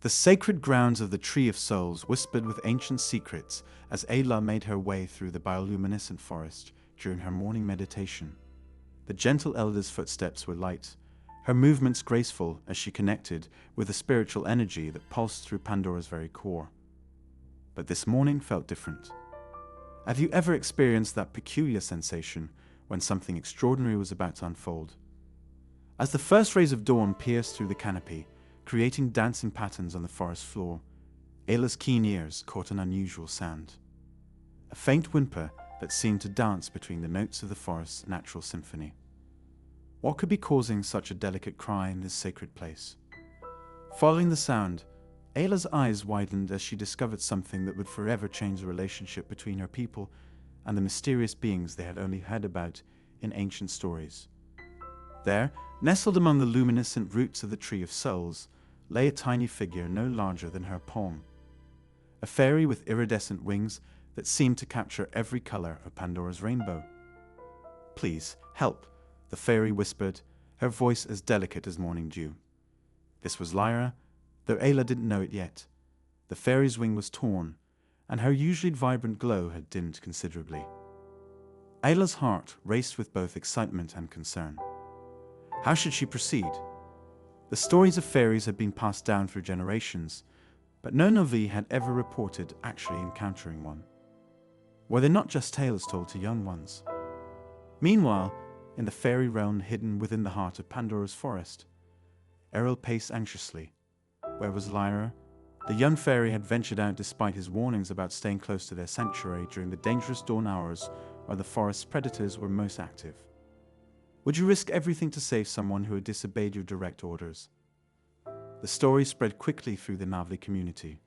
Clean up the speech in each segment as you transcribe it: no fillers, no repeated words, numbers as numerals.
The sacred grounds of the Tree of Souls whispered with ancient secrets as Ayla made her way through the bioluminescent forest during her morning meditation. The gentle elder's footsteps were light, her movements graceful as she connected with the spiritual energy that pulsed through Pandora's very core. But this morning felt different. Have you ever experienced that peculiar sensation when something extraordinary was about to unfold? As the first rays of dawn pierced through the canopy, creating dancing patterns on the forest floor, Ayla's keen ears caught an unusual sound. A faint whimper that seemed to dance between the notes of the forest's natural symphony. What could be causing such a delicate cry in this sacred place? Following the sound, Ayla's eyes widened as she discovered something that would forever change the relationship between her people and the mysterious beings they had only heard about in ancient stories. There, nestled among the luminescent roots of the Tree of Souls, lay a tiny figure no larger than her palm. A fairy with iridescent wings that seemed to capture every color of Pandora's rainbow. "Please, help," the fairy whispered, her voice as delicate as morning dew. This was Lyra, though Ayla didn't know it yet. The fairy's wing was torn, and her usually vibrant glow had dimmed considerably. Ayla's heart raced with both excitement and concern. How should she proceed? The stories of fairies had been passed down through generations, but no Navi had ever reported actually encountering one. Were they not just tales told to young ones? Meanwhile, in the fairy realm hidden within the heart of Pandora's forest, Errol paced anxiously. Where was Lyra? The young fairy had ventured out despite his warnings about staying close to their sanctuary during the dangerous dawn hours where the forest's predators were most active. Would you risk everything to save someone who had disobeyed your direct orders? The story spread quickly through the Navli community.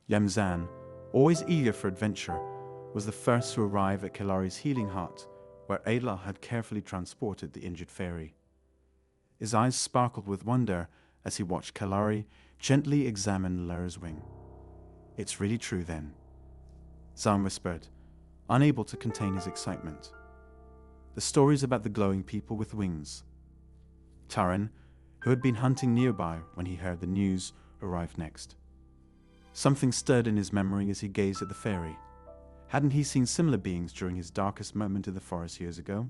Yamzan, always eager for adventure, was the first to arrive at Kelari's healing hut, where Ayla had carefully transported the injured fairy. His eyes sparkled with wonder as he watched Kelari gently examine Lyra's wing. "It's really true then," Zan whispered, unable to contain his excitement. The stories about the glowing people with wings. Taran, who had been hunting nearby when he heard the news, arrived next. Something stirred in his memory as he gazed at the fairy. Hadn't he seen similar beings during his darkest moment in the forest years ago?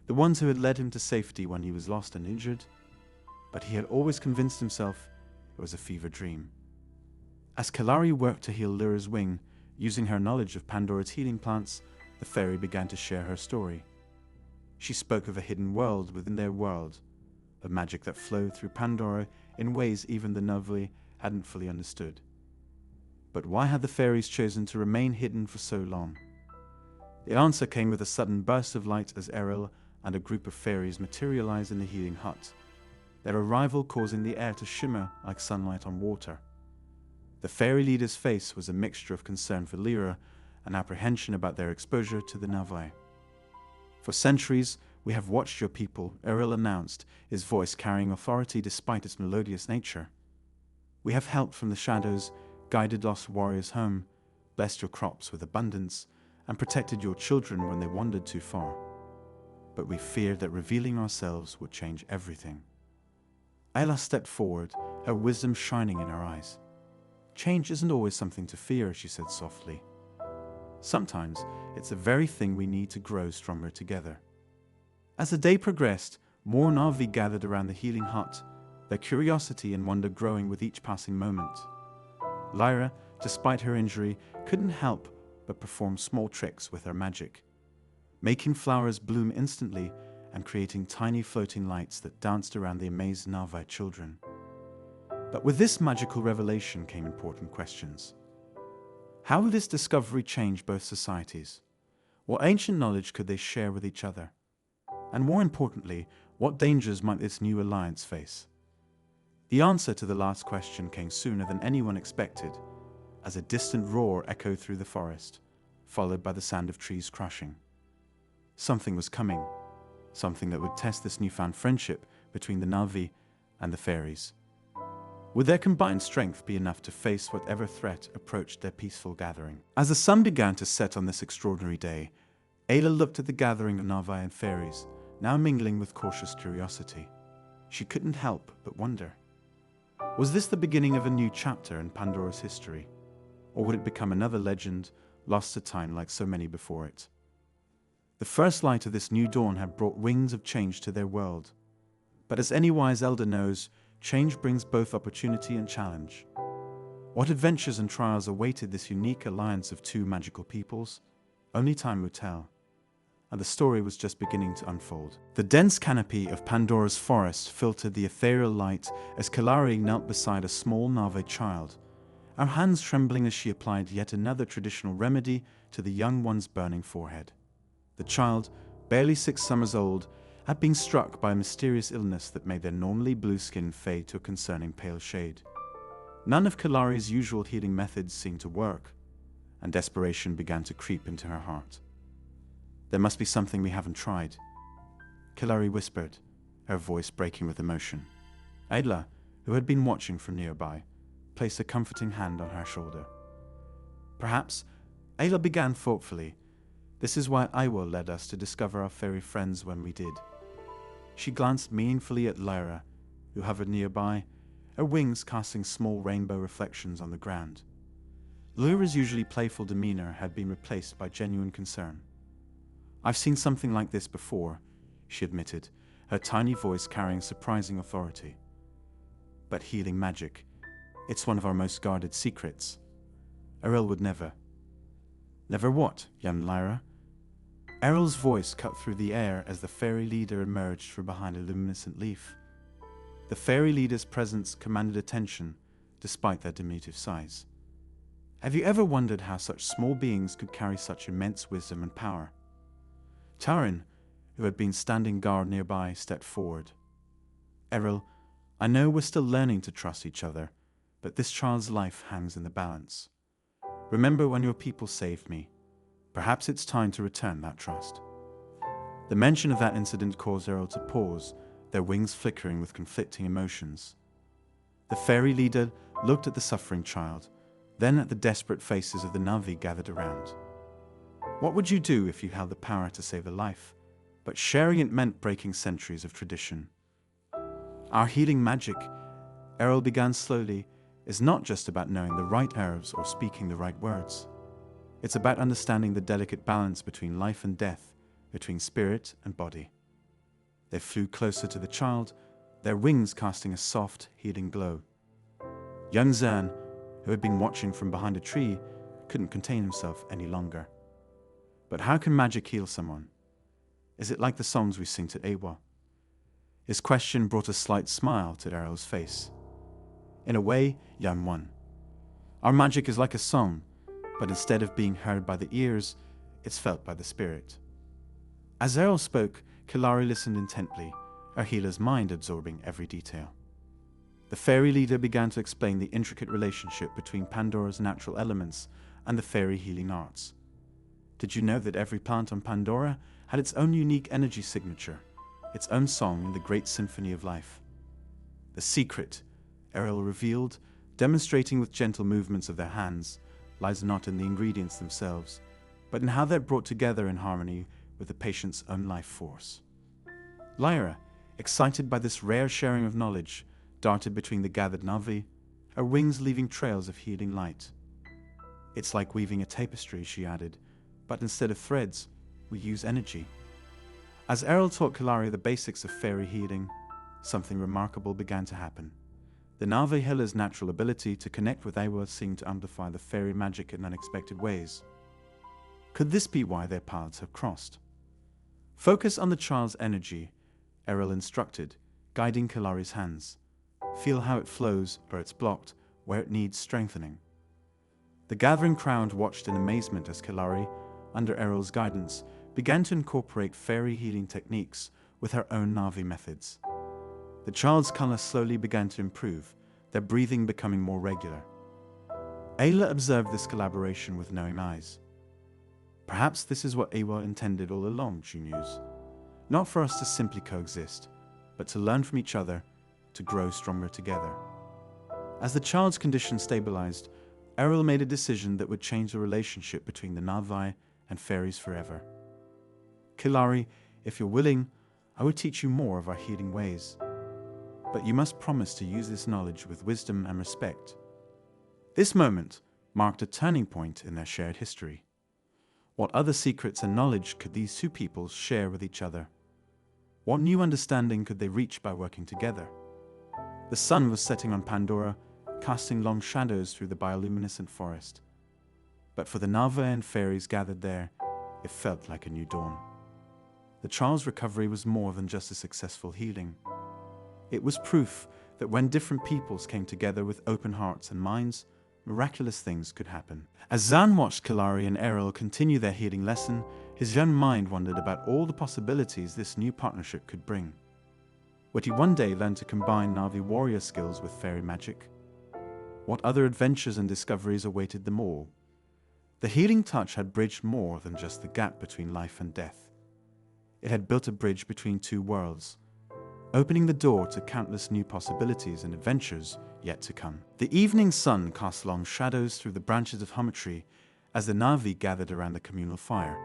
The ones who had led him to safety when he was lost and injured? But he had always convinced himself it was a fever dream. As Kelari worked to heal Lyra's wing, using her knowledge of Pandora's healing plants, the fairy began to share her story. She spoke of a hidden world within their world, of magic that flowed through Pandora in ways even the Navli hadn't fully understood. But why had the fairies chosen to remain hidden for so long? The answer came with a sudden burst of light as Errol and a group of fairies materialized in the healing hut, their arrival causing the air to shimmer like sunlight on water. The fairy leader's face was a mixture of concern for Lyra and apprehension about their exposure to the Navai. "For centuries, we have watched your people," Errol announced, his voice carrying authority despite its melodious nature. "We have helped from the shadows, guided lost warriors home, blessed your crops with abundance, and protected your children when they wandered too far. But we feared that revealing ourselves would change everything." Ayla stepped forward, her wisdom shining in her eyes. "Change isn't always something to fear," she said softly. "Sometimes it's the very thing we need to grow stronger together." As the day progressed, more Na'vi gathered around the healing hut, their curiosity and wonder growing with each passing moment. Lyra, despite her injury, couldn't help but perform small tricks with her magic, making flowers bloom instantly and creating tiny floating lights that danced around the amazed Na'vi children. But with this magical revelation came important questions. How would this discovery change both societies? What ancient knowledge could they share with each other? And more importantly, what dangers might this new alliance face? The answer to the last question came sooner than anyone expected, as a distant roar echoed through the forest, followed by the sound of trees crashing. Something was coming, something that would test this newfound friendship between the Na'vi and the fairies. Would their combined strength be enough to face whatever threat approached their peaceful gathering? As the sun began to set on this extraordinary day, Ayla looked at the gathering of Na'vi and fairies, now mingling with cautious curiosity. She couldn't help but wonder. Was this the beginning of a new chapter in Pandora's history? Or would it become another legend, lost to time like so many before it? The first light of this new dawn had brought wings of change to their world. But as any wise elder knows, change brings both opportunity and challenge. What adventures and trials awaited this unique alliance of two magical peoples? Only time would tell. And the story was just beginning to unfold. The dense canopy of Pandora's forest filtered the ethereal light as Kalari knelt beside a small Nave child, her hands trembling as she applied yet another traditional remedy to the young one's burning forehead. The child, barely 6 summers old, had been struck by a mysterious illness that made their normally blue skin fade to a concerning pale shade. None of Kalari's usual healing methods seemed to work, and desperation began to creep into her heart. "There must be something we haven't tried," Kalari whispered, her voice breaking with emotion. Ayla, who had been watching from nearby, placed a comforting hand on her shoulder. "Perhaps," Ayla began thoughtfully, "this is why Iwa led us to discover our fairy friends when we did." She glanced meaningfully at Lyra, who hovered nearby, her wings casting small rainbow reflections on the ground. Lyra's usually playful demeanor had been replaced by genuine concern. "I've seen something like this before," she admitted, her tiny voice carrying surprising authority. "But healing magic, it's one of our most guarded secrets. Errol would never." "Never what, young Lyra?" Errol's voice cut through the air as the fairy leader emerged from behind a luminescent leaf. The fairy leader's presence commanded attention, despite their diminutive size. Have you ever wondered how such small beings could carry such immense wisdom and power? Tarin, who had been standing guard nearby, stepped forward. "Errol, I know we're still learning to trust each other, but this child's life hangs in the balance. Remember when your people saved me. Perhaps it's time to return that trust." The mention of that incident caused Errol to pause, their wings flickering with conflicting emotions. The fairy leader looked at the suffering child, then at the desperate faces of the Navi gathered around. What would you do if you held the power to save a life, but sharing it meant breaking centuries of tradition? Our healing magic, Errol began slowly, is not just about knowing the right herbs or speaking the right words. It's about understanding the delicate balance between life and death, between spirit and body. They flew closer to the child, their wings casting a soft, healing glow. Young Zern, who had been watching from behind a tree, couldn't contain himself any longer. But how can magic heal someone? Is it like the songs we sing to Ewa? His question brought a slight smile to Errol's face. "In a way, young one. Our magic is like a song, but instead of being heard by the ears, it's felt by the spirit." As Errol spoke, Kalari listened intently, her healer's mind absorbing every detail. The fairy leader began to explain the intricate relationship between Pandora's natural elements and the fairy healing arts. Did you know that every plant on Pandora had its own unique energy signature, its own song in the great symphony of life? The secret, Errol revealed, demonstrating with gentle movements of their hands, lies not in the ingredients themselves, but in how they're brought together in harmony with the patient's own life force. Lyra, excited by this rare sharing of knowledge, darted between the gathered Navi, her wings leaving trails of healing light. "It's like weaving a tapestry," she added, "but instead of threads, we use energy." As Errol taught Kalari the basics of fairy healing, something remarkable began to happen. The Navi healer's natural ability to connect with Ewa seemed to amplify the fairy magic in unexpected ways. Could this be why their paths have crossed? "Focus on the child's energy," Errol instructed, guiding Kalari's hands. "Feel how it flows where it's blocked, where it needs strengthening." The gathering crowd watched in amazement as Kalari, under Errol's guidance, began to incorporate fairy healing techniques with her own Navi methods. The child's color slowly began to improve, their breathing becoming more regular. Ayla observed this collaboration with knowing eyes. Perhaps this is what Ewa intended all along, she mused. Not for us to simply coexist, but to learn from each other, to grow stronger together. As the child's condition stabilized, Errol made a decision that would change the relationship between the Navi and fairies forever. "Kalari, if you're willing, I will teach you more of our healing ways." but you must promise to use this knowledge with wisdom and respect. This moment marked a turning point in their shared history. What other secrets and knowledge could these two peoples share with each other? What new understanding could they reach by working together? The sun was setting on Pandora, casting long shadows through the bioluminescent forest. But for the Nava and fairies gathered there, it felt like a new dawn. The child's recovery was more than just a successful healing. It was proof that when different peoples came together with open hearts and minds, miraculous things could happen. As Zan watched Kalari and Errol continue their healing lesson, his young mind wondered about all the possibilities this new partnership could bring. Would he one day learn to combine Na'vi warrior skills with fairy magic? What other adventures and discoveries awaited them all? The healing touch had bridged more than just the gap between life and death. It had built a bridge between two worlds, opening the door to countless new possibilities and adventures yet to come. The evening sun cast long shadows through the branches of Hummer-tree as the Na'vi gathered around the communal fire.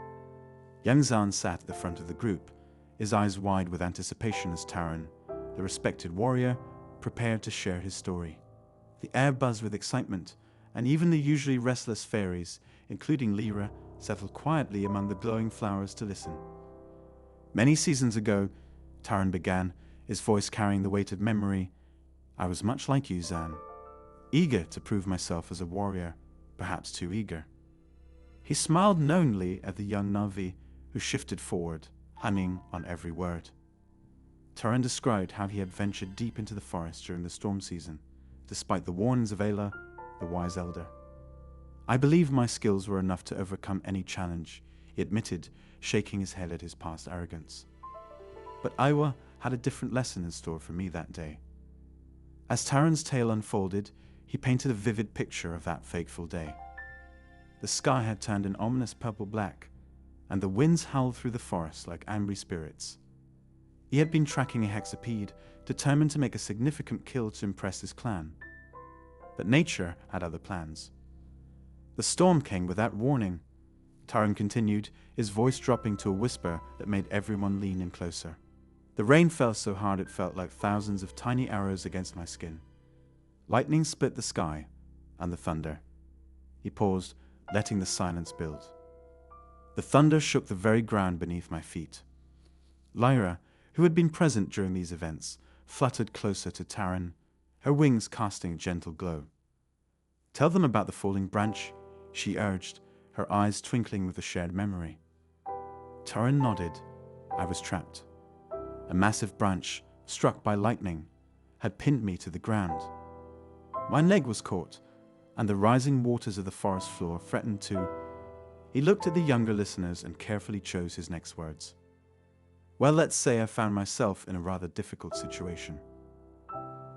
Young Zan sat at the front of the group, his eyes wide with anticipation as Taran, the respected warrior, prepared to share his story. The air buzzed with excitement, and even the usually restless fairies, including Lyra, settled quietly among the glowing flowers to listen. Many seasons ago, Taran began, his voice carrying the weight of memory, I was much like you, Zan, eager to prove myself as a warrior, perhaps too eager. He smiled knowingly at the young Na'vi, who shifted forward, humming on every word. Taran described how he had ventured deep into the forest during the storm season, despite the warnings of Ayla, the wise elder. I believe my skills were enough to overcome any challenge, he admitted, shaking his head at his past arrogance. But Aiwa had a different lesson in store for me that day. As Taran's tale unfolded, he painted a vivid picture of that fateful day. The sky had turned an ominous purple-black, and the winds howled through the forest like angry spirits. He had been tracking a hexapede, determined to make a significant kill to impress his clan. But nature had other plans. The storm came without warning. Taran continued, his voice dropping to a whisper that made everyone lean in closer. The rain fell so hard it felt like thousands of tiny arrows against my skin. Lightning split the sky, and the thunder. He paused, letting the silence build. The thunder shook the very ground beneath my feet. Lyra, who had been present during these events, fluttered closer to Taran, her wings casting a gentle glow. Tell them about the falling branch, she urged, her eyes twinkling with a shared memory. Taran nodded. I was trapped. A massive branch, struck by lightning, had pinned me to the ground. My leg was caught, and the rising waters of the forest floor threatened to... He looked at the younger listeners and carefully chose his next words. Well, let's say I found myself in a rather difficult situation.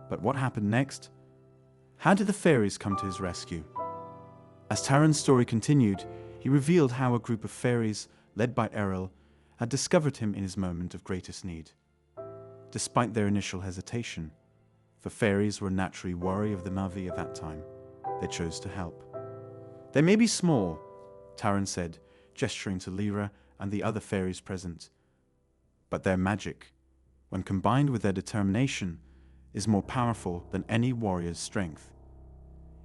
But what happened next? How did the fairies come to his rescue? As Taran's story continued, he revealed how a group of fairies, led by Errol, had discovered him in his moment of greatest need. Despite their initial hesitation, for fairies were naturally wary of the Na'vi at that time, they chose to help. They may be small, Taran said, gesturing to Lyra and the other fairies present, but their magic, when combined with their determination, is more powerful than any warrior's strength.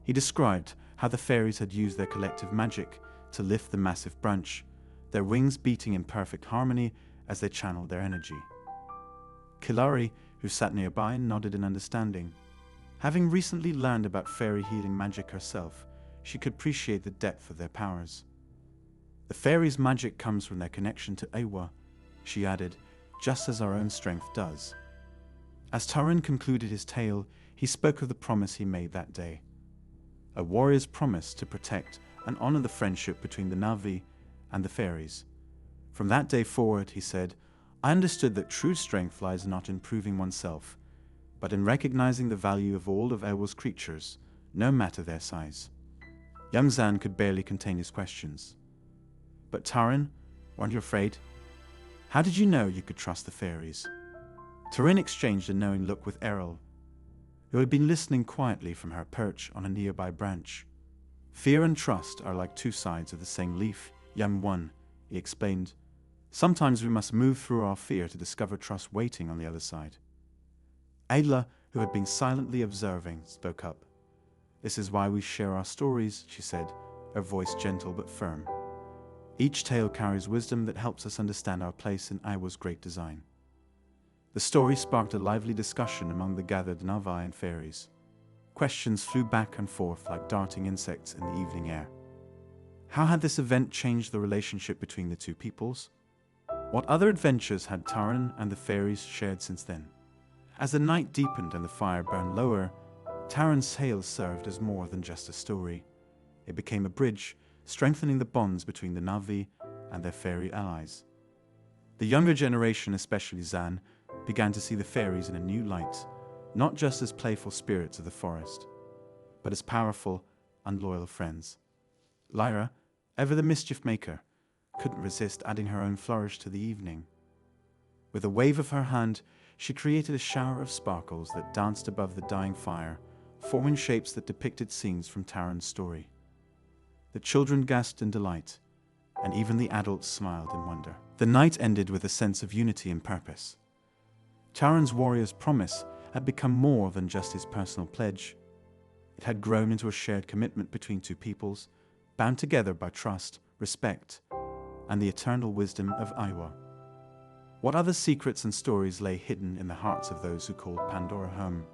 He described how the fairies had used their collective magic to lift the massive branch, their wings beating in perfect harmony as they channeled their energy. Kalari, who sat nearby, nodded in understanding. Having recently learned about fairy healing magic herself, she could appreciate the depth of their powers. The fairies' magic comes from their connection to Aiwa, she added, just as our own strength does. As Taran concluded his tale, he spoke of the promise he made that day. A warrior's promise to protect and honor the friendship between the Na'vi and the fairies. From that day forward, he said, I understood that true strength lies not in proving oneself, but in recognizing the value of all of Elwell's creatures, no matter their size. Young Zan could barely contain his questions. But Taran, weren't you afraid? How did you know you could trust the fairies? Taran exchanged a knowing look with Errol, who had been listening quietly from her perch on a nearby branch. Fear and trust are like two sides of the same leaf, young one, he explained. Sometimes we must move through our fear to discover trust waiting on the other side. Ayla, who had been silently observing, spoke up. "This is why we share our stories," she said, her voice gentle but firm. "Each tale carries wisdom that helps us understand our place in Iwa's great design." The story sparked a lively discussion among the gathered Navi and fairies. Questions flew back and forth like darting insects in the evening air. How had this event changed the relationship between the two peoples? What other adventures had Taran and the fairies shared since then? As the night deepened and the fire burned lower, Taran's tale served as more than just a story. It became a bridge, strengthening the bonds between the Navi and their fairy allies. The younger generation, especially Zan, began to see the fairies in a new light, not just as playful spirits of the forest, but as powerful and loyal friends. Lyra, ever the mischief maker, couldn't resist adding her own flourish to the evening. With a wave of her hand, she created a shower of sparkles that danced above the dying fire, forming shapes that depicted scenes from Taran's story. The children gasped in delight, and even the adults smiled in wonder. The night ended with a sense of unity and purpose. Taran's warrior's promise had become more than just his personal pledge. It had grown into a shared commitment between two peoples, bound together by trust, respect, and the eternal wisdom of Iwa. What other secrets and stories lay hidden in the hearts of those who called Pandora home?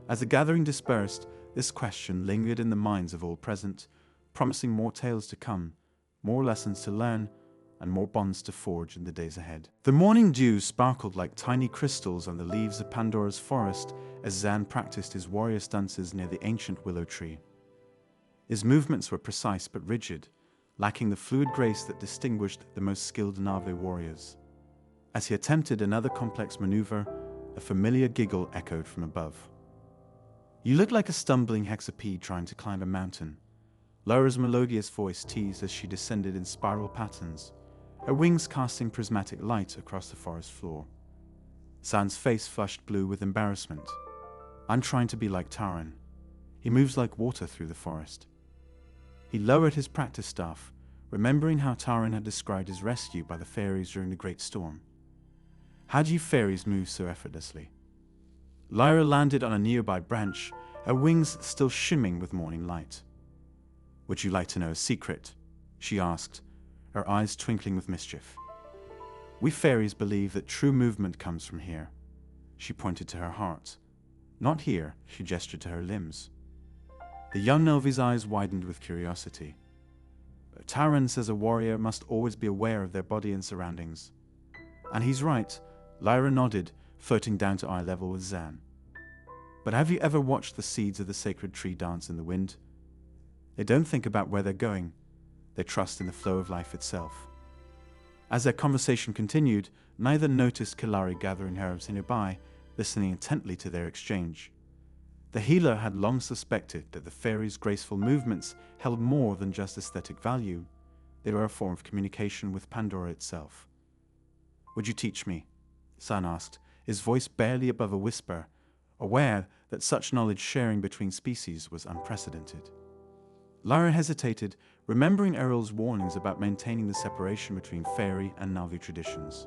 As the gathering dispersed, this question lingered in the minds of all present, promising more tales to come, more lessons to learn, and more bonds to forge in the days ahead. The morning dew sparkled like tiny crystals on the leaves of Pandora's forest as Zan practiced his warrior dances near the ancient willow tree. His movements were precise but rigid, lacking the fluid grace that distinguished the most skilled Navi warriors. As he attempted another complex maneuver, a familiar giggle echoed from above. "You look like a stumbling hexapede trying to climb a mountain," Lyra's melodious voice teased as she descended in spiral patterns, her wings casting prismatic light across the forest floor. Zan's face flushed blue with embarrassment. "I'm trying to be like Taran. He moves like water through the forest." He lowered his practice staff, remembering how Taran had described his rescue by the fairies during the Great Storm. "How do you fairies move so effortlessly?" Lyra landed on a nearby branch, her wings still shimmering with morning light. "Would you like to know a secret?" she asked, her eyes twinkling with mischief. "We fairies believe that true movement comes from here." She pointed to her heart. "Not here," she gestured to her limbs. The young Novi's eyes widened with curiosity. "But Taran says a warrior must always be aware of their body and surroundings." "And he's right," Lyra nodded, floating down to eye level with Zan. "But have you ever watched the seeds of the sacred tree dance in the wind? They don't think about where they're going. They trust in the flow of life itself." As their conversation continued, neither noticed Kalari gathering herbs nearby, listening intently to their exchange. The healer had long suspected that the fairies' graceful movements held more than just aesthetic value. They were a form of communication with Pandora itself. "Would you teach me?" Zan asked, his voice barely above a whisper, aware that such knowledge sharing between species was unprecedented. Lyra hesitated, remembering Errol's warnings about maintaining the separation between fairy and Navi traditions.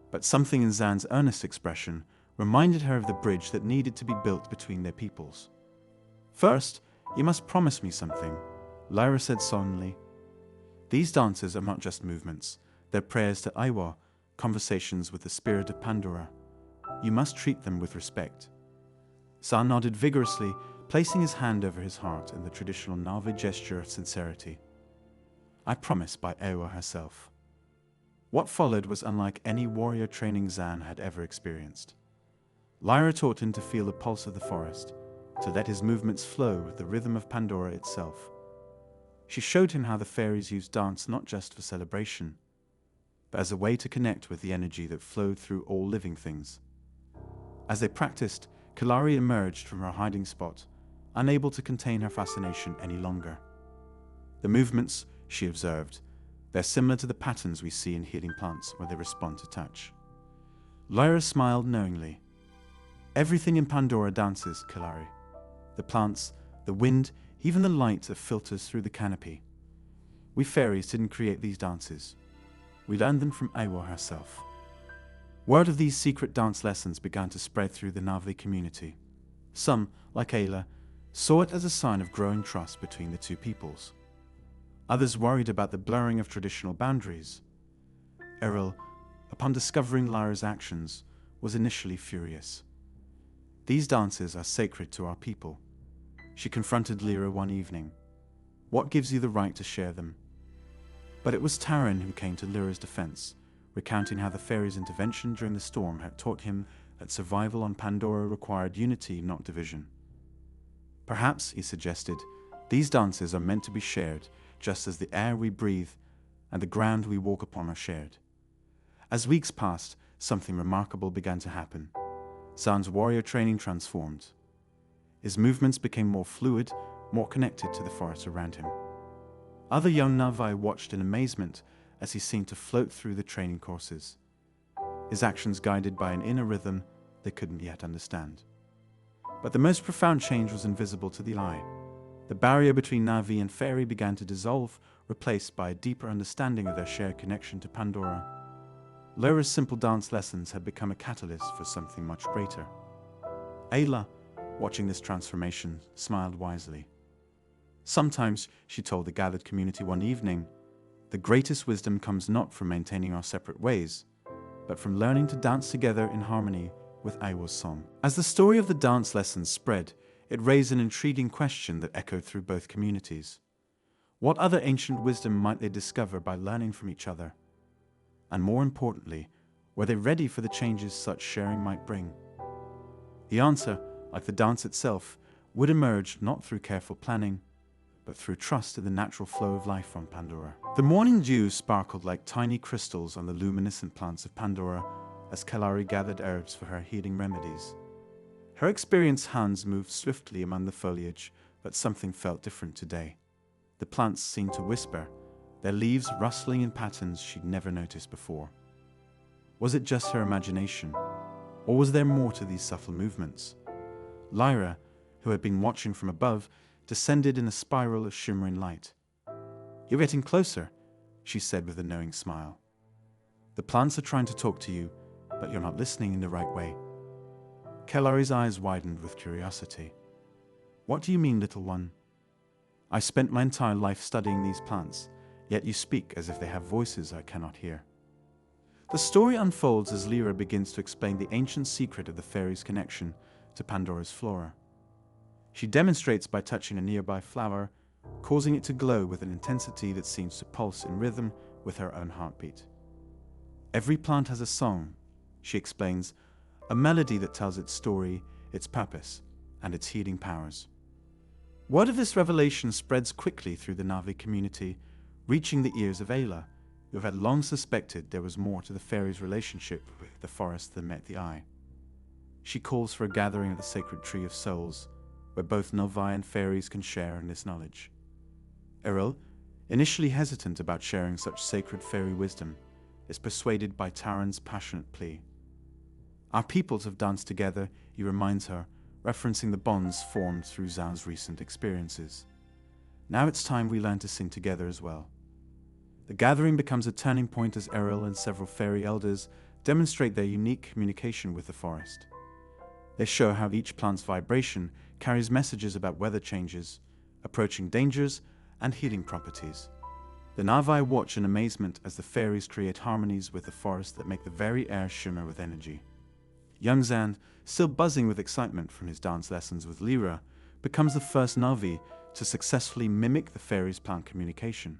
But something in Zan's earnest expression reminded her of the bridge that needed to be built between their peoples. "First, you must promise me something," Lyra said solemnly. "These dances are not just movements, they're prayers to Iwa, conversations with the spirit of Pandora. You must treat them with respect." Zan nodded vigorously, placing his hand over his heart in the traditional Navi gesture of sincerity. "I promise by Iwa herself." What followed was unlike any warrior training Zan had ever experienced. Lyra taught him to feel the pulse of the forest, to let his movements flow with the rhythm of Pandora itself. She showed him how the fairies used dance not just for celebration, but as a way to connect with the energy that flowed through all living things. As they practiced, Kalari emerged from her hiding spot, unable to contain her fascination any longer. "The movements," she observed, "they're similar to the patterns we see in healing plants when they respond to touch." Lyra smiled knowingly. "Everything in Pandora dances, Kalari. The plants, the wind, even the light that filters through the canopy. We fairies didn't create these dances. We learned them from Iwa herself." Word of these secret dance lessons began to spread through the Na'vi community. Some, like Ayla, saw it as a sign of growing trust between the two peoples. Others worried about the blurring of traditional boundaries. Errol, upon discovering Lyra's actions, was initially furious. "These dances are sacred to our people." She confronted Lyra one evening. "What gives you the right to share them?" But it was Taran who came to Lyra's defense, recounting how the fairies' intervention during the storm had taught him that survival on Pandora required unity, not division. "Perhaps," he suggested, "these dances are meant to be shared, just as the air we breathe and the ground we walk upon are shared." As weeks passed, something remarkable began to happen. Zan's warrior training transformed. His movements became more fluid, more connected to the forest around him. Other young Na'vi watched in amazement as he seemed to float through the training courses, his actions guided by an inner rhythm they couldn't yet understand. But the most profound change was invisible to the eye. The barrier between Na'vi and Fairy began to dissolve, replaced by a deeper understanding of their shared connection to Pandora. Lyra's simple dance lessons had become a catalyst for something much greater. Ayla, watching this transformation, smiled wisely. "Sometimes," she told the gathered community one evening, "the greatest wisdom comes not from maintaining our separate ways, but from learning to dance together in harmony with Aiwa's song." As the story of the dance lessons spread, it raised an intriguing question that echoed through both communities. What other ancient wisdom might they discover by learning from each other? And more importantly, were they ready for the changes such sharing might bring? The answer, like the dance itself, would emerge not through careful planning, but through trust in the natural flow of life on Pandora. The morning dew sparkled like tiny crystals on the luminescent plants of Pandora as Kalari gathered herbs for her healing remedies. Her experienced hands moved swiftly among the foliage, but something felt different today. The plants seemed to whisper, their leaves rustling in patterns she'd never noticed before. Was it just her imagination, or was there more to these subtle movements? Lyra, who had been watching from above, descended in a spiral of shimmering light. "You're getting closer," she said with a knowing smile. "The plants are trying to talk to you, but you're not listening in the right way." Kellari's eyes widened with curiosity. "What do you mean, little one?" "I spent my entire life studying these plants, yet you speak as if they have voices I cannot hear." The story unfolds as Lyra begins to explain the ancient secret of the fairies' connection to Pandora's flora. She demonstrates by touching a nearby flower, causing it to glow with an intensity that seems to pulse in rhythm with her own heartbeat. "Every plant has a song," she explains, "a melody that tells its story, its purpose, and its healing powers." Word of this revelation spreads quickly through the Na'vi community, reaching the ears of Ayla, who had long suspected there was more to the fairies' relationship with the forest than met the eye. She calls for a gathering at the sacred Tree of Souls, where both Na'vi and fairies can share in this knowledge. Errol, initially hesitant about sharing such sacred fairy wisdom, is persuaded by Taran's passionate plea. "Our peoples have danced together," he reminds her, referencing the bonds formed through Zan's recent experiences. "Now it's time we learn to sing together as well." The gathering becomes a turning point as Errol and several fairy elders demonstrate their unique communication with the forest. They show how each plant's vibration carries messages about weather changes, approaching dangers, and healing properties. The Na'vi watch in amazement as the fairies create harmonies with the forest that make the very air shimmer with energy. Young Zan, still buzzing with excitement from his dance lessons with Lyra, becomes the first Na'vi to successfully mimic the fairies' plant communication.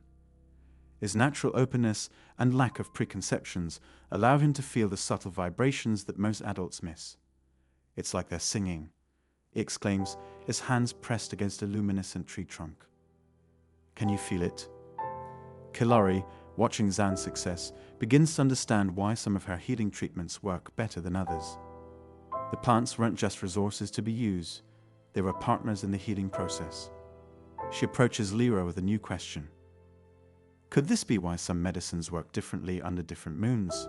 His natural openness and lack of preconceptions allow him to feel the subtle vibrations that most adults miss. "It's like they're singing," he exclaims, his hands pressed against a luminescent tree trunk. "Can you feel it?" Kilari, watching Zan's success, begins to understand why some of her healing treatments work better than others. The plants weren't just resources to be used, they were partners in the healing process. She approaches Lyra with a new question. Could this be why some medicines work differently under different moons?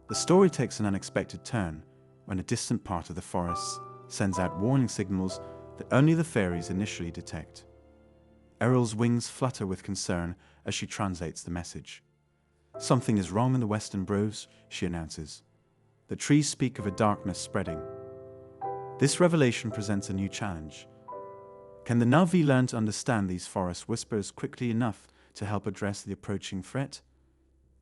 The story takes an unexpected turn when a distant part of the forest sends out warning signals that only the fairies initially detect. Errol's wings flutter with concern as she translates the message. "Something is wrong in the western groves," she announces. The trees speak of a darkness spreading. This revelation presents a new challenge. Can the Navi learn to understand these forest whispers quickly enough to help address the approaching threat?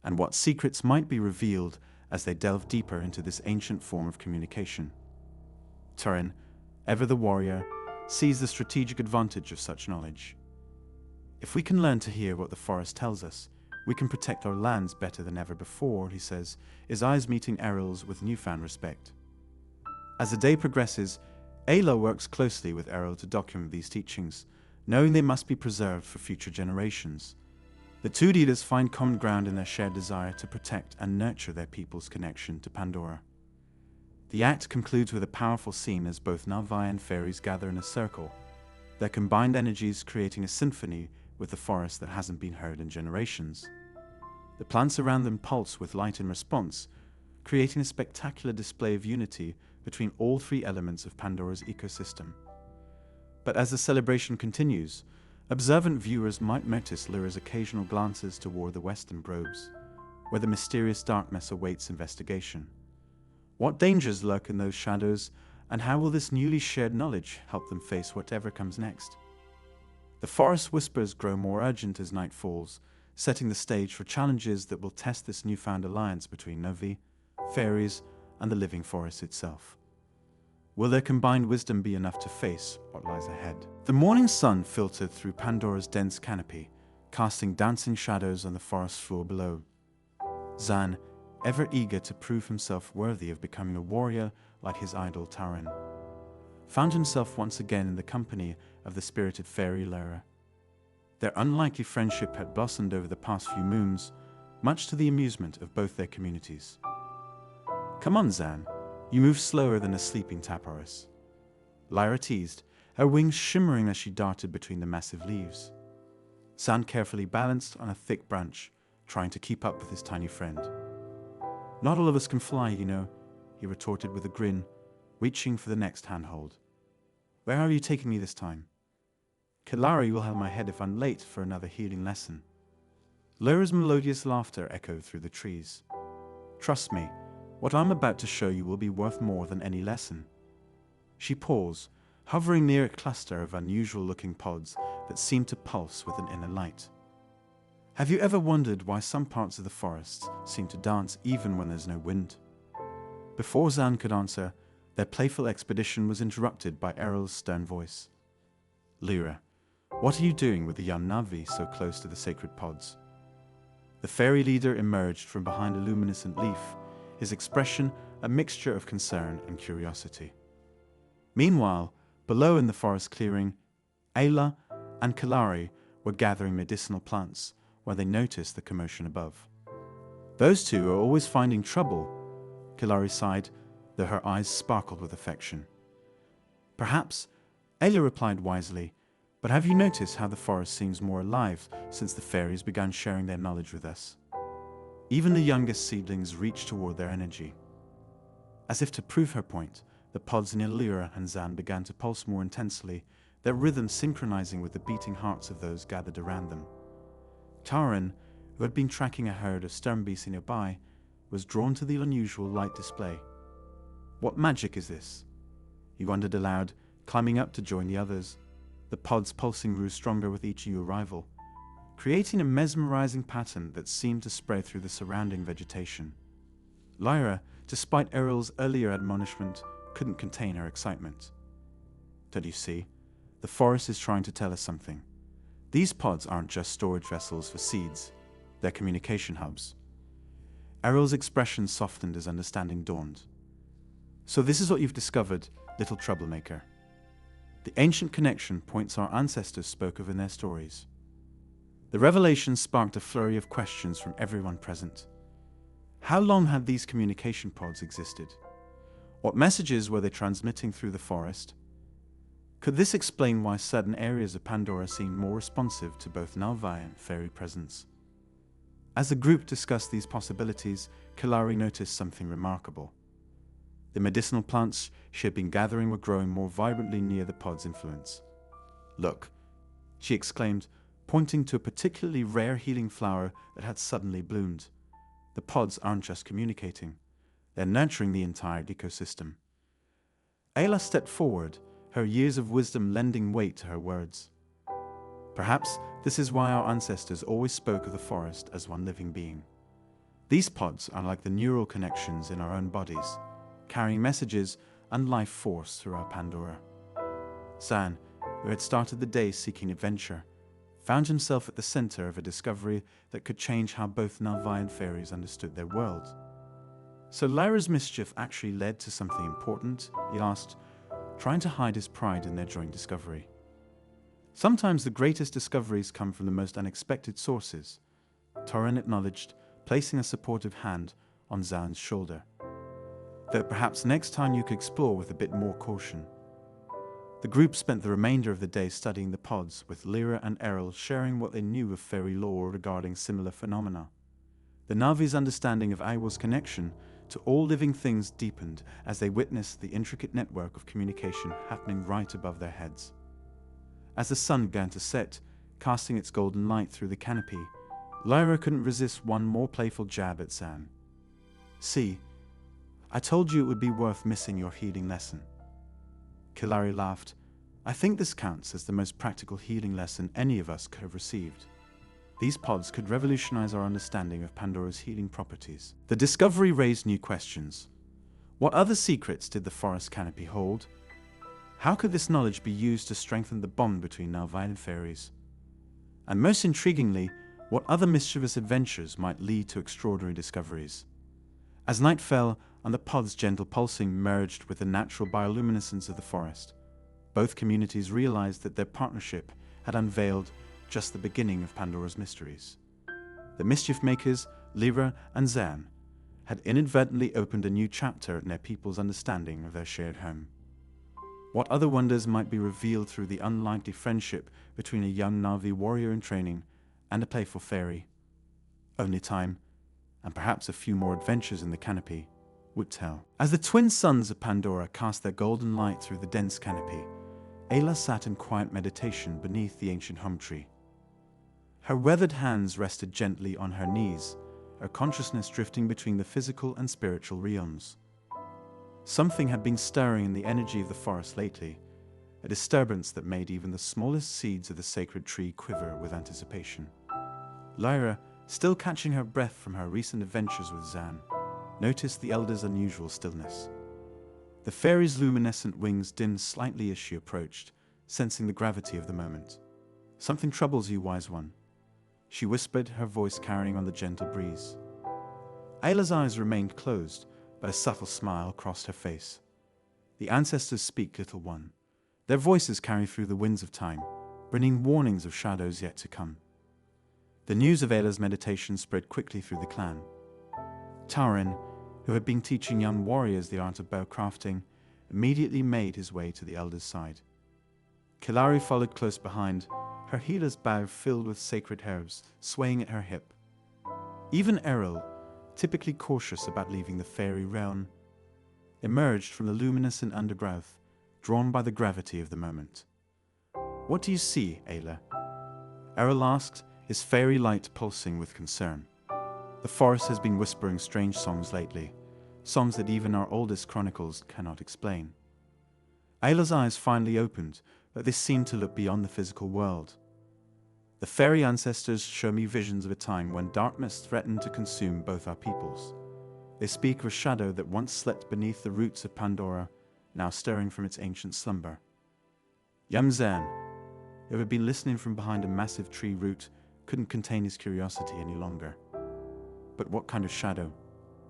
And what secrets might be revealed as they delve deeper into this ancient form of communication? Turin, ever the warrior, sees the strategic advantage of such knowledge. If we can learn to hear what the forest tells us, we can protect our lands better than ever before, he says, his eyes meeting Errol's with newfound respect. As the day progresses, Ayla works closely with Errol to document these teachings, knowing they must be preserved for future generations. The two leaders find common ground in their shared desire to protect and nurture their people's connection to Pandora. The act concludes with a powerful scene as both Navi and Fairies gather in a circle, their combined energies creating a symphony with the forest that hasn't been heard in generations. The plants around them pulse with light in response, creating a spectacular display of unity between all three elements of Pandora's ecosystem. But as the celebration continues, observant viewers might notice Lyra's occasional glances toward the western groves, where the mysterious darkness awaits investigation. What dangers lurk in those shadows, and how will this newly shared knowledge help them face whatever comes next? The forest whispers grow more urgent as night falls, setting the stage for challenges that will test this newfound alliance between Navi, Fairies, and the living forest itself. Will their combined wisdom be enough to face what lies ahead? The morning sun filtered through Pandora's dense canopy, casting dancing shadows on the forest floor below. Zan, ever eager to prove himself worthy of becoming a warrior like his idol Taran, found himself once again in the company of the spirited fairy Lyra. Their unlikely friendship had blossomed over the past few moons, much to the amusement of both their communities. "Come on, Zan. You move slower than a sleeping Taparis," Lyra teased, her wings shimmering as she darted between the massive leaves. Zan carefully balanced on a thick branch, trying to keep up with his tiny friend. "Not all of us can fly, you know," he retorted with a grin, reaching for the next handhold. "Where are you taking me this time?" "Kalari will have my head if I'm late for another healing lesson." Lyra's melodious laughter echoed through the trees. "Trust me, what I'm about to show you will be worth more than any lesson." She paused, hovering near a cluster of unusual-looking pods that seemed to pulse with an inner light. Have you ever wondered why some parts of the forest seem to dance even when there's no wind? Before Zan could answer, their playful expedition was interrupted by Errol's stern voice. "Lyra, what are you doing with the young Navi so close to the sacred pods?" The fairy leader emerged from behind a luminescent leaf, his expression a mixture of concern and curiosity. Meanwhile, below in the forest clearing, Ayla and Kalari were gathering medicinal plants where they noticed the commotion above. "Those two are always finding trouble," Kalari sighed, though her eyes sparkled with affection. "Perhaps," Ayla replied wisely, "but have you noticed how the forest seems more alive since the fairies began sharing their knowledge with us? Even the youngest seedlings reach toward their energy." As if to prove her point, the pods near Lyra and Zan began to pulse more intensely, their rhythm synchronizing with the beating hearts of those gathered around them. Taran, who had been tracking a herd of stern beasts nearby, was drawn to the unusual light display. "What magic is this?" he wondered aloud, climbing up to join the others. The pod's pulsing grew stronger with each new arrival, creating a mesmerizing pattern that seemed to spread through the surrounding vegetation. Lyra, despite Errol's earlier admonishment, couldn't contain her excitement. "Don't you see? The forest is trying to tell us something. These pods aren't just storage vessels for seeds, they're communication hubs." Errol's expression softened as understanding dawned. "So this is what you've discovered, little troublemaker." The ancient connection points our ancestors spoke of in their stories. The revelation sparked a flurry of questions from everyone present. How long had these communication pods existed? What messages were they transmitting through the forest? Could this explain why certain areas of Pandora seemed more responsive to both Navi and fairy presence? As the group discussed these possibilities, Kalari noticed something remarkable. The medicinal plants she had been gathering were growing more vibrantly near the pod's influence. "Look," she exclaimed, pointing to a particularly rare healing flower that had suddenly bloomed. "The pods aren't just communicating. They're nurturing the entire ecosystem. Ayla stepped forward, her years of wisdom lending weight to her words. Perhaps this is why our ancestors always spoke of the forest as one living being. These pods are like the neural connections in our own bodies, carrying messages and life force throughout Pandora. Zan, who had started the day seeking adventure, found himself at the center of a discovery that could change how both Na'vi and fairies understood their world. So Lyra's mischief actually led to something important, he asked, trying to hide his pride in their joint discovery. Sometimes the greatest discoveries come from the most unexpected sources, Torrin acknowledged, placing a supportive hand on Zan's shoulder. Though perhaps next time you could explore with a bit more caution. The group spent the remainder of the day studying the pods, with Lyra and Errol sharing what they knew of fairy lore regarding similar phenomena. The Na'vi's understanding of Aiwa's connection to all living things deepened as they witnessed the intricate network of communication happening right above their heads. As the sun began to set, casting its golden light through the canopy, Lyra couldn't resist one more playful jab at Zan. "See, I told you it would be worth missing your healing lesson." Kilari laughed. "I think this counts as the most practical healing lesson any of us could have received. These pods could revolutionize our understanding of Pandora's healing properties." The discovery raised new questions. What other secrets did the forest canopy hold? How could this knowledge be used to strengthen the bond between Na'vi and fairies? And most intriguingly, what other mischievous adventures might lead to extraordinary discoveries? As night fell and the pod's gentle pulsing merged with the natural bioluminescence of the forest, both communities realized that their partnership had unveiled just the beginning of Pandora's mysteries. The mischief makers, Lyra and Zan, had inadvertently opened a new chapter in their people's understanding of their shared home. What other wonders might be revealed through the unlikely friendship between a young Na'vi warrior in training and a playful fairy? Only time, and perhaps a few more adventures in the canopy, would tell. As the twin suns of Pandora cast their golden light through the dense canopy, Ayla sat in quiet meditation beneath the ancient hum tree. Her weathered hands rested gently on her knees, her consciousness drifting between the physical and spiritual realms. Something had been stirring in the energy of the forest lately, a disturbance that made even the smallest seeds of the sacred tree quiver with anticipation. Lyra, still catching her breath from her recent adventures with Zan, noticed the elder's unusual stillness. The fairy's luminescent wings dimmed slightly as she approached, sensing the gravity of the moment. "Something troubles you, wise one," she whispered, her voice carrying on the gentle breeze. Ayla's eyes remained closed, but a subtle smile crossed her face. "The ancestors speak, little one. Their voices carry through the winds of time, bringing warnings of shadows yet to come." The news of Ayla's meditation spread quickly through the clan. Tauren, who had been teaching young warriors the art of bow crafting, immediately made his way to the elder's side. Kilari followed close behind, her healer's bow filled with sacred herbs, swaying at her hip. Even Errol, typically cautious about leaving the fairy realm, emerged from the luminescent undergrowth, drawn by the gravity of the moment. "What do you see, Ayla?" Errol asked, his fairy light pulsing with concern. "The forest has been whispering strange songs lately, songs that even our oldest chronicles cannot explain." Ayla's eyes finally opened, but they seemed to look beyond the physical world. "The fairy ancestors show me visions of a time when darkness threatened to consume both our peoples. They speak of a shadow that once slept beneath the roots of Pandora, now stirring from its ancient slumber." Young Zan, who had been listening from behind a massive tree root, couldn't contain his curiosity any longer. But what kind of shadow?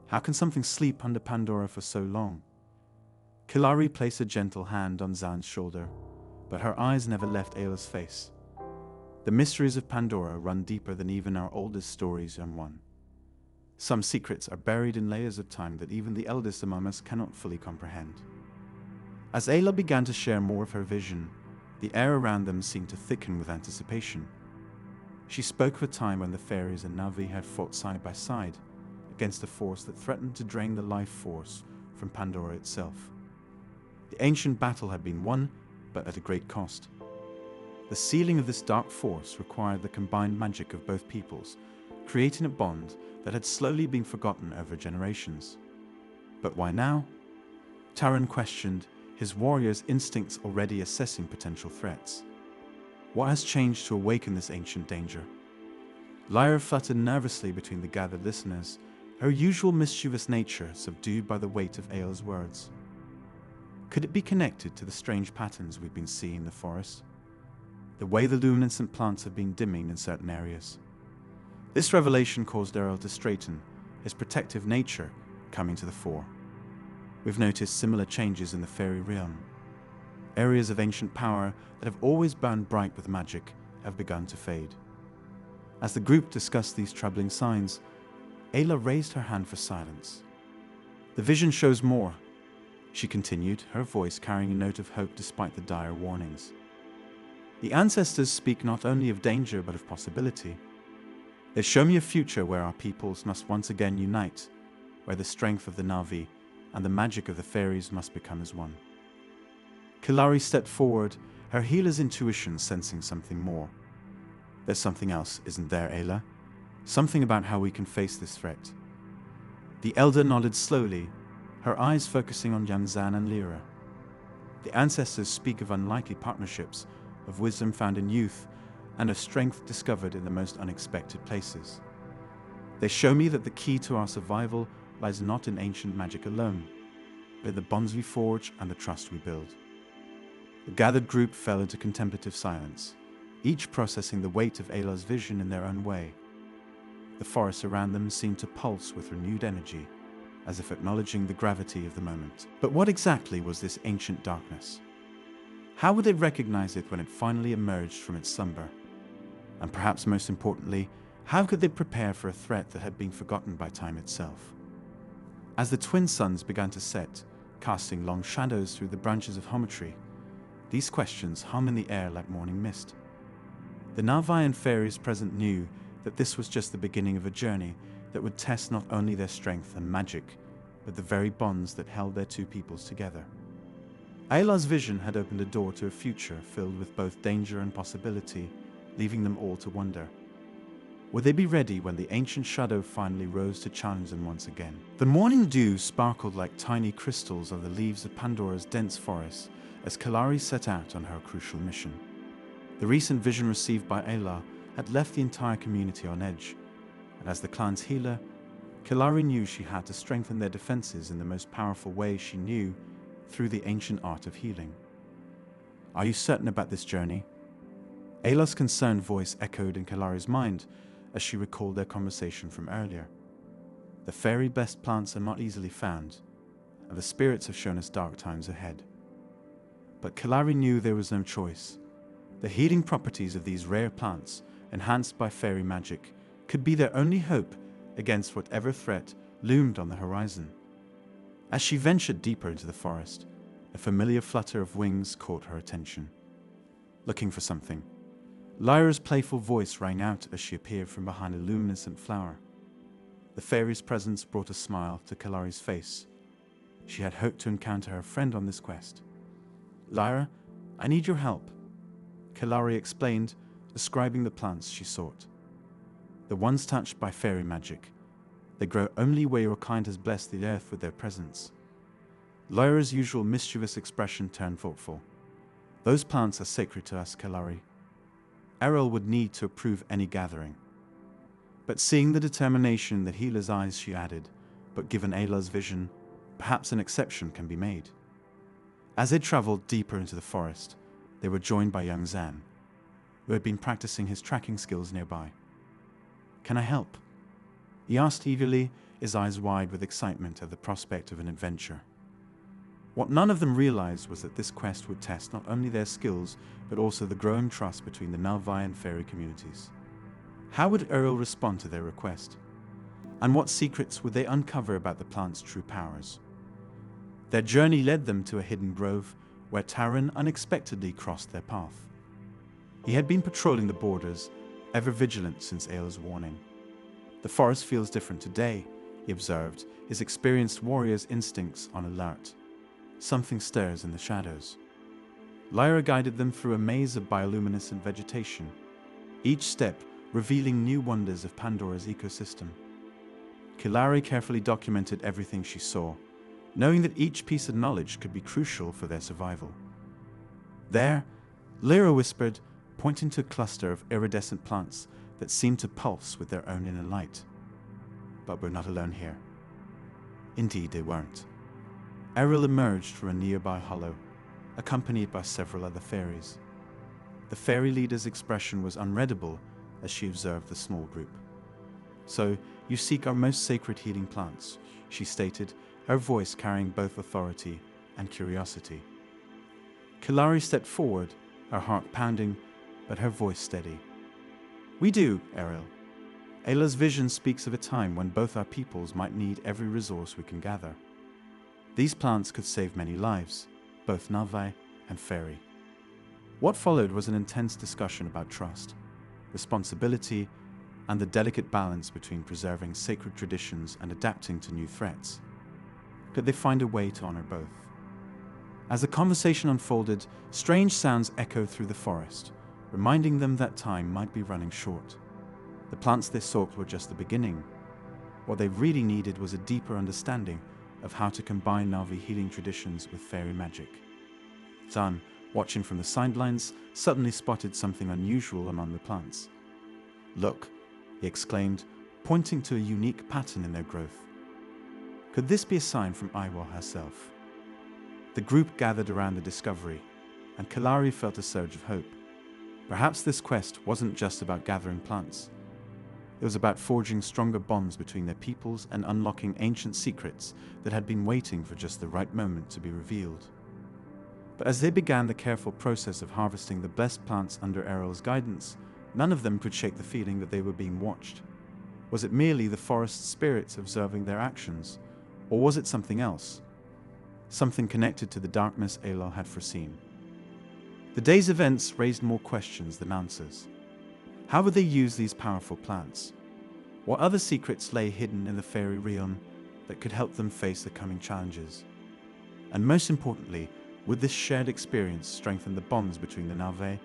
How can something sleep under Pandora for so long? Kilari placed a gentle hand on Zan's shoulder, but her eyes never left Ayla's face. "The mysteries of Pandora run deeper than even our oldest stories, young one. Some secrets are buried in layers of time that even the eldest among us cannot fully comprehend." As Ayla began to share more of her vision, the air around them seemed to thicken with anticipation. She spoke of a time when the fairies and Na'vi had fought side by side against a force that threatened to drain the life force from Pandora itself. The ancient battle had been won, but at a great cost. The sealing of this dark force required the combined magic of both peoples, creating a bond that had slowly been forgotten over generations. But why now? Taran questioned, his warrior's instincts already assessing potential threats. What has changed to awaken this ancient danger? Lyra fluttered nervously between the gathered listeners, her usual mischievous nature subdued by the weight of Ael's words. Could it be connected to the strange patterns we've been seeing in the forest? The way the luminescent plants have been dimming in certain areas. This revelation caused Ael to straighten, his protective nature coming to the fore. We've noticed similar changes in the fairy realm. Areas of ancient power that have always burned bright with magic have begun to fade. As the group discussed these troubling signs, Ayla raised her hand for silence. The vision shows more, she continued, her voice carrying a note of hope despite the dire warnings. The ancestors speak not only of danger but of possibility. They show me a future where our peoples must once again unite, where the strength of the Na'vi and the magic of the fairies must become as one. Kilari stepped forward, her healer's intuition sensing something more. There's something else, isn't there, Ayla? Something about how we can face this threat. The elder nodded slowly, her eyes focusing on Yangzan and Lyra. The ancestors speak of unlikely partnerships, of wisdom found in youth, and of strength discovered in the most unexpected places. They show me that the key to our survival lies not in ancient magic alone, but in the bonds we forge and the trust we build. The gathered group fell into contemplative silence, each processing the weight of Ayla's vision in their own way. The forest around them seemed to pulse with renewed energy, as if acknowledging the gravity of the moment. But what exactly was this ancient darkness? How would they recognize it when it finally emerged from its slumber? And perhaps most importantly, how could they prepare for a threat that had been forgotten by time itself? As the twin suns began to set, casting long shadows through the branches of Hometry, these questions hung in the air like morning mist. The Na'vi and fairies present knew that this was just the beginning of a journey that would test not only their strength and magic, but the very bonds that held their two peoples together. Ayla's vision had opened a door to a future filled with both danger and possibility, leaving them all to wonder. Would they be ready when the ancient shadow finally rose to challenge them once again? The morning dew sparkled like tiny crystals on the leaves of Pandora's dense forest as Kilari set out on her crucial mission. The recent vision received by Ayla had left the entire community on edge, and as the clan's healer, Kilari knew she had to strengthen their defenses in the most powerful way she knew, through the ancient art of healing. Are you certain about this journey? Ayla's concerned voice echoed in Kilari's mind as she recalled their conversation from earlier. The fairy best plants are not easily found, and the spirits have shown us dark times ahead. But Kilari knew there was no choice. The healing properties of these rare plants, enhanced by fairy magic, could be their only hope against whatever threat loomed on the horizon. As she ventured deeper into the forest, a familiar flutter of wings caught her attention. Looking for something, Lyra's playful voice rang out as she appeared from behind a luminescent flower. The fairy's presence brought a smile to Kilari's face. She had hoped to encounter her friend on this quest. Lyra, I need your help, Kilari explained, describing the plants she sought. The ones touched by fairy magic. They grow only where your kind has blessed the earth with their presence. Lyra's usual mischievous expression turned thoughtful. Those plants are sacred to us, Kilari. Errol would need to approve any gathering. But seeing the determination in the healer's eyes, she added, but given Ayla's vision, perhaps an exception can be made. As they traveled deeper into the forest, they were joined by young Zan, who had been practicing his tracking skills nearby. Can I help? He asked eagerly, his eyes wide with excitement at the prospect of an adventure. What none of them realized was that this quest would test not only their skills, but also the growing trust between the Na'vi and fairy communities. How would Earl respond to their request? And what secrets would they uncover about the plant's true powers? Their journey led them to a hidden grove where Taran unexpectedly crossed their path. He had been patrolling the borders, ever vigilant since Ael's warning. The forest feels different today, he observed, his experienced warrior's instincts on alert. Something stirs in the shadows. Lyra guided them through a maze of bioluminescent vegetation, each step revealing new wonders of Pandora's ecosystem. Kilari carefully documented everything she saw, knowing that each piece of knowledge could be crucial for their survival. There, Lyra whispered, pointing to a cluster of iridescent plants that seemed to pulse with their own inner light. But we're not alone here. Indeed, they weren't. Errol emerged from a nearby hollow, accompanied by several other fairies. The fairy leader's expression was unreadable as she observed the small group. "So, you seek our most sacred healing plants," she stated, her voice carrying both authority and curiosity. Kilari stepped forward, her heart pounding, but her voice steady. "We do, Errol. Ayla's vision speaks of a time when both our peoples might need every resource we can gather. These plants could save many lives, both Na'vi and Fairy." What followed was an intense discussion about trust, responsibility, and the delicate balance between preserving sacred traditions and adapting to new threats. Could they find a way to honor both? As the conversation unfolded, strange sounds echoed through the forest, reminding them that time might be running short. The plants they sought were just the beginning. What they really needed was a deeper understanding of how to combine Na'vi healing traditions with fairy magic. Zan, watching from the sidelines, suddenly spotted something unusual among the plants. "Look," he exclaimed, pointing to a unique pattern in their growth. Could this be a sign from Iwa herself? The group gathered around the discovery, and Kilari felt a surge of hope. Perhaps this quest wasn't just about gathering plants. It was about forging stronger bonds between their peoples and unlocking ancient secrets that had been waiting for just the right moment to be revealed. But as they began the careful process of harvesting the best plants under Errol's guidance, none of them could shake the feeling that they were being watched. Was it merely the forest spirits observing their actions, or was it something else? Something connected to the darkness Ayla had foreseen. The day's events raised more questions than answers. How would they use these powerful plants? What other secrets lay hidden in the fairy realm that could help them face the coming challenges? And most importantly, would this shared experience strengthen the bonds between the Na'vi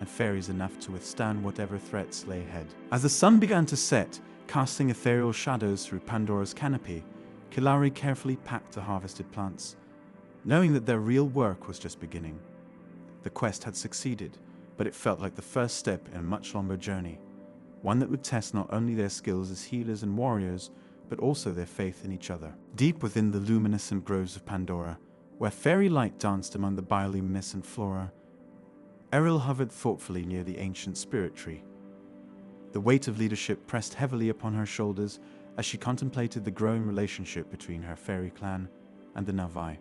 and fairies enough to withstand whatever threats lay ahead? As the sun began to set, casting ethereal shadows through Pandora's canopy, Kilari carefully packed the harvested plants, knowing that their real work was just beginning. The quest had succeeded, but it felt like the first step in a much longer journey, one that would test not only their skills as healers and warriors, but also their faith in each other. Deep within the luminescent groves of Pandora, where fairy light danced among the bioluminescent flora, Errol hovered thoughtfully near the ancient spirit tree. The weight of leadership pressed heavily upon her shoulders as she contemplated the growing relationship between her fairy clan and the Na'vi.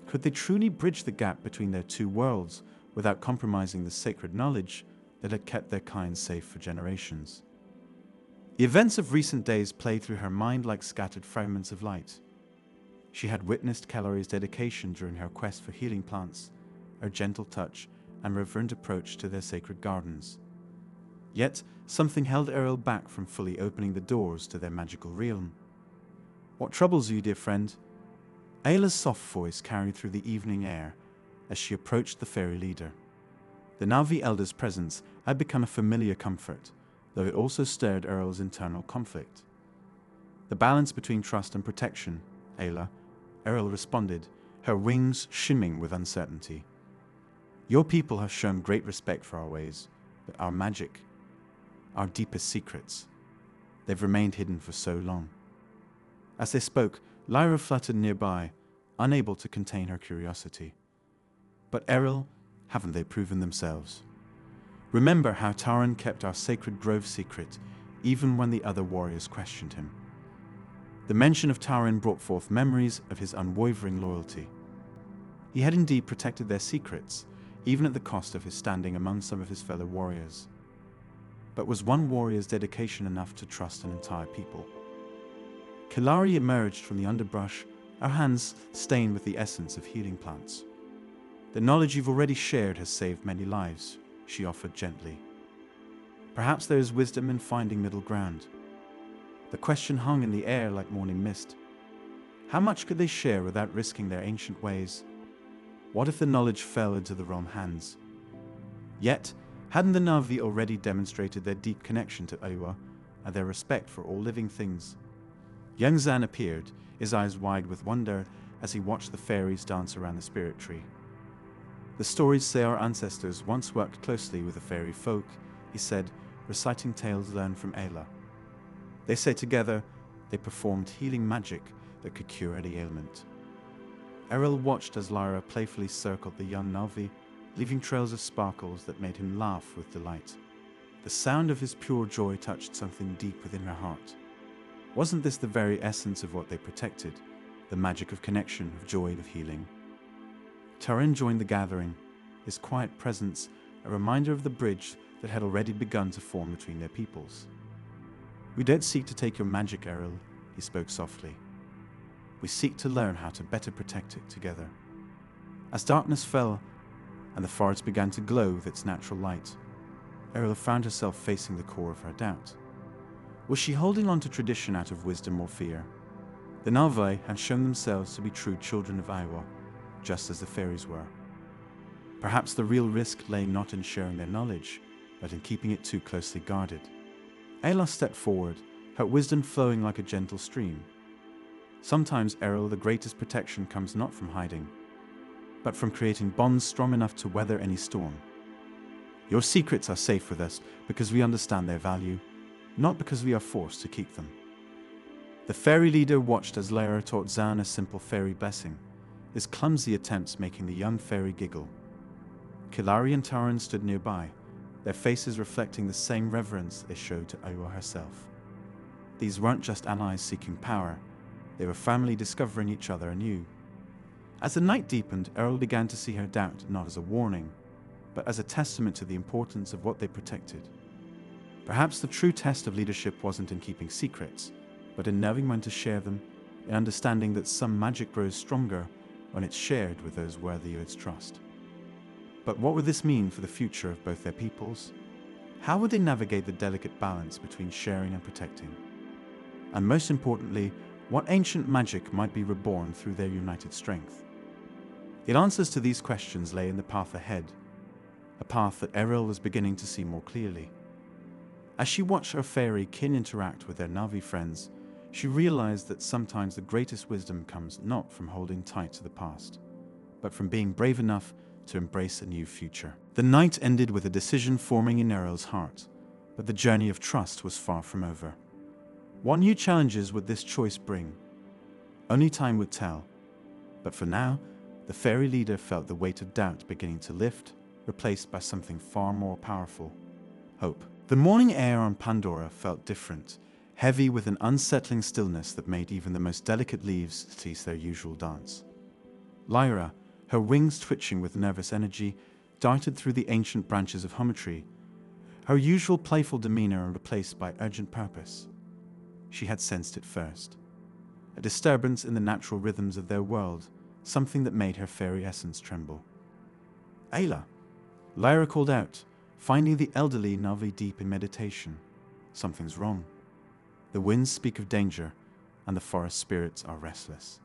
Could they truly bridge the gap between their two worlds without compromising the sacred knowledge that had kept their kind safe for generations? The events of recent days played through her mind like scattered fragments of light. She had witnessed Kilari's dedication during her quest for healing plants, her gentle touch and reverent approach to their sacred gardens. Yet, something held Errol back from fully opening the doors to their magical realm. "What troubles you, dear friend?" Ayla's soft voice carried through the evening air as she approached the fairy leader. The Na'vi elder's presence had become a familiar comfort, though it also stirred Errol's internal conflict. "The balance between trust and protection, Ayla," Errol responded, her wings shimming with uncertainty. "Your people have shown great respect for our ways, but our magic, our deepest secrets, they've remained hidden for so long." As they spoke, Lyra fluttered nearby, unable to contain her curiosity. "But Errol, haven't they proven themselves? Remember how Taran kept our sacred grove secret, even when the other warriors questioned him. The mention of Taran brought forth memories of his unwavering loyalty. He had indeed protected their secrets, even at the cost of his standing among some of his fellow warriors. But was one warrior's dedication enough to trust an entire people? Kilari emerged from the underbrush, her hands stained with the essence of healing plants. "The knowledge you've already shared has saved many lives," she offered gently. "Perhaps there is wisdom in finding middle ground." The question hung in the air like morning mist. How much could they share without risking their ancient ways? What if the knowledge fell into the wrong hands? Yet, hadn't the Na'vi already demonstrated their deep connection to Iwa and their respect for all living things? Young Zan appeared, his eyes wide with wonder as he watched the fairies dance around the spirit tree. The stories say our ancestors once worked closely with the fairy folk, he said, reciting tales learned from Ayla. They say together they performed healing magic that could cure any ailment. Errol watched as Lyra playfully circled the young Navi, leaving trails of sparkles that made him laugh with delight. The sound of his pure joy touched something deep within her heart. Wasn't this the very essence of what they protected, the magic of connection, of joy, of healing? Taran joined the gathering, his quiet presence a reminder of the bridge that had already begun to form between their peoples. We don't seek to take your magic, Errol, he spoke softly. We seek to learn how to better protect it together. As darkness fell and the forest began to glow with its natural light, Errol found herself facing the core of her doubt. Was she holding on to tradition out of wisdom or fear? The Nalvai had shown themselves to be true children of Iowa, just as the fairies were. Perhaps the real risk lay not in sharing their knowledge, but in keeping it too closely guarded. Ayla stepped forward, her wisdom flowing like a gentle stream. Sometimes, Errol, the greatest protection comes not from hiding, but from creating bonds strong enough to weather any storm. Your secrets are safe with us because we understand their value, not because we are forced to keep them. The fairy leader watched as Lyra taught Zan a simple fairy blessing, his clumsy attempts making the young fairy giggle. Kilari and Taran stood nearby, their faces reflecting the same reverence they showed to Iowa herself. These weren't just allies seeking power, they were family discovering each other anew. As the night deepened, Errol began to see her doubt not as a warning, but as a testament to the importance of what they protected. Perhaps the true test of leadership wasn't in keeping secrets, but in knowing when to share them, in understanding that some magic grows stronger when it's shared with those worthy of its trust. But what would this mean for the future of both their peoples? How would they navigate the delicate balance between sharing and protecting? And most importantly, what ancient magic might be reborn through their united strength? The answers to these questions lay in the path ahead, a path that Errol was beginning to see more clearly. As she watched her fairy kin interact with their Navi friends, she realized that sometimes the greatest wisdom comes not from holding tight to the past, but from being brave enough to embrace a new future. The night ended with a decision forming in Errol's heart, but the journey of trust was far from over. What new challenges would this choice bring? Only time would tell, but for now, the fairy leader felt the weight of doubt beginning to lift, replaced by something far more powerful: hope. The morning air on Pandora felt different, heavy with an unsettling stillness that made even the most delicate leaves cease their usual dance. Lyra, her wings twitching with nervous energy, darted through the ancient branches of Hummer Tree, her usual playful demeanor replaced by urgent purpose. She had sensed it first. A disturbance in the natural rhythms of their world, something that made her fairy essence tremble. Ayla! Lyra called out, finding the elderly Navi deep in meditation. Something's wrong. The winds speak of danger, and the forest spirits are restless.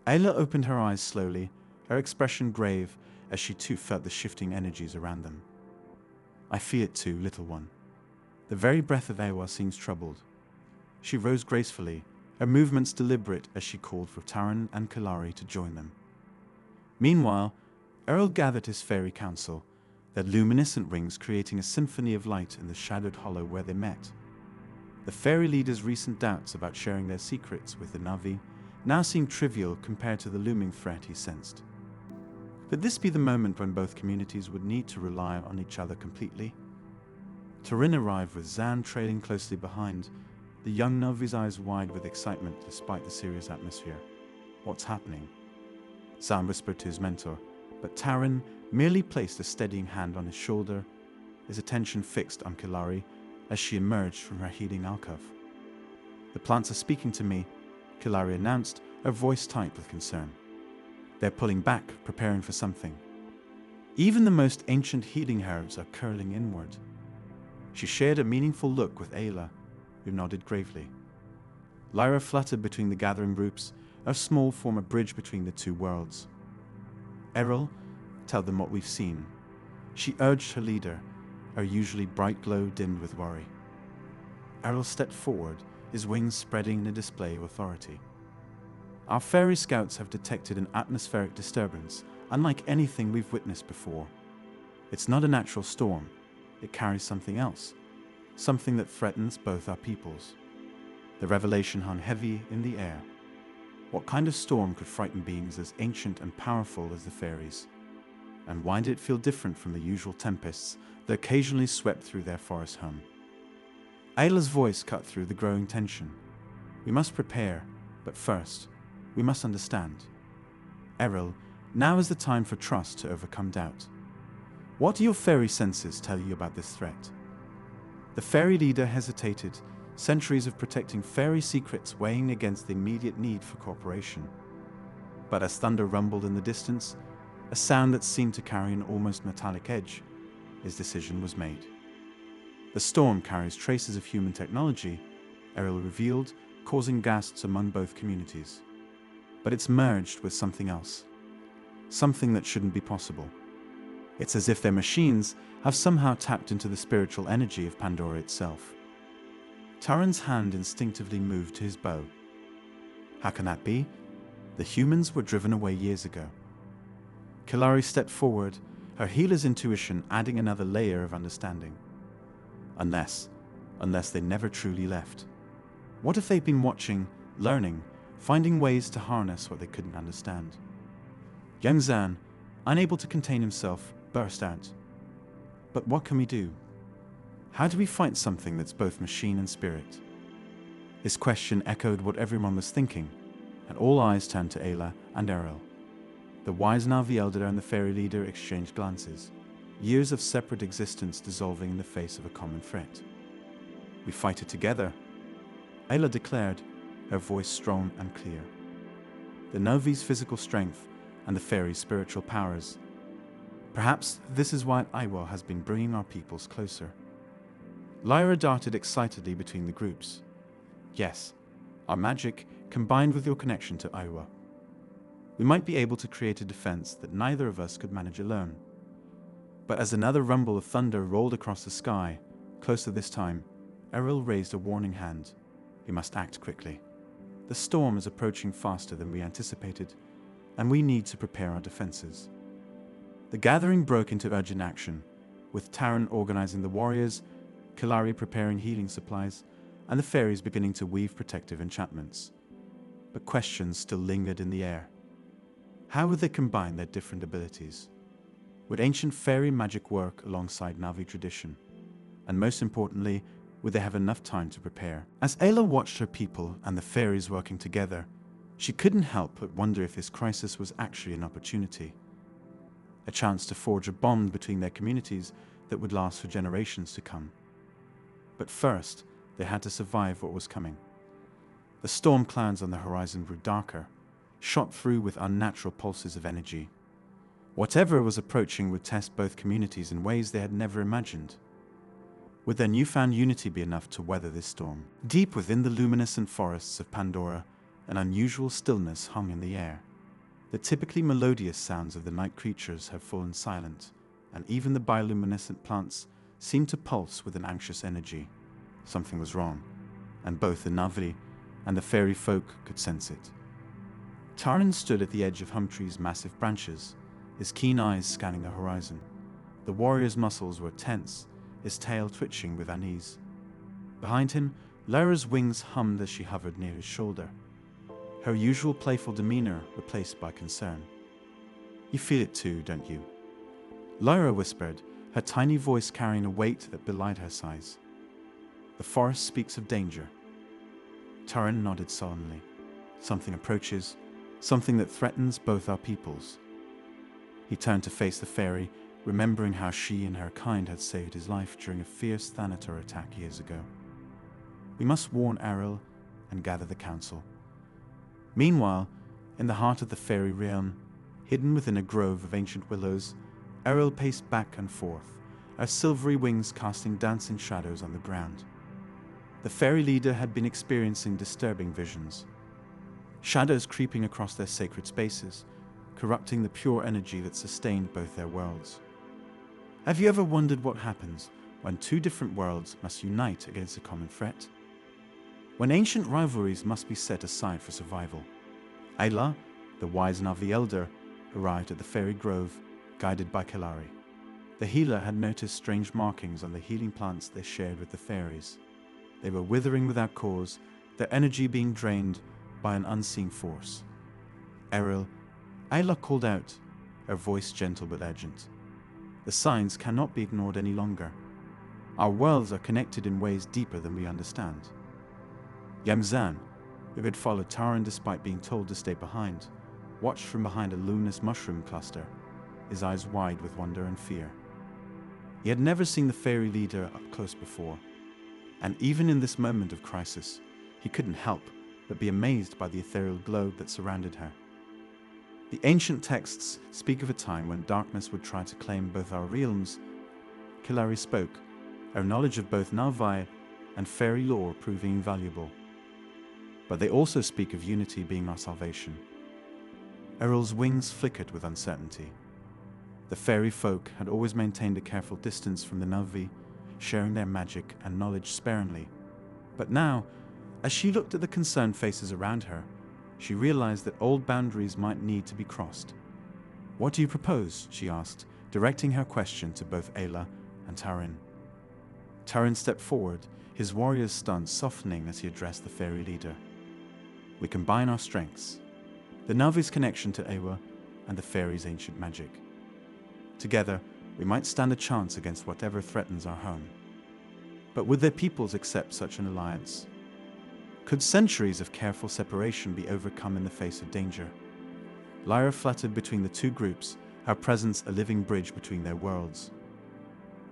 Ayla opened her eyes slowly, her expression grave as she too felt the shifting energies around them. I feel it too, little one. The very breath of Ewa seems troubled. She rose gracefully, her movements deliberate as she called for Taran and Kalari to join them. Meanwhile, Errol gathered his fairy council, their luminescent rings creating a symphony of light in the shadowed hollow where they met. The fairy leaders' recent doubts about sharing their secrets with the Navi now seemed trivial compared to the looming threat he sensed. Could this be the moment when both communities would need to rely on each other completely? Taran arrived with Zan trailing closely behind, the young Navi's eyes wide with excitement despite the serious atmosphere. What's happening? Zan whispered to his mentor, but Taran merely placed a steadying hand on his shoulder, his attention fixed on Kalari as she emerged from her healing alcove. The plants are speaking to me, Kalari announced, her voice tight with concern. They're pulling back, preparing for something. Even the most ancient healing herbs are curling inward. She shared a meaningful look with Ayla, who nodded gravely. Lyra fluttered between the gathering groups, her small form a bridge between the two worlds. Errol, tell them what we've seen. She urged her leader, her usually bright glow dimmed with worry. Errol stepped forward, his wings spreading in a display of authority. Our fairy scouts have detected an atmospheric disturbance unlike anything we've witnessed before. It's not a natural storm. It carries something else, something that threatens both our peoples. The revelation hung heavy in the air. What kind of storm could frighten beings as ancient and powerful as the fairies? And why did it feel different from the usual tempests that occasionally swept through their forest home? Ayla's voice cut through the growing tension. We must prepare, but first, we must understand. Errol, now is the time for trust to overcome doubt. What do your fairy senses tell you about this threat? The fairy leader hesitated, centuries of protecting fairy secrets weighing against the immediate need for cooperation. But as thunder rumbled in the distance, a sound that seemed to carry an almost metallic edge, his decision was made. The storm carries traces of human technology, Errol revealed, causing gasps among both communities. But it's merged with something else. Something that shouldn't be possible. It's as if their machines have somehow tapped into the spiritual energy of Pandora itself. Taran's hand instinctively moved to his bow. How can that be? The humans were driven away years ago. Kilari stepped forward, her healer's intuition adding another layer of understanding. Unless they never truly left. What if they'd been watching, learning, finding ways to harness what they couldn't understand? Young Zan, unable to contain himself, burst out. But what can we do? How do we fight something that's both machine and spirit? His question echoed what everyone was thinking, and all eyes turned to Ayla and Errol. The wise Navi elder and the fairy leader exchanged glances, years of separate existence dissolving in the face of a common threat. We fight it together, Ayla declared, her voice strong and clear. The Navi's physical strength and the fairy's spiritual powers. Perhaps this is why Iwa has been bringing our peoples closer. Lyra darted excitedly between the groups. Yes, our magic combined with your connection to Iwa. We might be able to create a defense that neither of us could manage alone. But as another rumble of thunder rolled across the sky, closer this time, Errol raised a warning hand. We must act quickly. The storm is approaching faster than we anticipated, and we need to prepare our defenses. The gathering broke into urgent action, with Taran organizing the warriors, Kilari preparing healing supplies, and the fairies beginning to weave protective enchantments. But questions still lingered in the air. How would they combine their different abilities? Would ancient fairy magic work alongside Navi tradition? And most importantly, would they have enough time to prepare? As Ayla watched her people and the fairies working together, she couldn't help but wonder if this crisis was actually an opportunity. A chance to forge a bond between their communities that would last for generations to come. But first, they had to survive what was coming. The storm clouds on the horizon grew darker, shot through with unnatural pulses of energy. Whatever was approaching would test both communities in ways they had never imagined. Would their newfound unity be enough to weather this storm? Deep within the luminescent forests of Pandora, an unusual stillness hung in the air. The typically melodious sounds of the night creatures had fallen silent, and even the bioluminescent plants seemed to pulse with an anxious energy. Something was wrong, and both the Navi and the fairy folk could sense it. Taran stood at the edge of Humtree's massive branches, his keen eyes scanning the horizon. The warrior's muscles were tense, his tail twitching with unease. Behind him, Lyra's wings hummed as she hovered near his shoulder, her usual playful demeanor replaced by concern. You feel it too, don't you? Lyra whispered, her tiny voice carrying a weight that belied her size. The forest speaks of danger. Taran nodded solemnly. Something approaches, something that threatens both our peoples. He turned to face the fairy, remembering how she and her kind had saved his life during a fierce Thanator attack years ago. We must warn Errol and gather the council. Meanwhile, in the heart of the fairy realm, hidden within a grove of ancient willows, Errol paced back and forth, her silvery wings casting dancing shadows on the ground. The fairy leader had been experiencing disturbing visions. Shadows creeping across their sacred spaces, corrupting the pure energy that sustained both their worlds. Have you ever wondered what happens when two different worlds must unite against a common threat? when ancient rivalries must be set aside for survival. Ayla, the wise Navi elder, arrived at the fairy grove, guided by Kelari. The healer had noticed strange markings on the healing plants they shared with the fairies. They were withering without cause, their energy being drained by an unseen force. Errol, Ayla called out, her voice gentle but urgent. The signs cannot be ignored any longer. Our worlds are connected in ways deeper than we understand. Yamzan, who had followed Taran despite being told to stay behind, watched from behind a luminous mushroom cluster, his eyes wide with wonder and fear. He had never seen the fairy leader up close before, and even in this moment of crisis, he couldn't help but be amazed by the ethereal globe that surrounded her. The ancient texts speak of a time when darkness would try to claim both our realms. Kelari spoke, our knowledge of both Navai and fairy lore proving invaluable. But they also speak of unity being our salvation. Errol's wings flickered with uncertainty. The fairy folk had always maintained a careful distance from the Navi, sharing their magic and knowledge sparingly. But now, as she looked at the concerned faces around her, she realized that old boundaries might need to be crossed. "What do you propose?" she asked, directing her question to both Ayla and Taran. Taran stepped forward, his warrior's stance softening as he addressed the fairy leader. "We combine our strengths, the Navi's connection to Ewa and the fairy's ancient magic. Together, we might stand a chance against whatever threatens our home. But would their peoples accept such an alliance? Could centuries of careful separation be overcome in the face of danger?" Lyra fluttered between the two groups, her presence a living bridge between their worlds.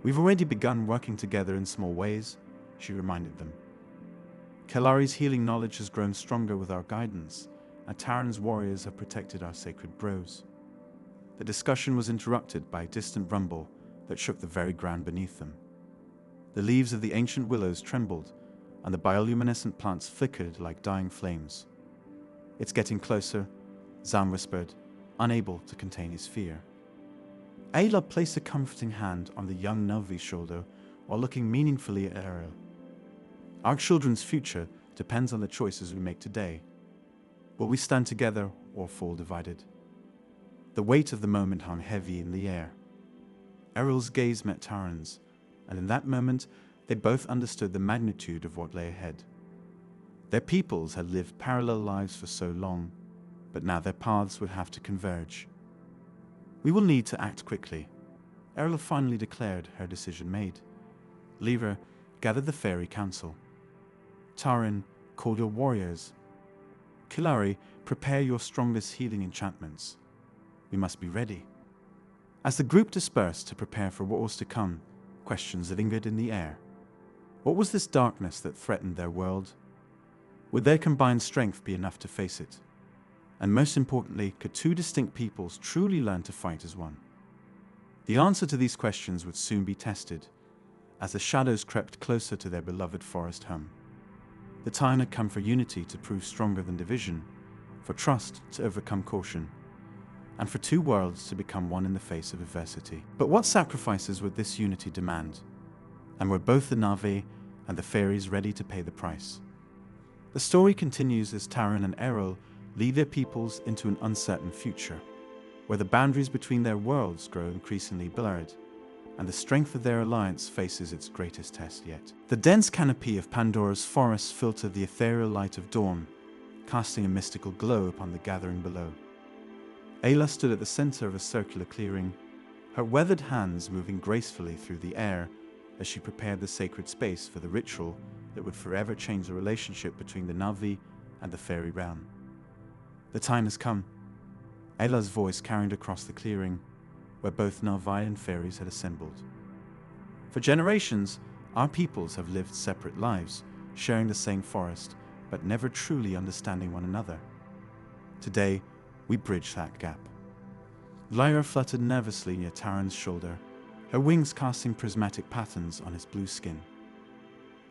"We've already begun working together in small ways," she reminded them. "Kelari's healing knowledge has grown stronger with our guidance, and Taran's warriors have protected our sacred groves." The discussion was interrupted by a distant rumble that shook the very ground beneath them. The leaves of the ancient willows trembled, and the bioluminescent plants flickered like dying flames. "It's getting closer," Zam whispered, unable to contain his fear. Ayla placed a comforting hand on the young Navi's shoulder while looking meaningfully at Errol. "Our children's future depends on the choices we make today. Will we stand together or fall divided?" The weight of the moment hung heavy in the air. Errol's gaze met Taran's, and in that moment they both understood the magnitude of what lay ahead. Their peoples had lived parallel lives for so long, but now their paths would have to converge. "We will need to act quickly," Errol finally declared, her decision made. Lyra gathered the fairy council. Taran, call your warriors. Kelari, prepare your strongest healing enchantments. We must be ready. As the group dispersed to prepare for what was to come, questions lingered in the air. What was this darkness that threatened their world? Would their combined strength be enough to face it? And most importantly, could two distinct peoples truly learn to fight as one? The answer to these questions would soon be tested, as the shadows crept closer to their beloved forest home. The time had come for unity to prove stronger than division, for trust to overcome caution, and for two worlds to become one in the face of adversity. But what sacrifices would this unity demand? And were both the Na'vi and the fairies ready to pay the price? The story continues as Taran and Errol lead their peoples into an uncertain future, where the boundaries between their worlds grow increasingly blurred, and the strength of their alliance faces its greatest test yet. The dense canopy of Pandora's forests filtered the ethereal light of dawn, casting a mystical glow upon the gathering below. Ayla stood at the center of a circular clearing, her weathered hands moving gracefully through the air as she prepared the sacred space for the ritual that would forever change the relationship between the Na'vi and the fairy realm. The time has come. Ayla's voice carried across the clearing, where both Na'vi and fairies had assembled. For generations, our peoples have lived separate lives, sharing the same forest, but never truly understanding one another. Today, we bridge that gap. Lyra fluttered nervously near Taran's shoulder, her wings casting prismatic patterns on his blue skin.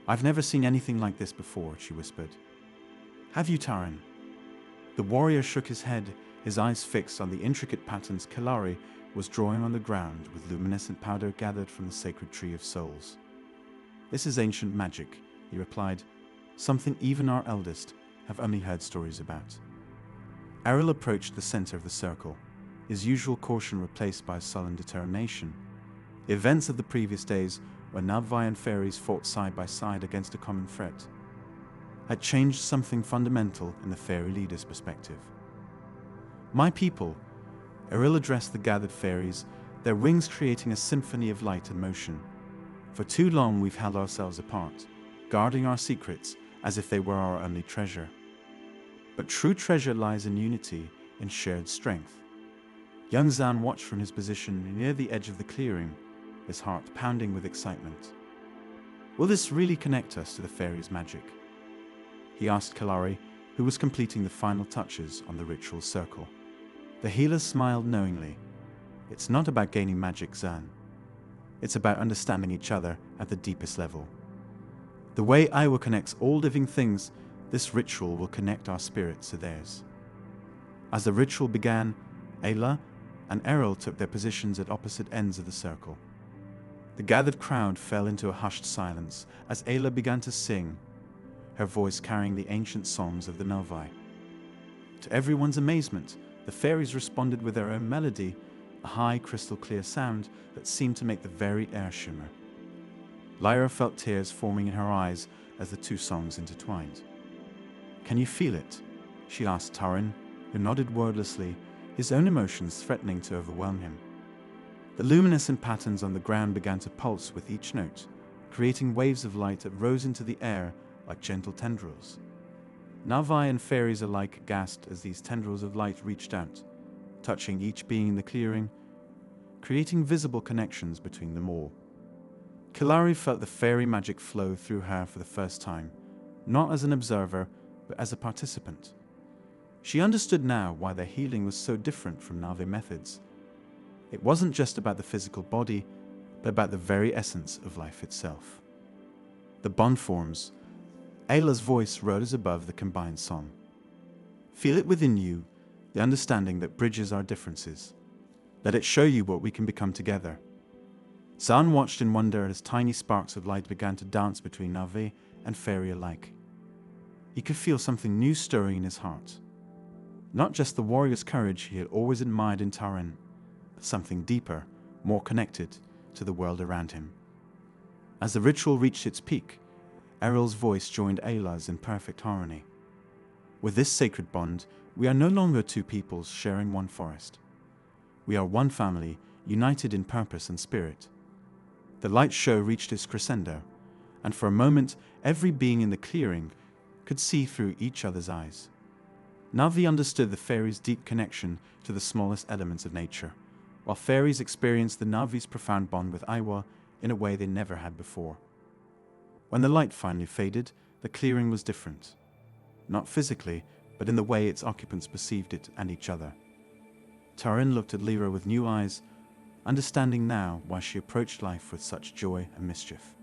"I've never seen anything like this before," she whispered. "Have you, Taran?" The warrior shook his head, his eyes fixed on the intricate patterns Kelari was drawing on the ground with luminescent powder gathered from the sacred tree of souls. "This is ancient magic," he replied, something even our eldest have only heard stories about. Errol approached the center of the circle, his usual caution replaced by sullen determination. The events of the previous days, when Navai and Fairies fought side by side against a common threat, had changed something fundamental in the fairy leader's perspective. "My people," Errol addressed the gathered fairies, their wings creating a symphony of light and motion. "For too long we've held ourselves apart, guarding our secrets as if they were our only treasure. But true treasure lies in unity, in shared strength." Young Zan watched from his position near the edge of the clearing, his heart pounding with excitement. "Will this really connect us to the fairies' magic?" he asked Kalari, who was completing the final touches on the ritual circle. The healer smiled knowingly. "It's not about gaining magic, Zan. It's about understanding each other at the deepest level. The way Iwa connects all living things, this ritual will connect our spirits to theirs." As the ritual began, Ayla and Errol took their positions at opposite ends of the circle. The gathered crowd fell into a hushed silence as Ayla began to sing, her voice carrying the ancient songs of the Navai. To everyone's amazement, the fairies responded with their own melody, a high, crystal-clear sound that seemed to make the very air shimmer. Lyra felt tears forming in her eyes as the two songs intertwined. "Can you feel it?" she asked Taran, who nodded wordlessly, his own emotions threatening to overwhelm him. The luminescent patterns on the ground began to pulse with each note, creating waves of light that rose into the air like gentle tendrils. Navai and fairies alike gasped as these tendrils of light reached out, touching each being in the clearing, creating visible connections between them all. Kalari felt the fairy magic flow through her for the first time, not as an observer, but as a participant. She understood now why their healing was so different from Na'vi methods. It wasn't just about the physical body, but about the very essence of life itself. The bond forms. Ayla's voice rose above the combined song. "Feel it within you, the understanding that bridges our differences. Let it show you what we can become together." Zan watched in wonder as tiny sparks of light began to dance between Na'vi and fairy alike. He could feel something new stirring in his heart. Not just the warrior's courage he had always admired in Taran, but something deeper, more connected to the world around him. As the ritual reached its peak, Errol's voice joined Ayla's in perfect harmony. "With this sacred bond, we are no longer two peoples sharing one forest. We are one family, united in purpose and spirit." The light show reached its crescendo, and for a moment, every being in the clearing could see through each other's eyes. Na'vi understood the fairies' deep connection to the smallest elements of nature, while fairies experienced the Na'vi's profound bond with Iwa in a way they never had before. When the light finally faded, the clearing was different. Not physically, but in the way its occupants perceived it and each other. Taran looked at Lyra with new eyes, understanding now why she approached life with such joy and mischief.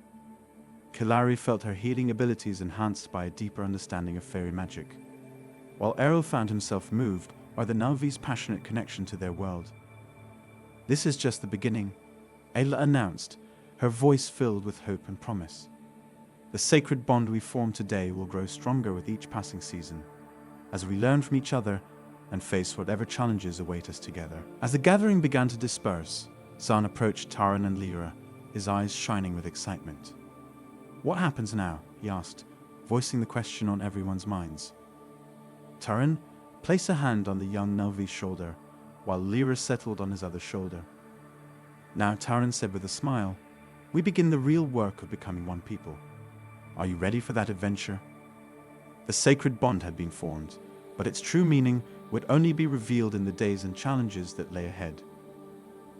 Kalari felt her healing abilities enhanced by a deeper understanding of fairy magic, while Errol found himself moved by the Na'vi's passionate connection to their world. "This is just the beginning," Ayla announced, her voice filled with hope and promise. "The sacred bond we form today will grow stronger with each passing season, as we learn from each other and face whatever challenges await us together." As the gathering began to disperse, Zan approached Taran and Lyra, his eyes shining with excitement. "What happens now?" he asked, voicing the question on everyone's minds. Taran placed a hand on the young Na'vi's shoulder, while Lyra settled on his other shoulder. Now Taran said with a smile, "We begin the real work of becoming one people. Are you ready for that adventure?" The sacred bond had been formed, but its true meaning would only be revealed in the days and challenges that lay ahead.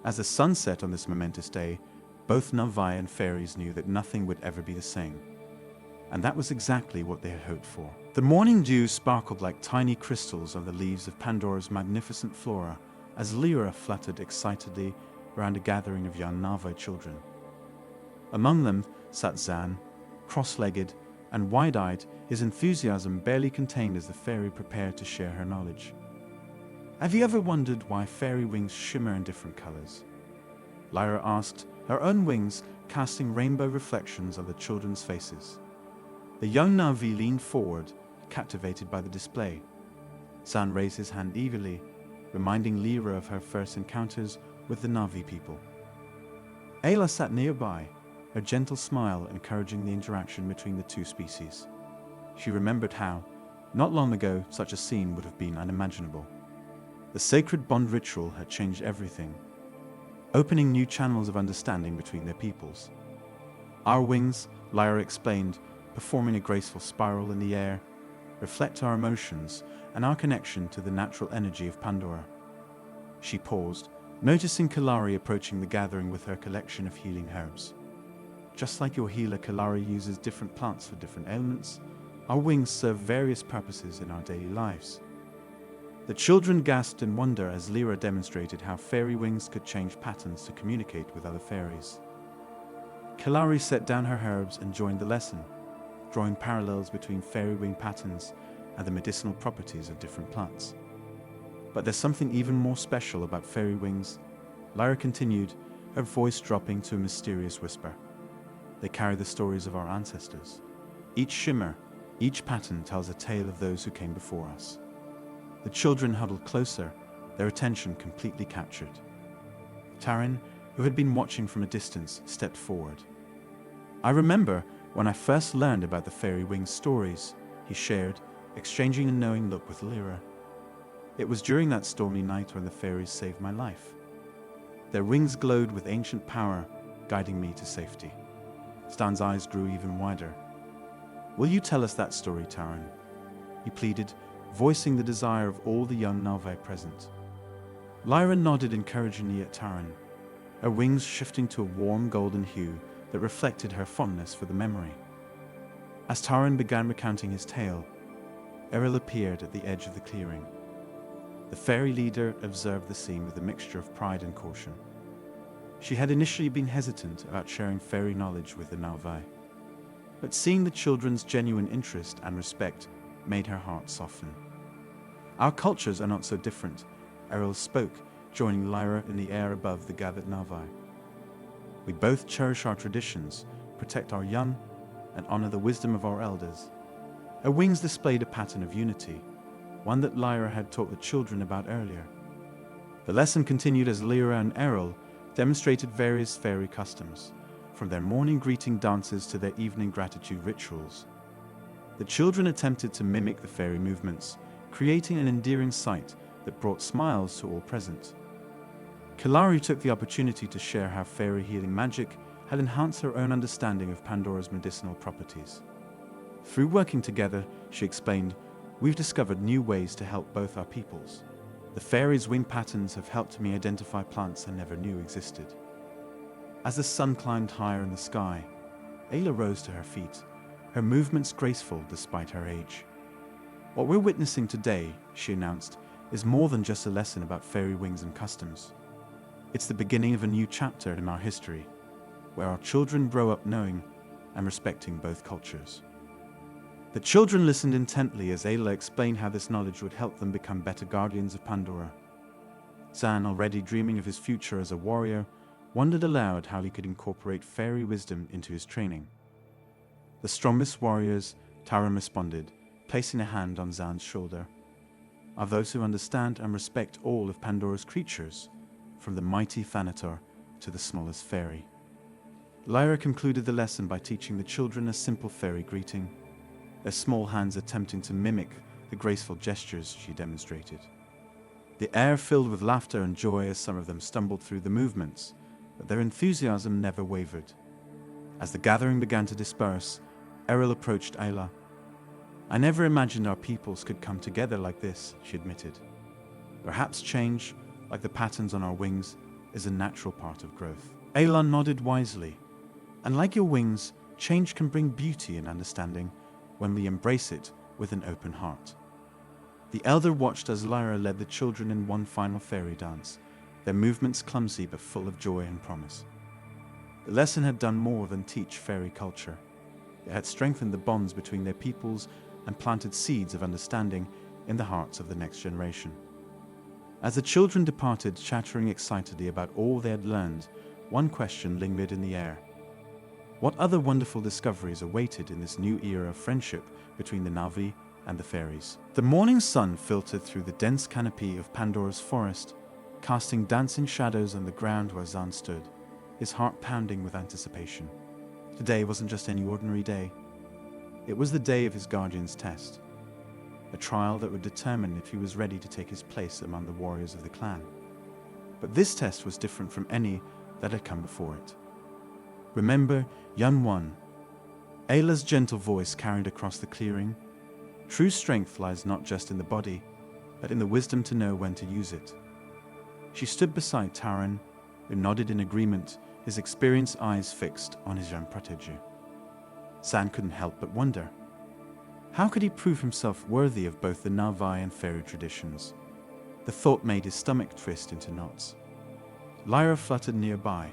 As the sun set on this momentous day, both Na'vi and fairies knew that nothing would ever be the same. And that was exactly what they had hoped for. The morning dew sparkled like tiny crystals on the leaves of Pandora's magnificent flora as Lyra fluttered excitedly around a gathering of young Na'vi children. Among them sat Zan, cross-legged and wide-eyed, his enthusiasm barely contained as the fairy prepared to share her knowledge. "Have you ever wondered why fairy wings shimmer in different colors?" Lyra asked, her own wings casting rainbow reflections on the children's faces. The young Navi leaned forward, captivated by the display. Zan raised his hand eagerly, reminding Lyra of her first encounters with the Navi people. Ayla sat nearby, her gentle smile encouraging the interaction between the two species. She remembered how, not long ago, such a scene would have been unimaginable. The sacred bond ritual had changed everything, opening new channels of understanding between their peoples. Our wings, Lyra explained, performing a graceful spiral in the air, reflect our emotions and our connection to the natural energy of Pandora. She paused, noticing Kalari approaching the gathering with her collection of healing herbs. Just like your healer, Kalari uses different plants for different ailments, our wings serve various purposes in our daily lives. The children gasped in wonder as Lyra demonstrated how fairy wings could change patterns to communicate with other fairies. Kalari set down her herbs and joined the lesson, drawing parallels between fairy wing patterns and the medicinal properties of different plants. But there's something even more special about fairy wings, Lyra continued, her voice dropping to a mysterious whisper. They carry the stories of our ancestors. Each shimmer, each pattern tells a tale of those who came before us. The children huddled closer, their attention completely captured. Taran, who had been watching from a distance, stepped forward. I remember when I first learned about the fairy wings stories, he shared, exchanging a knowing look with Lyra. It was during that stormy night when the fairies saved my life. Their wings glowed with ancient power, guiding me to safety. Stan's eyes grew even wider. Will you tell us that story, Taran? He pleaded, voicing the desire of all the young Nalvae present. Lyra nodded encouragingly at Taran, her wings shifting to a warm golden hue that reflected her fondness for the memory. As Taran began recounting his tale, Eril appeared at the edge of the clearing. The fairy leader observed the scene with a mixture of pride and caution. She had initially been hesitant about sharing fairy knowledge with the Nalvae, but seeing the children's genuine interest and respect made her heart soften. Our cultures are not so different, Eril spoke, joining Lyra in the air above the gathered Nalvae. We both cherish our traditions, protect our young, and honor the wisdom of our elders. Her wings displayed a pattern of unity, one that Lyra had taught the children about earlier. The lesson continued as Lyra and Eril demonstrated various fairy customs, from their morning greeting dances to their evening gratitude rituals. The children attempted to mimic the fairy movements, creating an endearing sight that brought smiles to all present. Kalari took the opportunity to share how fairy healing magic had enhanced her own understanding of Pandora's medicinal properties. Through working together, she explained, we've discovered new ways to help both our peoples. The fairies' wing patterns have helped me identify plants I never knew existed. As the sun climbed higher in the sky, Ayla rose to her feet, her movements graceful despite her age. What we're witnessing today, she announced, is more than just a lesson about fairy wings and customs. It's the beginning of a new chapter in our history, where our children grow up knowing and respecting both cultures. The children listened intently as Ayla explained how this knowledge would help them become better guardians of Pandora. Zan, already dreaming of his future as a warrior, wondered aloud how he could incorporate fairy wisdom into his training. The strongest warriors, Taran responded, placing a hand on Zan's shoulder, are those who understand and respect all of Pandora's creatures, from the mighty Thanator to the smallest fairy. Lyra concluded the lesson by teaching the children a simple fairy greeting, their small hands attempting to mimic the graceful gestures she demonstrated. The air filled with laughter and joy as some of them stumbled through the movements, but their enthusiasm never wavered. As the gathering began to disperse, Eril approached Ayla. I never imagined our peoples could come together like this, she admitted. Perhaps change, like the patterns on our wings, is a natural part of growth. Ayla nodded wisely. And like your wings, change can bring beauty and understanding when we embrace it with an open heart. The elder watched as Lyra led the children in one final fairy dance, their movements clumsy but full of joy and promise. The lesson had done more than teach fairy culture. It had strengthened the bonds between their peoples and planted seeds of understanding in the hearts of the next generation. As the children departed, chattering excitedly about all they had learned, one question lingered in the air. What other wonderful discoveries awaited in this new era of friendship between the Na'vi and the fairies? The morning sun filtered through the dense canopy of Pandora's forest, casting dancing shadows on the ground where Zan stood, his heart pounding with anticipation. Today wasn't just any ordinary day. It was the day of his guardian's test, a trial that would determine if he was ready to take his place among the warriors of the clan. But this test was different from any that had come before it. Remember, Young One, Ayla's gentle voice carried across the clearing. True strength lies not just in the body, but in the wisdom to know when to use it. She stood beside Taran, who nodded in agreement, his experienced eyes fixed on his young protégé. Zan couldn't help but wonder. How could he prove himself worthy of both the Na'vi and fairy traditions? The thought made his stomach twist into knots. Lyra fluttered nearby,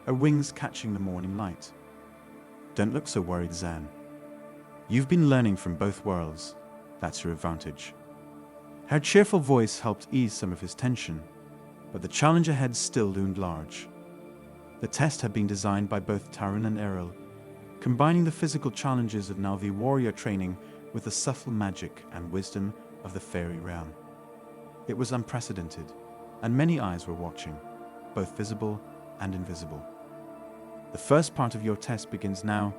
her wings catching the morning light. Don't look so worried, Zan. You've been learning from both worlds. That's your advantage. Her cheerful voice helped ease some of his tension, but the challenge ahead still loomed large. The test had been designed by both Taran and Errol, combining the physical challenges of Na'vi warrior training with the subtle magic and wisdom of the fairy realm. It was unprecedented, and many eyes were watching, both visible and invisible. The first part of your test begins now,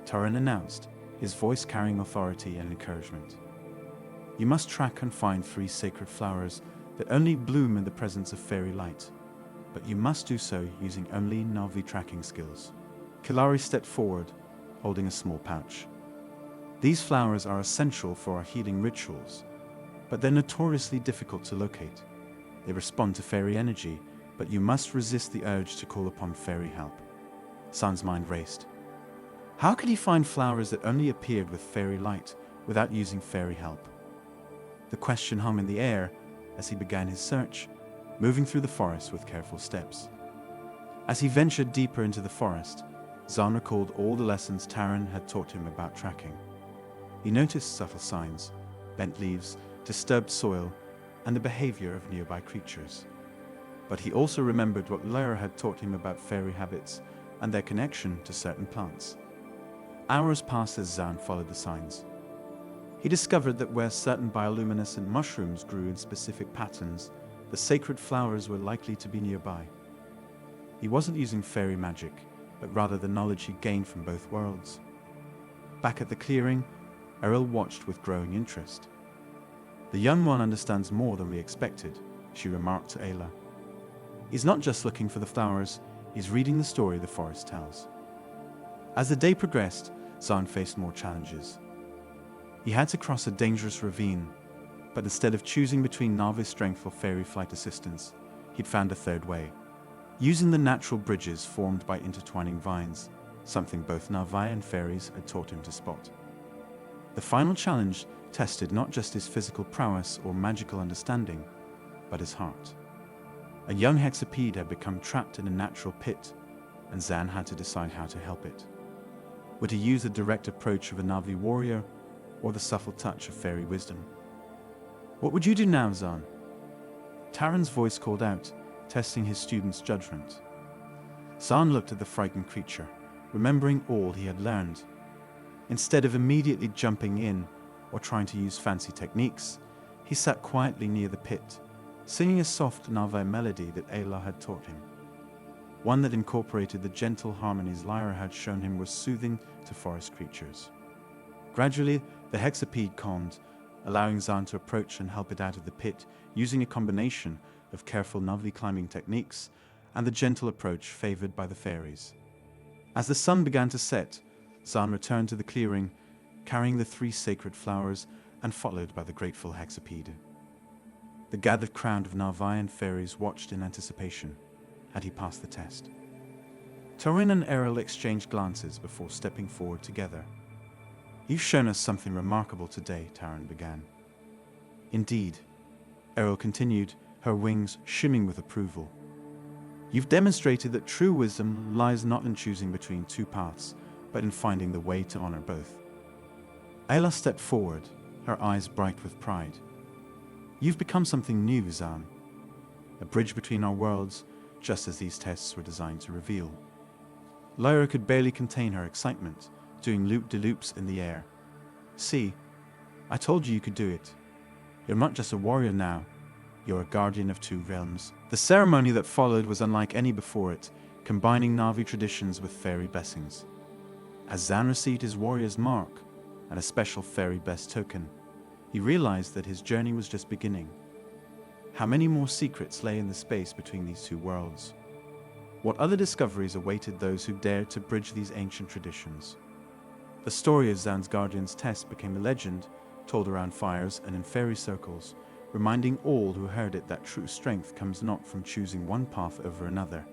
Taran announced, his voice carrying authority and encouragement. You must track and find 3 sacred flowers that only bloom in the presence of fairy light, but you must do so using only Na'vi tracking skills. Kilari stepped forward, holding a small pouch. These flowers are essential for our healing rituals, but they're notoriously difficult to locate. They respond to fairy energy, but you must resist the urge to call upon fairy help. Zan's mind raced. How could he find flowers that only appeared with fairy light without using fairy help? The question hung in the air as he began his search, moving through the forest with careful steps. As he ventured deeper into the forest, Zan recalled all the lessons Taran had taught him about tracking. He noticed subtle signs, bent leaves, disturbed soil, and the behavior of nearby creatures. But he also remembered what Lyra had taught him about fairy habits and their connection to certain plants. Hours passed as Zan followed the signs. He discovered that where certain bioluminescent mushrooms grew in specific patterns, the sacred flowers were likely to be nearby. He wasn't using fairy magic, but rather the knowledge he gained from both worlds. Back at the clearing, Errol watched with growing interest. The young one understands more than we expected, she remarked to Ayla. He's not just looking for the flowers, he's reading the story the forest tells. As the day progressed, Zan faced more challenges. He had to cross a dangerous ravine, but instead of choosing between Na'vi strength or fairy flight assistance, he'd found a third way, using the natural bridges formed by intertwining vines, something both Na'vi and fairies had taught him to spot. The final challenge tested not just his physical prowess or magical understanding, but his heart. A young hexapede had become trapped in a natural pit, and Zan had to decide how to help it. Would he use the direct approach of a Na'vi warrior, or the subtle touch of fairy wisdom? What would you do now, Zan? Taran's voice called out, testing his student's judgment. Zan looked at the frightened creature, remembering all he had learned. Instead of immediately jumping in or trying to use fancy techniques, he sat quietly near the pit, singing a soft Na'vi melody that Ayla had taught him. One that incorporated the gentle harmonies Lyra had shown him was soothing to forest creatures. Gradually, the hexapede calmed, allowing Zan to approach and help it out of the pit using a combination of careful Na'vi climbing techniques and the gentle approach favored by the fairies. As the sun began to set, Zan returned to the clearing, carrying the 3 sacred flowers and followed by the grateful hexapede. The gathered crowd of Na'vi and fairies watched in anticipation. Had he passed the test? Taran and Errol exchanged glances before stepping forward together. You've shown us something remarkable today, Taran began. Indeed, Errol continued, her wings shimming with approval. You've demonstrated that true wisdom lies not in choosing between 2 paths, but in finding the way to honor both. Ayla stepped forward, her eyes bright with pride. You've become something new, Zan. A bridge between our worlds, just as these tests were designed to reveal. Lyra could barely contain her excitement, doing loop-de-loops in the air. "See, I told you could do it. You're not just a warrior now, you're a guardian of two realms." The ceremony that followed was unlike any before it, combining Na'vi traditions with fairy blessings. As Zan received his warrior's mark and a special fairy bless token, he realized that his journey was just beginning. How many more secrets lay in the space between these two worlds? What other discoveries awaited those who dared to bridge these ancient traditions? The story of Zan's guardian's test became a legend, told around fires and in fairy circles, reminding all who heard it that true strength comes not from choosing one path over another,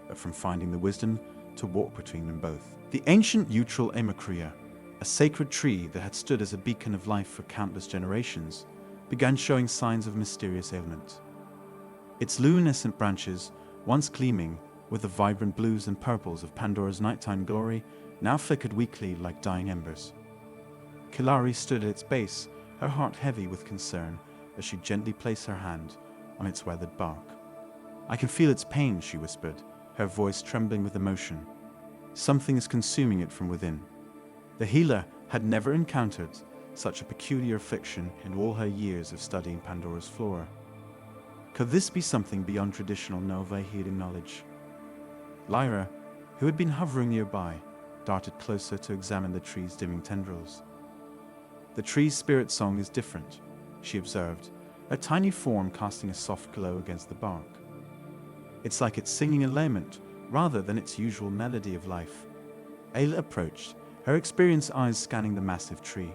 but from finding the wisdom to walk between them both. The ancient Neutral Amacria, a sacred tree that had stood as a beacon of life for countless generations, began showing signs of mysterious ailment. Its luminescent branches, once gleaming with the vibrant blues and purples of Pandora's nighttime glory, now flickered weakly like dying embers. Kilari stood at its base, her heart heavy with concern as she gently placed her hand on its weathered bark. "I can feel its pain," she whispered, her voice trembling with emotion. "Something is consuming it from within." The healer had never encountered such a peculiar affliction in all her years of studying Pandora's flora. Could this be something beyond traditional Na'vi healing knowledge? Lyra, who had been hovering nearby, darted closer to examine the tree's dimming tendrils. "The tree's spirit song is different," she observed, a tiny form casting a soft glow against the bark. "It's like it's singing a lament rather than its usual melody of life." Ayla approached, her experienced eyes scanning the massive tree.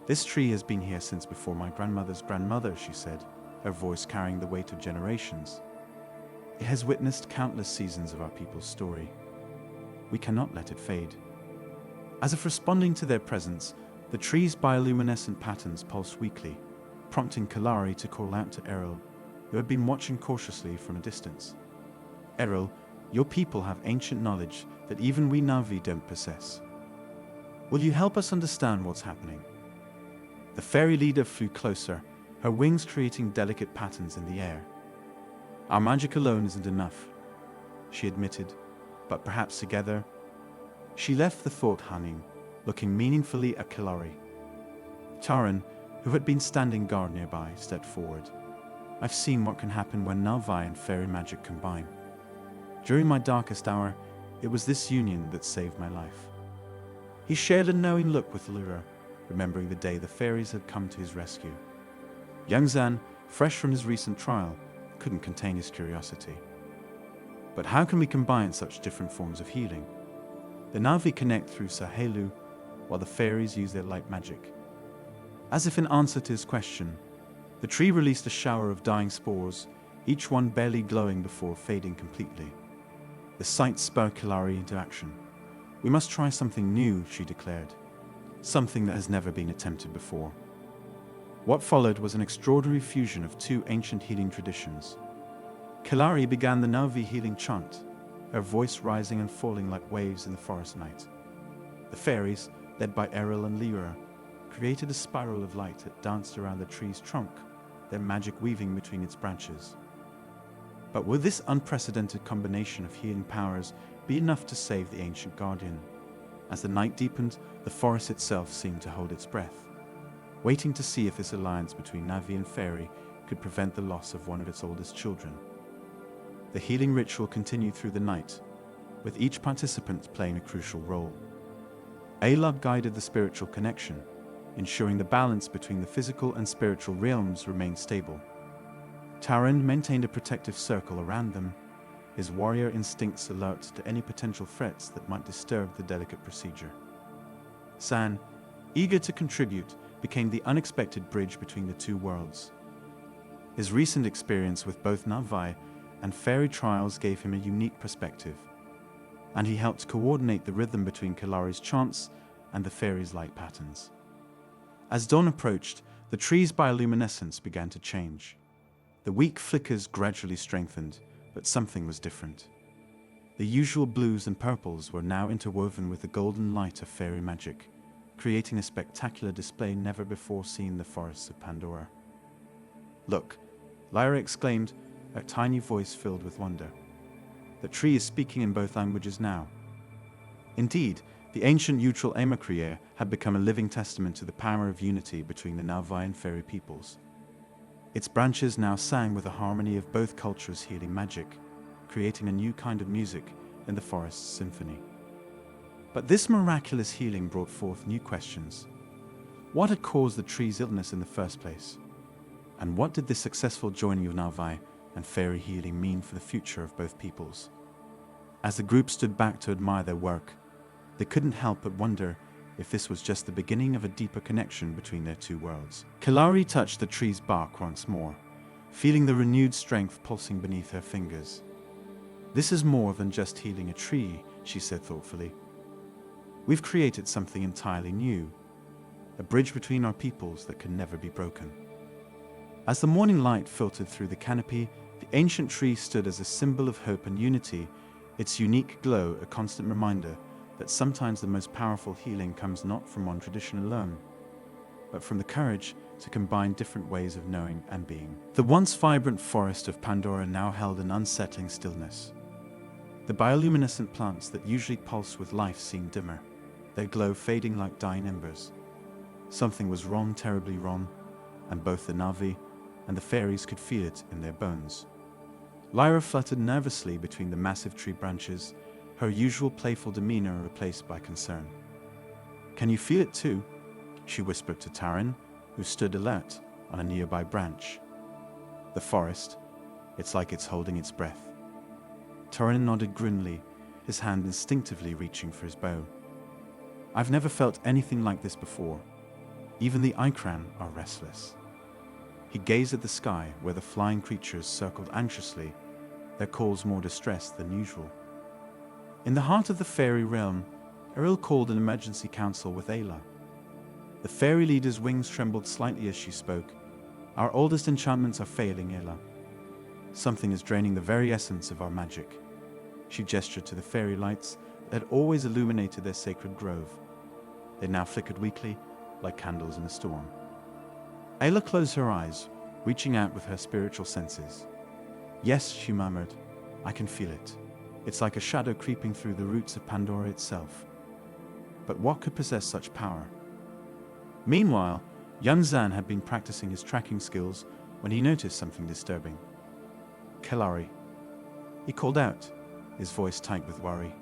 "This tree has been here since before my grandmother's grandmother," she said, her voice carrying the weight of generations. "It has witnessed countless seasons of our people's story. We cannot let it fade." As if responding to their presence, the tree's bioluminescent patterns pulsed weakly, prompting Kilari to call out to Errol, who had been watching cautiously from a distance. "Errol, your people have ancient knowledge that even we Na'vi don't possess. Will you help us understand what's happening?" The fairy leader flew closer, her wings creating delicate patterns in the air. "Our magic alone isn't enough," she admitted, "but perhaps together." She left the thought hanging, looking meaningfully at Kilari. Taran, who had been standing guard nearby, stepped forward. "I've seen what can happen when Na'vi and fairy magic combine. During my darkest hour, it was this union that saved my life." He shared a knowing look with Lyra, remembering the day the fairies had come to his rescue. Young Zan, fresh from his recent trial, couldn't contain his curiosity. "But how can we combine such different forms of healing? The Na'vi connect through Sahelu, while the fairies use their light magic." As if in answer to his question, the tree released a shower of dying spores, each one barely glowing before fading completely. The sight spurred Kilari into action. "We must try something new," she declared. "Something that has never been attempted before." What followed was an extraordinary fusion of two ancient healing traditions. Kilari began the Na'vi healing chant, her voice rising and falling like waves in the forest night. The fairies, led by Errol and Lyra, created a spiral of light that danced around the tree's trunk, their magic weaving between its branches. But would this unprecedented combination of healing powers be enough to save the ancient guardian? As the night deepened, the forest itself seemed to hold its breath, waiting to see if this alliance between Na'vi and fairy could prevent the loss of one of its oldest children. The healing ritual continued through the night, with each participant playing a crucial role. Ayla guided the spiritual connection, ensuring the balance between the physical and spiritual realms remained stable. Taran maintained a protective circle around them, his warrior instincts alert to any potential threats that might disturb the delicate procedure. San, eager to contribute, became the unexpected bridge between the two worlds. His recent experience with both Na'vi and fairy trials gave him a unique perspective, and he helped coordinate the rhythm between Kilari's chants and the fairies' light patterns. As dawn approached, the tree's bioluminescence began to change. The weak flickers gradually strengthened, but something was different. The usual blues and purples were now interwoven with the golden light of fairy magic, creating a spectacular display never before seen in the forests of Pandora. "Look," Lyra exclaimed, her tiny voice filled with wonder. "The tree is speaking in both languages now, Indeed, the ancient neutral Emacriere had become a living testament to the power of unity between the Nalvae and fairy peoples. Its branches now sang with a harmony of both cultures' healing magic, creating a new kind of music in the forest's symphony. But this miraculous healing brought forth new questions. What had caused the tree's illness in the first place? And what did this successful joining of Nalvae and fairy healing mean for the future of both peoples? As the group stood back to admire their work, they couldn't help but wonder if this was just the beginning of a deeper connection between their two worlds. Kalari touched the tree's bark once more, feeling the renewed strength pulsing beneath her fingers. "This is more than just healing a tree," she said thoughtfully. "We've created something entirely new, a bridge between our peoples that can never be broken." As the morning light filtered through the canopy, the ancient tree stood as a symbol of hope and unity, its unique glow a constant reminder that sometimes the most powerful healing comes not from one tradition alone, but from the courage to combine different ways of knowing and being. The once vibrant forest of Pandora now held an unsettling stillness. The bioluminescent plants that usually pulse with life seemed dimmer, their glow fading like dying embers. Something was wrong, terribly wrong, and both the Navi and the fairies could feel it in their bones. Lyra fluttered nervously between the massive tree branches, her usual playful demeanor replaced by concern. "Can you feel it too?" she whispered to Taran, who stood alert on a nearby branch. "The forest, it's like it's holding its breath." Taran nodded grimly, his hand instinctively reaching for his bow. "I've never felt anything like this before. Even the Ikran are restless." He gazed at the sky where the flying creatures circled anxiously, their calls more distressed than usual. In the heart of the fairy realm, Eril called an emergency council with Ayla. The fairy leader's wings trembled slightly as she spoke. "Our oldest enchantments are failing, Ayla. Something is draining the very essence of our magic." She gestured to the fairy lights that had always illuminated their sacred grove. They now flickered weakly, like candles in a storm. Ayla closed her eyes, reaching out with her spiritual senses. "Yes," she murmured, "I can feel it. It's like a shadow creeping through the roots of Pandora itself. But what could possess such power?" Meanwhile, Yunzan had been practicing his tracking skills when he noticed something disturbing. "Kelari," he called out, his voice tight with worry.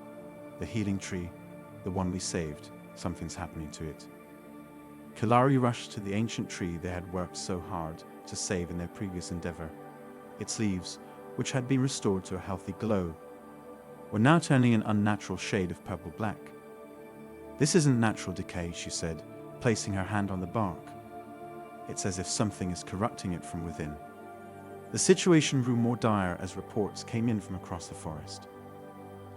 "The healing tree, the one we saved, something's happening to it." Kelari rushed to the ancient tree they had worked so hard to save in their previous endeavor. Its leaves, which had been restored to a healthy glow, were now turning an unnatural shade of purple-black. "This isn't natural decay," she said, placing her hand on the bark. "It's as if something is corrupting it from within." The situation grew more dire as reports came in from across the forest.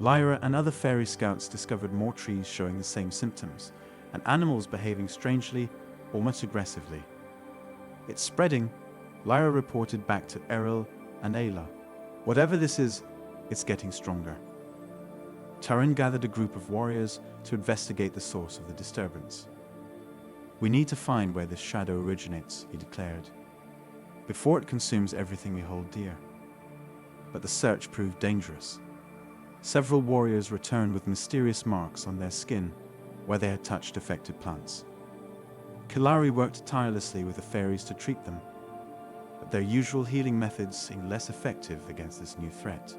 Lyra and other fairy scouts discovered more trees showing the same symptoms, and animals behaving strangely, almost aggressively. "It's spreading," Lyra reported back to Eril and Ayla. "Whatever this is, it's getting stronger." Taran gathered a group of warriors to investigate the source of the disturbance. "We need to find where this shadow originates," he declared, "before it consumes everything we hold dear." But the search proved dangerous. Several warriors returned with mysterious marks on their skin where they had touched affected plants. Kelari worked tirelessly with the fairies to treat them, but their usual healing methods seemed less effective against this new threat.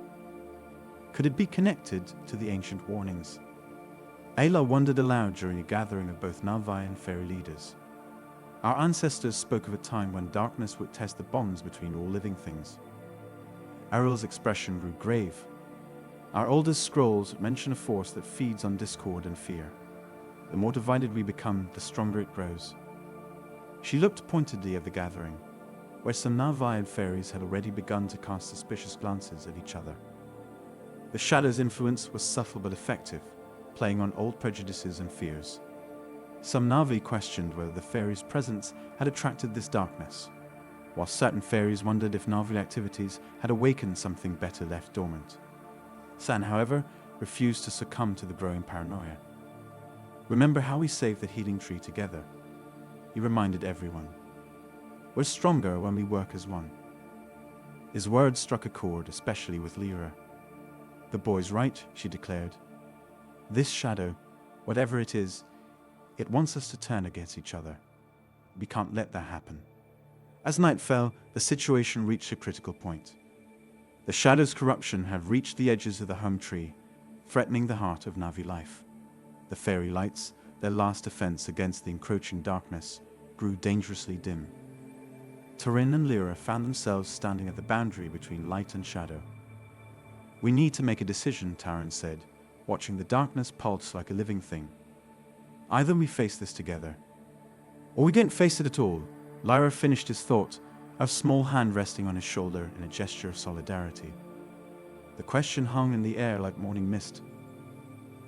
Could it be connected to the ancient warnings? Ayla wondered aloud during a gathering of both Nalvae and fairy leaders. "Our ancestors spoke of a time when darkness would test the bonds between all living things." Eril's expression grew grave. "Our oldest scrolls mention a force that feeds on discord and fear. The more divided we become, the stronger it grows." She looked pointedly at the gathering, where some Nalvae and fairies had already begun to cast suspicious glances at each other. The shadow's influence was subtle but effective, playing on old prejudices and fears. Some Navi questioned whether the fairies' presence had attracted this darkness, while certain fairies wondered if Navi activities had awakened something better left dormant. San, however, refused to succumb to the growing paranoia. "Remember how we saved the healing tree together," he reminded everyone. "We're stronger when we work as one." His words struck a chord, especially with Lyra. "The boy's right," she declared. This shadow, whatever it is, it wants us to turn against each other. We can't let that happen. As night fell, the situation reached a critical point. The shadow's corruption had reached the edges of the home tree, threatening the heart of Na'vi life. The fairy lights, their last defense against the encroaching darkness, grew dangerously dim. Tarin and Lyra found themselves standing at the boundary between light and shadow. "We need to make a decision," Tarin said, watching the darkness pulse like a living thing. "Either we face this together, or we don't face it at all." Lyra finished his thought, her small hand resting on his shoulder in a gesture of solidarity. The question hung in the air like morning mist.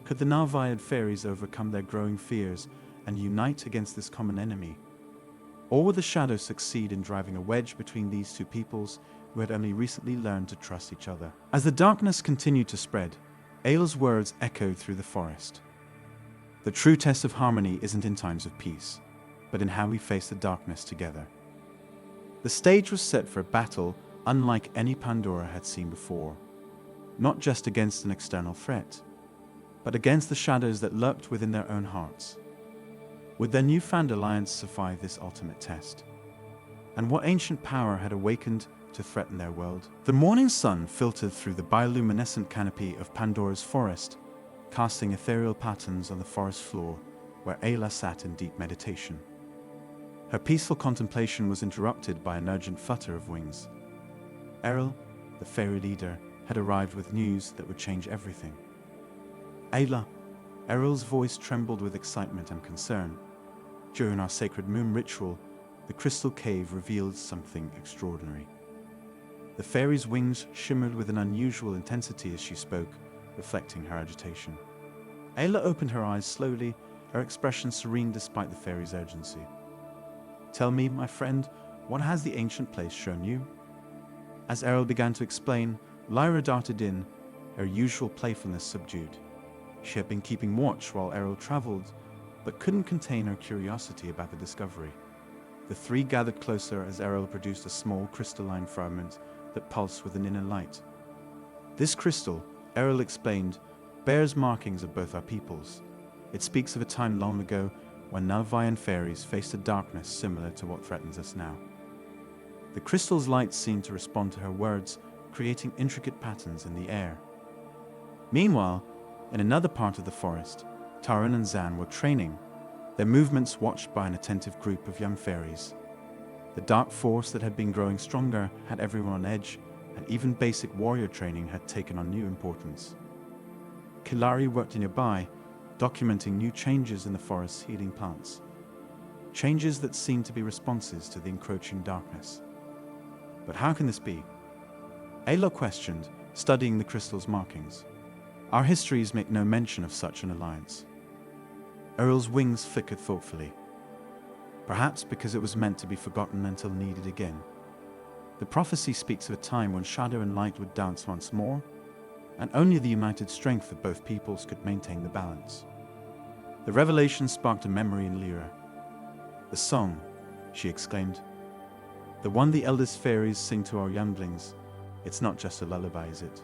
Could the Na'vi and fairies overcome their growing fears and unite against this common enemy? Or would the shadow succeed in driving a wedge between these two peoples who had only recently learned to trust each other? As the darkness continued to spread, Ayla's words echoed through the forest. The true test of harmony isn't in times of peace, but in how we face the darkness together. The stage was set for a battle unlike any Pandora had seen before, not just against an external threat, but against the shadows that lurked within their own hearts. Would their newfound alliance survive this ultimate test? And what ancient power had awakened to threaten their world? The morning sun filtered through the bioluminescent canopy of Pandora's forest, casting ethereal patterns on the forest floor where Ayla sat in deep meditation. Her peaceful contemplation was interrupted by an urgent flutter of wings. Errol, the fairy leader, had arrived with news that would change everything. "Ayla," Errol's voice trembled with excitement and concern. "During our sacred moon ritual, the crystal cave revealed something extraordinary." The fairy's wings shimmered with an unusual intensity as she spoke, reflecting her agitation. Ayla opened her eyes slowly, her expression serene despite the fairy's urgency. "Tell me, my friend, what has the ancient place shown you?" As Errol began to explain, Lyra darted in, her usual playfulness subdued. She had been keeping watch while Errol traveled, but couldn't contain her curiosity about the discovery. The three gathered closer as Errol produced a small crystalline fragment that pulsed with an inner light. "This crystal," Errol explained, "bears markings of both our peoples. It speaks of a time long ago when Na'vi and fairies faced a darkness similar to what threatens us now." The crystal's light seemed to respond to her words, creating intricate patterns in the air. Meanwhile, in another part of the forest, Taran and Zan were training, their movements watched by an attentive group of young fairies. The dark force that had been growing stronger had everyone on edge, and even basic warrior training had taken on new importance. Kilari worked nearby, documenting new changes in the forest's healing plants. Changes that seemed to be responses to the encroaching darkness. But how can this be? Ayla questioned, studying the crystal's markings. "Our histories make no mention of such an alliance." Errol's wings flickered thoughtfully. Perhaps because it was meant to be forgotten until needed again. The prophecy speaks of a time when shadow and light would dance once more, and only the united strength of both peoples could maintain the balance. The revelation sparked a memory in Lyra. "The song," she exclaimed. "The one the eldest fairies sing to our younglings. It's not just a lullaby, is it?"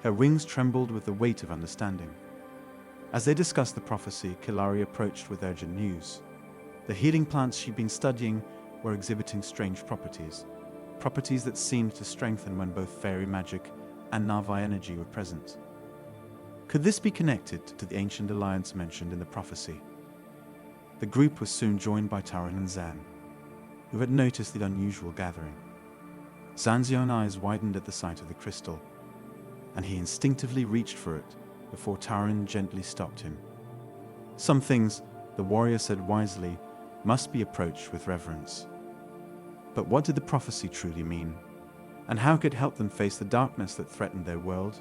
Her wings trembled with the weight of understanding. As they discussed the prophecy, Kilari approached with urgent news. The healing plants she'd been studying were exhibiting strange properties that seemed to strengthen when both fairy magic and Na'vi energy were present. Could this be connected to the ancient alliance mentioned in the prophecy? The group was soon joined by Taran and Zan, who had noticed the unusual gathering. Zan's young eyes widened at the sight of the crystal, and he instinctively reached for it before Taran gently stopped him. Some things, the warrior said wisely, must be approached with reverence. But what did the prophecy truly mean? And how could it help them face the darkness that threatened their world?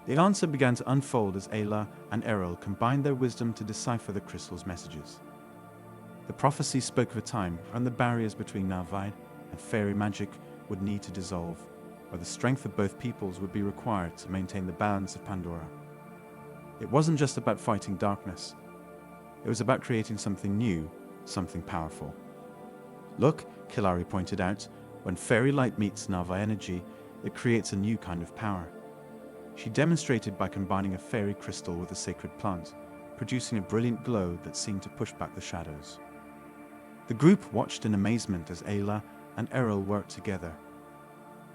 The answer began to unfold as Ayla and Errol combined their wisdom to decipher the crystal's messages. The prophecy spoke of a time when the barriers between Na'vi and fairy magic would need to dissolve, or the strength of both peoples would be required to maintain the balance of Pandora. It wasn't just about fighting darkness. It was about creating something new, something powerful. "Look," Kilari pointed out, "when fairy light meets Na'vi energy, it creates a new kind of power. She demonstrated by combining a fairy crystal with a sacred plant, producing a brilliant glow that seemed to push back the shadows. The group watched in amazement as Ayla and Errol worked together,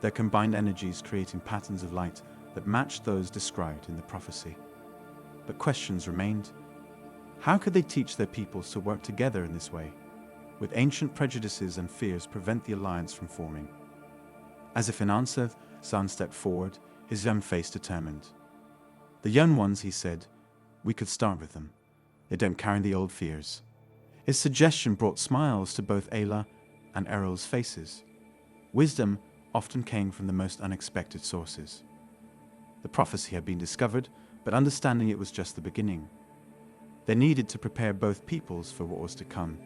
their combined energies creating patterns of light that matched those described in the prophecy. But questions remained. How could they teach their peoples to work together in this way? Would ancient prejudices and fears prevent the alliance from forming? As if in answer, Zan stepped forward, his young face determined. The young ones, he said, we could start with them. They don't carry the old fears. His suggestion brought smiles to both Ayla and Errol's faces. Wisdom often came from the most unexpected sources. The prophecy had been discovered, but understanding it was just the beginning. They needed to prepare both peoples for what was to come,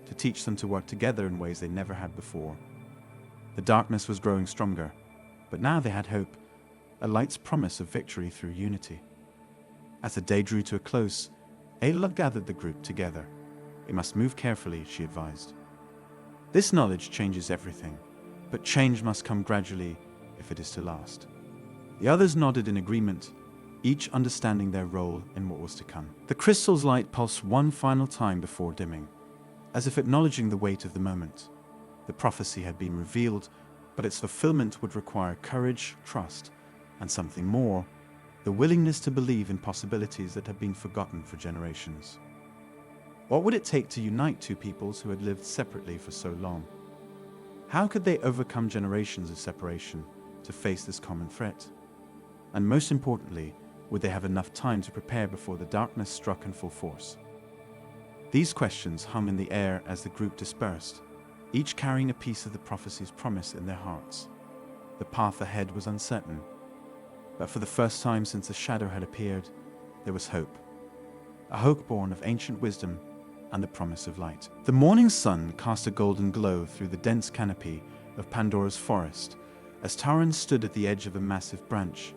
to teach them to work together in ways they never had before. The darkness was growing stronger, but now they had hope, a light's promise of victory through unity. As the day drew to a close, Ayla gathered the group together. We must move carefully, she advised. This knowledge changes everything, but change must come gradually if it is to last. The others nodded in agreement, each understanding their role in what was to come. The crystal's light pulsed one final time before dimming, as if acknowledging the weight of the moment. The prophecy had been revealed, but its fulfillment would require courage, trust, and something more, the willingness to believe in possibilities that had been forgotten for generations. What would it take to unite two peoples who had lived separately for so long? How could they overcome generations of separation to face this common threat? And most importantly, would they have enough time to prepare before the darkness struck in full force? These questions hung in the air as the group dispersed, each carrying a piece of the prophecy's promise in their hearts. The path ahead was uncertain, but for the first time since the shadow had appeared, there was hope. A hope born of ancient wisdom and the promise of light. The morning sun cast a golden glow through the dense canopy of Pandora's forest as Taran stood at the edge of a massive branch,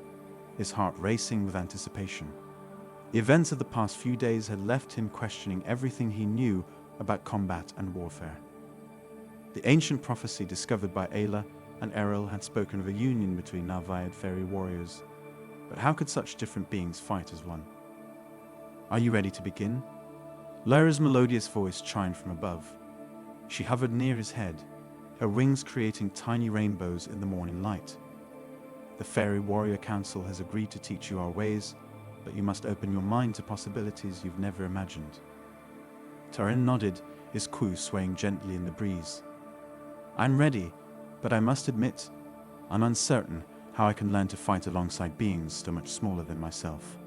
his heart racing with anticipation. The events of the past few days had left him questioning everything he knew about combat and warfare. The ancient prophecy discovered by Ayla and Errol had spoken of a union between Navaid fairy warriors, but how could such different beings fight as one? Are you ready to begin? Lyra's melodious voice chimed from above. She hovered near his head, her wings creating tiny rainbows in the morning light. The Fairy Warrior Council has agreed to teach you our ways, but you must open your mind to possibilities you've never imagined. Taran nodded, his queue swaying gently in the breeze. I'm ready, but I must admit, I'm uncertain how I can learn to fight alongside beings so much smaller than myself.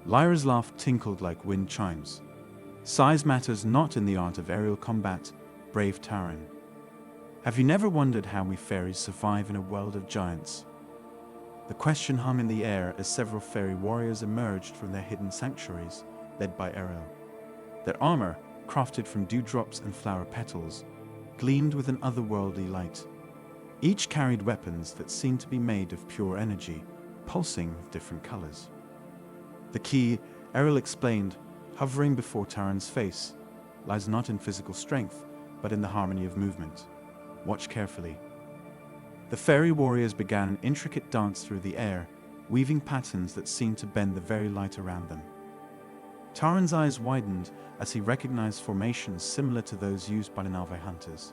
Lyra's laugh tinkled like wind chimes. Size matters not in the art of aerial combat, brave Taran. Have you never wondered how we fairies survive in a world of giants? The question hung in the air as several fairy warriors emerged from their hidden sanctuaries, led by Errol. Their armor, crafted from dewdrops and flower petals, gleamed with an otherworldly light. Each carried weapons that seemed to be made of pure energy, pulsing with different colors. The key, Errol explained, hovering before Taran's face, lies not in physical strength, but in the harmony of movement. Watch carefully. The fairy warriors began an intricate dance through the air, weaving patterns that seemed to bend the very light around them. Taran's eyes widened as he recognized formations similar to those used by the Navaid hunters,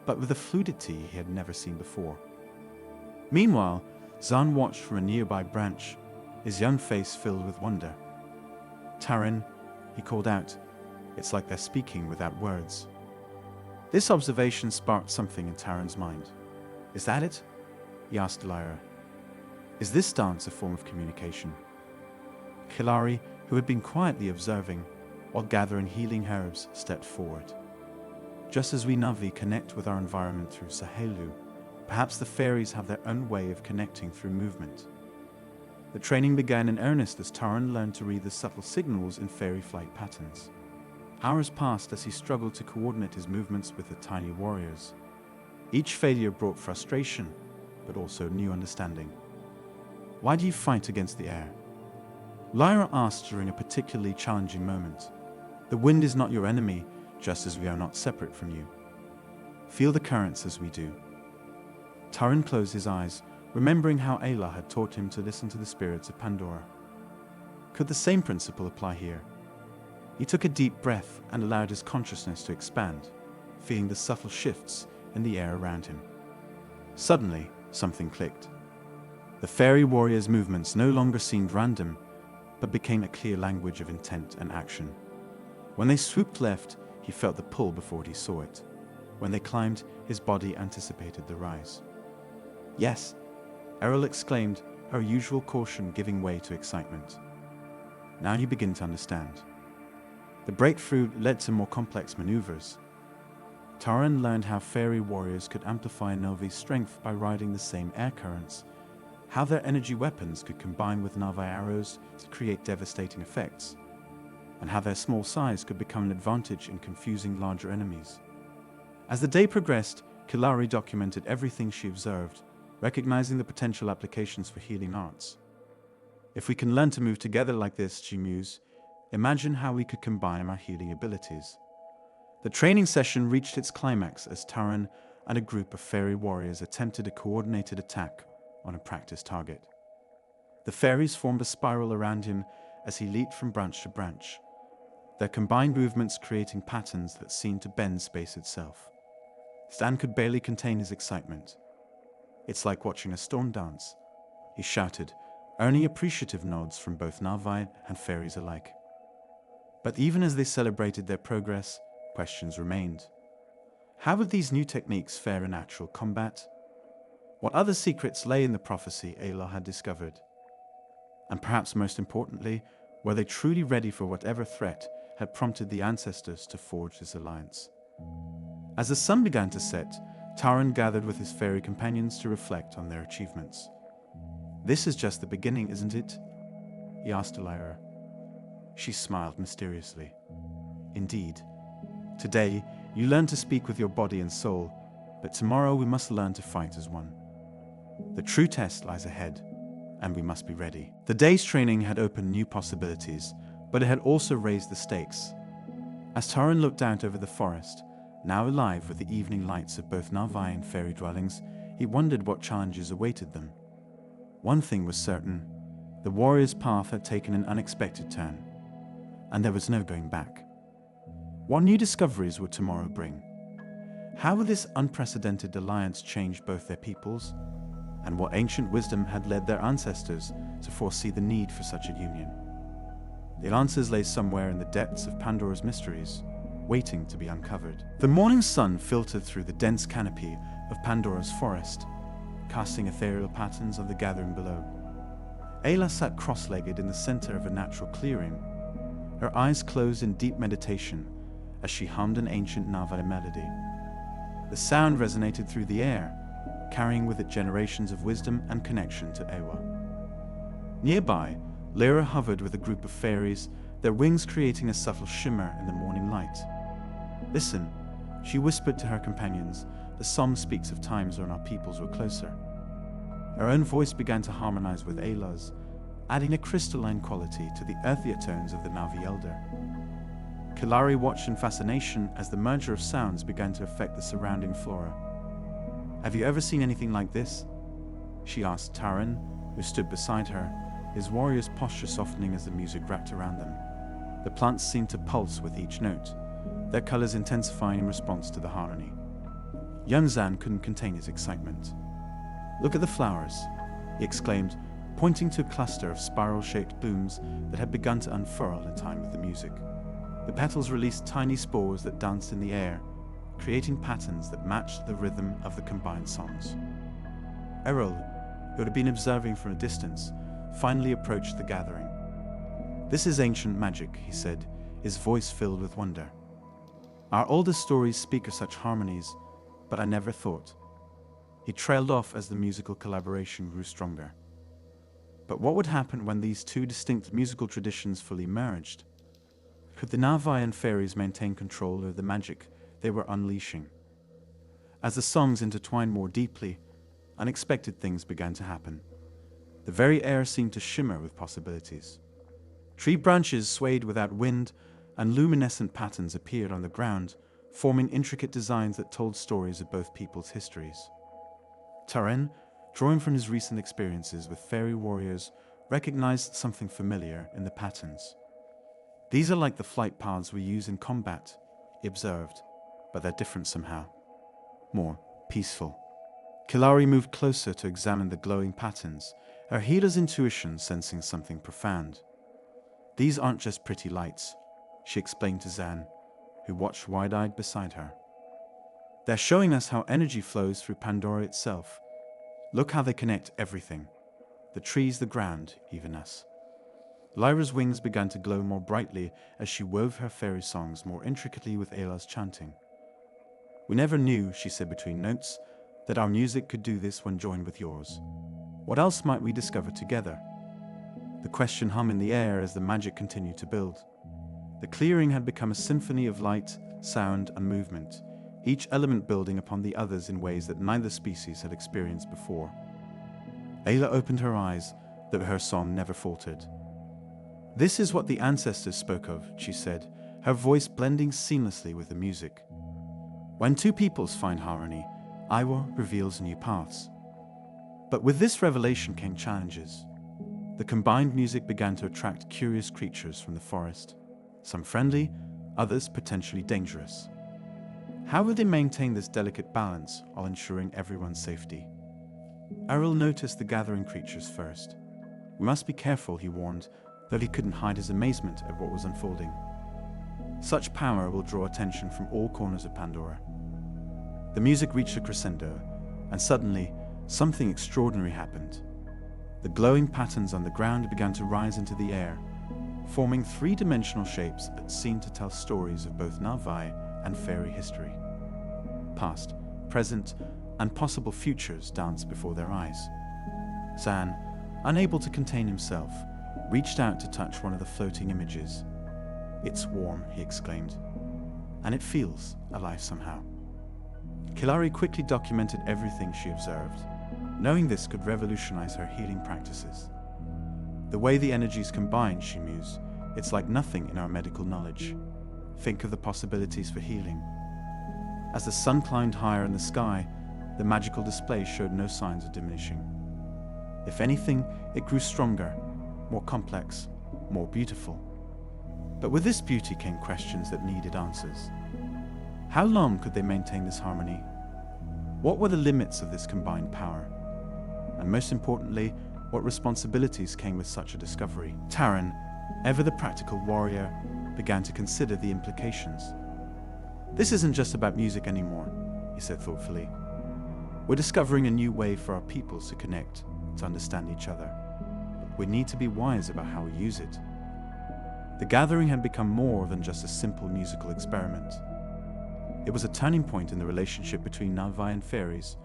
but with a fluidity he had never seen before. Meanwhile, Zan watched from a nearby branch, his young face filled with wonder. Taran, he called out, it's like they're speaking without words. This observation sparked something in Taran's mind. Is that it? He asked Lyra. Is this dance a form of communication? Hilari, who had been quietly observing while gathering healing herbs, stepped forward. Just as we Navi connect with our environment through Sahelu, perhaps the fairies have their own way of connecting through movement. The training began in earnest as Taran learned to read the subtle signals in fairy flight patterns. Hours passed as he struggled to coordinate his movements with the tiny warriors. Each failure brought frustration, but also new understanding. Why do you fight against the air? Lyra asked during a particularly challenging moment. The wind is not your enemy, just as we are not separate from you. Feel the currents as we do. Taran closed his eyes, remembering how Ayla had taught him to listen to the spirits of Pandora. Could the same principle apply here? He took a deep breath and allowed his consciousness to expand, feeling the subtle shifts in the air around him. Suddenly, something clicked. The fairy warrior's movements no longer seemed random, but became a clear language of intent and action. When they swooped left, he felt the pull before he saw it. When they climbed, his body anticipated the rise. "Yes," Errol exclaimed, her usual caution giving way to excitement. Now he began to understand. The breakthrough led to more complex maneuvers. Taran learned how fairy warriors could amplify Novi's strength by riding the same air currents, how their energy weapons could combine with Navi arrows to create devastating effects, and how their small size could become an advantage in confusing larger enemies. As the day progressed, Kilari documented everything she observed, recognizing the potential applications for healing arts. "If we can learn to move together like this," she mused, "imagine how we could combine our healing abilities." The training session reached its climax as Taran and a group of fairy warriors attempted a coordinated attack on a practice target. The fairies formed a spiral around him as he leaped from branch to branch, their combined movements creating patterns that seemed to bend space itself. Stan could barely contain his excitement. "It's like watching a storm dance," he shouted, earning appreciative nods from both Navi and fairies alike. But even as they celebrated their progress, questions remained. How would these new techniques fare in actual combat? What other secrets lay in the prophecy Ayla had discovered? And perhaps most importantly, were they truly ready for whatever threat had prompted the ancestors to forge this alliance? As the sun began to set, Taran gathered with his fairy companions to reflect on their achievements. "This is just the beginning, isn't it?" he asked Elira. She smiled mysteriously. "Indeed. Today, you learn to speak with your body and soul, but tomorrow we must learn to fight as one. The true test lies ahead, and we must be ready." The day's training had opened new possibilities, but it had also raised the stakes. As Taran looked out over the forest, now alive with the evening lights of both Navi and fairy dwellings, he wondered what challenges awaited them. One thing was certain: the warrior's path had taken an unexpected turn, and there was no going back. What new discoveries would tomorrow bring? How would this unprecedented alliance change both their peoples? And what ancient wisdom had led their ancestors to foresee the need for such a union? The answers lay somewhere in the depths of Pandora's mysteries, waiting to be uncovered. The morning sun filtered through the dense canopy of Pandora's forest, casting ethereal patterns on the gathering below. Ayla sat cross-legged in the center of a natural clearing, her eyes closed in deep meditation as she hummed an ancient Navi melody. The sound resonated through the air, carrying with it generations of wisdom and connection to Ewa. Nearby, Lyra hovered with a group of fairies, their wings creating a subtle shimmer in the morning light. "Listen," she whispered to her companions, "the song speaks of times when our peoples were closer." Her own voice began to harmonize with Ayla's, adding a crystalline quality to the earthier tones of the Navi Elder. Kilari watched in fascination as the merger of sounds began to affect the surrounding flora. "Have you ever seen anything like this?" she asked Taran, who stood beside her, his warrior's posture softening as the music wrapped around them. The plants seemed to pulse with each note, their colors intensifying in response to the harmony. Young Zan couldn't contain his excitement. "Look at the flowers," he exclaimed, pointing to a cluster of spiral-shaped blooms that had begun to unfurl in time with the music. The petals released tiny spores that danced in the air, creating patterns that matched the rhythm of the combined songs. Errol, who had been observing from a distance, finally approached the gathering. "This is ancient magic," he said, his voice filled with wonder. "Our oldest stories speak of such harmonies, but I never thought." He trailed off as the musical collaboration grew stronger. But what would happen when these two distinct musical traditions fully merged? Could the Navi and fairies maintain control over the magic they were unleashing? As the songs intertwined more deeply, unexpected things began to happen. The very air seemed to shimmer with possibilities. Tree branches swayed without wind, and luminescent patterns appeared on the ground, forming intricate designs that told stories of both peoples' histories. Taran, drawing from his recent experiences with fairy warriors, recognized something familiar in the patterns. These are like the flight paths we use in combat, he observed, but they're different somehow. More peaceful. Kilari moved closer to examine the glowing patterns, her healer's intuition sensing something profound. These aren't just pretty lights, she explained to Zan, who watched wide-eyed beside her. They're showing us how energy flows through Pandora itself. Look how they connect everything. The trees, the ground, even us. Lyra's wings began to glow more brightly as she wove her fairy songs more intricately with Ayla's chanting. We never knew, she said between notes, that our music could do this when joined with yours. What else might we discover together? The question hummed in the air as the magic continued to build. The clearing had become a symphony of light, sound, and movement, each element building upon the others in ways that neither species had experienced before. Ayla opened her eyes, though her song never faltered. This is what the ancestors spoke of, she said, her voice blending seamlessly with the music. When two peoples find harmony, Iwa reveals new paths. But with this revelation came challenges. The combined music began to attract curious creatures from the forest, some friendly, others potentially dangerous. How would they maintain this delicate balance while ensuring everyone's safety? Errol noticed the gathering creatures first. We must be careful, he warned, though he couldn't hide his amazement at what was unfolding. Such power will draw attention from all corners of Pandora. The music reached a crescendo, and suddenly, something extraordinary happened. The glowing patterns on the ground began to rise into the air, forming three-dimensional shapes that seemed to tell stories of both Nalvai and fairy history. Past, present, and possible futures danced before their eyes. Zan, unable to contain himself, reached out to touch one of the floating images. "It's warm," he exclaimed, "and it feels alive somehow." Kilari quickly documented everything she observed, knowing this could revolutionize her healing practices. "The way the energies combine," she mused, "it's like nothing in our medical knowledge. Think of the possibilities for healing." As the sun climbed higher in the sky, the magical display showed no signs of diminishing. If anything, it grew stronger, more complex, more beautiful. But with this beauty came questions that needed answers. How long could they maintain this harmony? What were the limits of this combined power? And most importantly, what responsibilities came with such a discovery? Taran, ever the practical warrior, began to consider the implications. "This isn't just about music anymore," he said thoughtfully. "We're discovering a new way for our peoples to connect, to understand each other. We need to be wise about how we use it." The gathering had become more than just a simple musical experiment. It was a turning point in the relationship between Nalvai and fairies,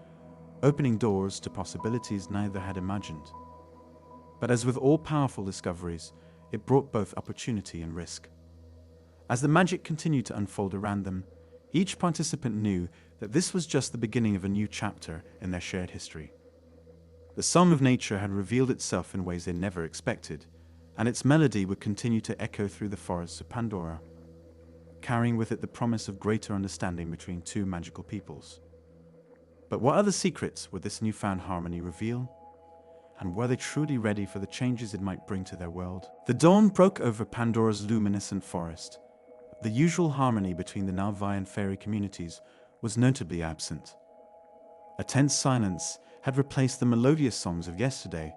opening doors to possibilities neither had imagined. But as with all powerful discoveries, it brought both opportunity and risk. As the magic continued to unfold around them, each participant knew that this was just the beginning of a new chapter in their shared history. The song of nature had revealed itself in ways they never expected, and its melody would continue to echo through the forests of Pandora, carrying with it the promise of greater understanding between two magical peoples. But what other secrets would this newfound harmony reveal? And were they truly ready for the changes it might bring to their world? The dawn broke over Pandora's luminescent forest. The usual harmony between the Nalvai and fairy communities was notably absent. A tense silence had replaced the melodious songs of yesterday,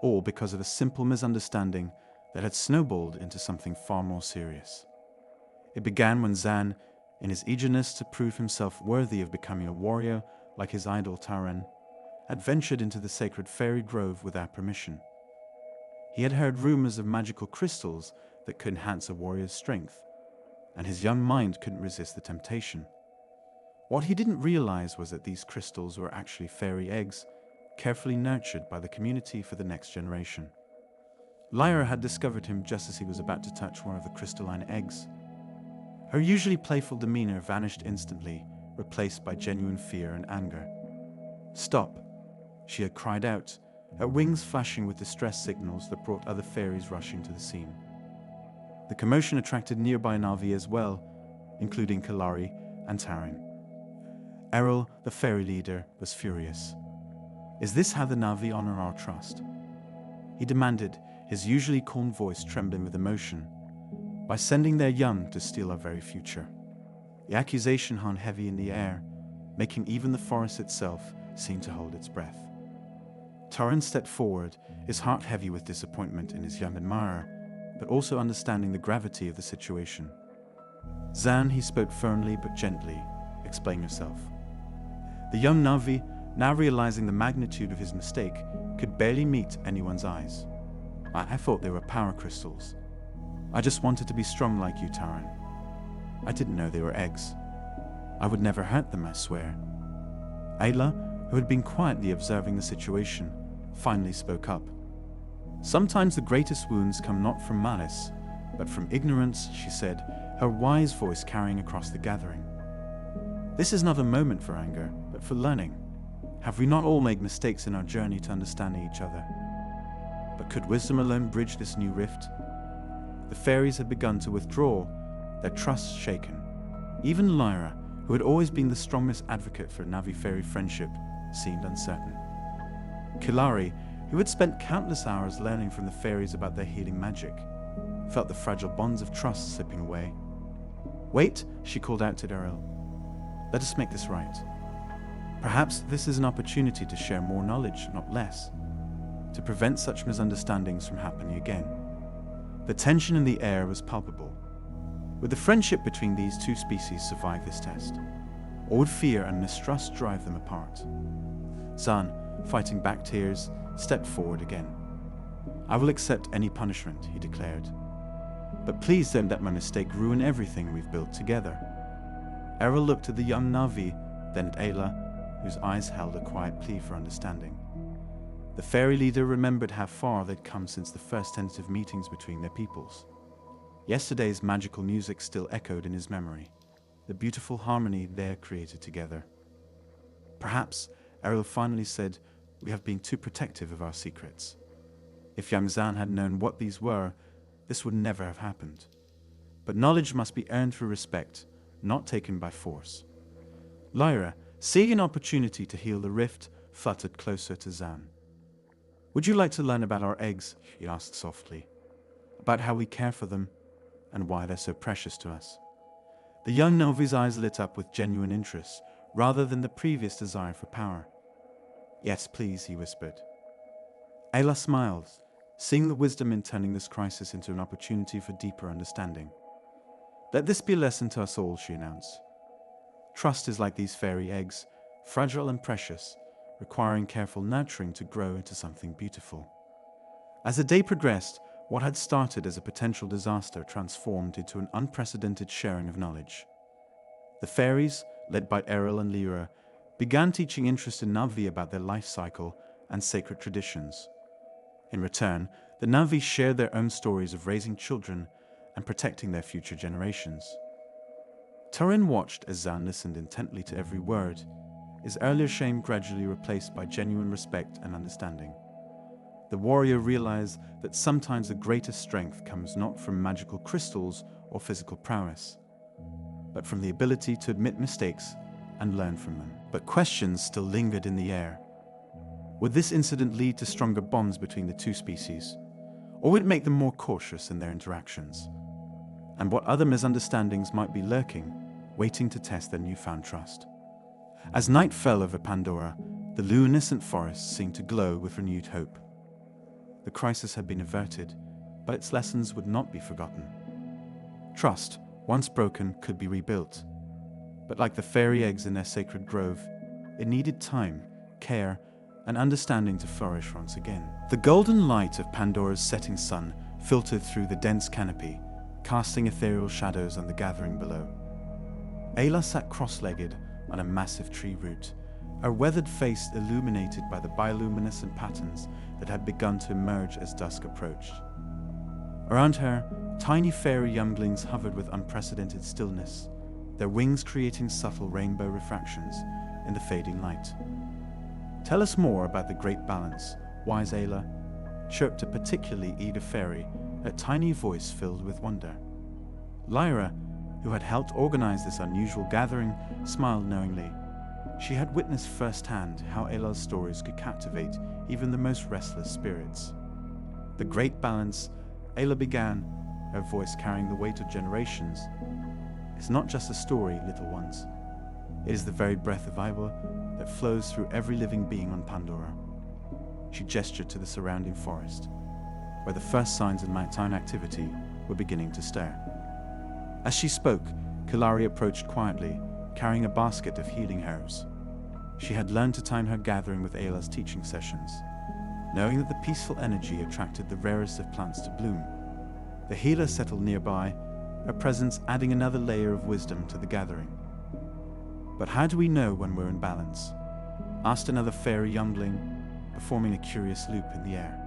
all because of a simple misunderstanding that had snowballed into something far more serious. It began when Zan, in his eagerness to prove himself worthy of becoming a warrior like his idol Taran, had ventured into the sacred fairy grove without permission. He had heard rumors of magical crystals that could enhance a warrior's strength, and his young mind couldn't resist the temptation. What he didn't realize was that these crystals were actually fairy eggs, carefully nurtured by the community for the next generation. Lyra had discovered him just as he was about to touch one of the crystalline eggs. Her usually playful demeanor vanished instantly, replaced by genuine fear and anger. "Stop!" she had cried out, her wings flashing with distress signals that brought other fairies rushing to the scene. The commotion attracted nearby Na'vi as well, including Kilari and Taran. Errol, the fairy leader, was furious. Is this how the Navi honor our trust? He demanded, his usually calm voice trembling with emotion, by sending their young to steal our very future. The accusation hung heavy in the air, making even the forest itself seem to hold its breath. Taran stepped forward, his heart heavy with disappointment in his young admirer, but also understanding the gravity of the situation. Zan, he spoke firmly but gently, explain yourself. The young Navi, now realizing the magnitude of his mistake, could barely meet anyone's eyes. I thought they were power crystals. I just wanted to be strong like you, Taran. I didn't know they were eggs. I would never hurt them, I swear. Ayla, who had been quietly observing the situation, finally spoke up. Sometimes the greatest wounds come not from malice, but from ignorance, she said, her wise voice carrying across the gathering. This is not a moment for anger, but for learning. Have we not all made mistakes in our journey to understanding each other? But could wisdom alone bridge this new rift? The fairies had begun to withdraw, their trust shaken. Even Lyra, who had always been the strongest advocate for Navi-fairy friendship, seemed uncertain. Kilari, who had spent countless hours learning from the fairies about their healing magic, felt the fragile bonds of trust slipping away. Wait, she called out to Daryl. Let us make this right. Perhaps this is an opportunity to share more knowledge, not less, to prevent such misunderstandings from happening again. The tension in the air was palpable. Would the friendship between these two species survive this test? Or would fear and mistrust drive them apart? Zan, fighting back tears, stepped forward again. I will accept any punishment, he declared. But please don't let my mistake ruin everything we've built together. Errol looked at the young Navi, then at Ayla, whose eyes held a quiet plea for understanding. The fairy leader remembered how far they'd come since the first tentative meetings between their peoples. Yesterday's magical music still echoed in his memory, the beautiful harmony they had created together. Perhaps, Errol finally said, we have been too protective of our secrets. If young Zan had known what these were, this would never have happened. But knowledge must be earned through respect, not taken by force. Lyra, seeing an opportunity to heal the rift, fluttered closer to Zan. Would you like to learn about our eggs? She asked softly. About how we care for them, and why they're so precious to us. The young Navi's eyes lit up with genuine interest, rather than the previous desire for power. Yes, please, he whispered. Ayla smiled, seeing the wisdom in turning this crisis into an opportunity for deeper understanding. Let this be a lesson to us all, she announced. Trust is like these fairy eggs, fragile and precious, requiring careful nurturing to grow into something beautiful. As the day progressed, what had started as a potential disaster transformed into an unprecedented sharing of knowledge. The fairies, led by Errol and Lyra, began teaching interested Navi about their life cycle and sacred traditions. In return, the Navi shared their own stories of raising children and protecting their future generations. Taran watched as Zan listened intently to every word, his earlier shame gradually replaced by genuine respect and understanding. The warrior realized that sometimes the greatest strength comes not from magical crystals or physical prowess, but from the ability to admit mistakes and learn from them. But questions still lingered in the air. Would this incident lead to stronger bonds between the two species, or would it make them more cautious in their interactions? And what other misunderstandings might be lurking, waiting to test their newfound trust? As night fell over Pandora, the luminescent forest seemed to glow with renewed hope. The crisis had been averted, but its lessons would not be forgotten. Trust, once broken, could be rebuilt. But like the fairy eggs in their sacred grove, it needed time, care, and understanding to flourish once again. The golden light of Pandora's setting sun filtered through the dense canopy, casting ethereal shadows on the gathering below. Ayla sat cross-legged on a massive tree root, her weathered face illuminated by the bioluminescent patterns that had begun to emerge as dusk approached. Around her, tiny fairy younglings hovered with unprecedented stillness, their wings creating subtle rainbow refractions in the fading light. Tell us more about the great balance, wise Ayla, chirped a particularly eager fairy, her tiny voice filled with wonder. Lyra, who had helped organize this unusual gathering, smiled knowingly. She had witnessed firsthand how Ayla's stories could captivate even the most restless spirits. The great balance, Ayla began, her voice carrying the weight of generations, is not just a story, little ones. It is the very breath of Iwa that flows through every living being on Pandora. She gestured to the surrounding forest, where the first signs of nighttime activity were beginning to stir. As she spoke, Kilari approached quietly, carrying a basket of healing herbs. She had learned to time her gathering with Ayla's teaching sessions, knowing that the peaceful energy attracted the rarest of plants to bloom. The healer settled nearby, her presence adding another layer of wisdom to the gathering. "But how do we know when we're in balance?" asked another fairy youngling, performing a curious loop in the air.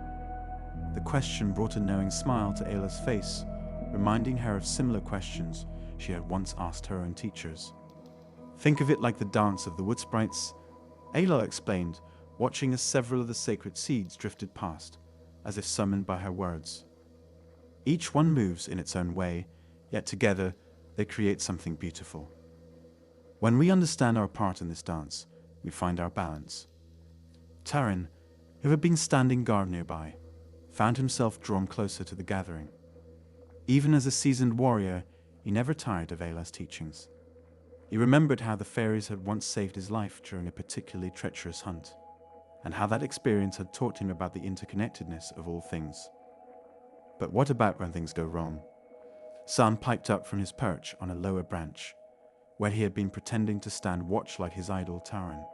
The question brought a knowing smile to Ayla's face, reminding her of similar questions she had once asked her own teachers. "Think of it like the dance of the wood sprites," Ayla explained, watching as several of the sacred seeds drifted past, as if summoned by her words. Each one moves in its own way, yet together they create something beautiful. When we understand our part in this dance, we find our balance. Taran, who had been standing guard nearby, found himself drawn closer to the gathering. Even as a seasoned warrior, he never tired of Ayla's teachings. He remembered how the fairies had once saved his life during a particularly treacherous hunt, and how that experience had taught him about the interconnectedness of all things. But what about when things go wrong? Sam piped up from his perch on a lower branch, where he had been pretending to stand watch like his idol Taran.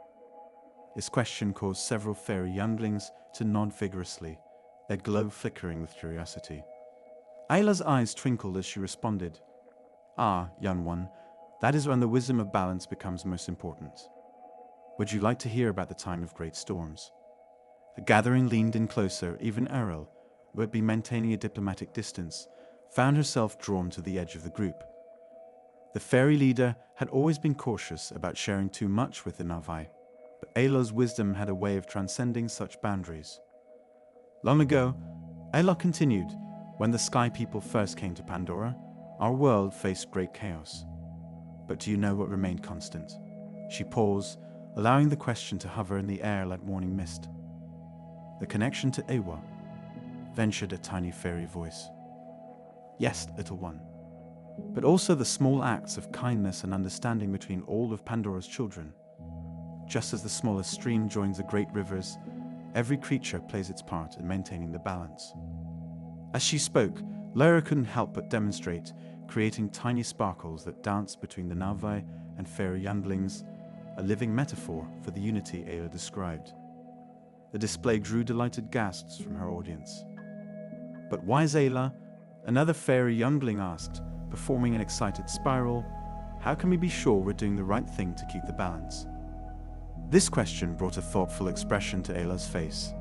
His question caused several fairy younglings to nod vigorously, their glow flickering with curiosity. Ayla's eyes twinkled as she responded, "Ah, young one, that is when the wisdom of balance becomes most important. Would you like to hear about the time of great storms?" The gathering leaned in closer. Even Errol, who had been maintaining a diplomatic distance, found herself drawn to the edge of the group. The fairy leader had always been cautious about sharing too much with the Navai, but Ayla's wisdom had a way of transcending such boundaries. Long ago, Ayla continued, when the Sky People first came to Pandora, our world faced great chaos. But do you know what remained constant? She paused, allowing the question to hover in the air like morning mist. The connection to Ewa, ventured a tiny fairy voice. "Yes, little one. But also the small acts of kindness and understanding between all of Pandora's children. Just as the smallest stream joins the great rivers, every creature plays its part in maintaining the balance." As she spoke, Lyra couldn't help but demonstrate, creating tiny sparkles that danced between the Navai and fairy younglings, a living metaphor for the unity Ayla described. The display drew delighted gasps from her audience. "But why is Ayla?" another fairy youngling asked, performing an excited spiral. "How can we be sure we're doing the right thing to keep the balance?" This question brought a thoughtful expression to Ayla's face.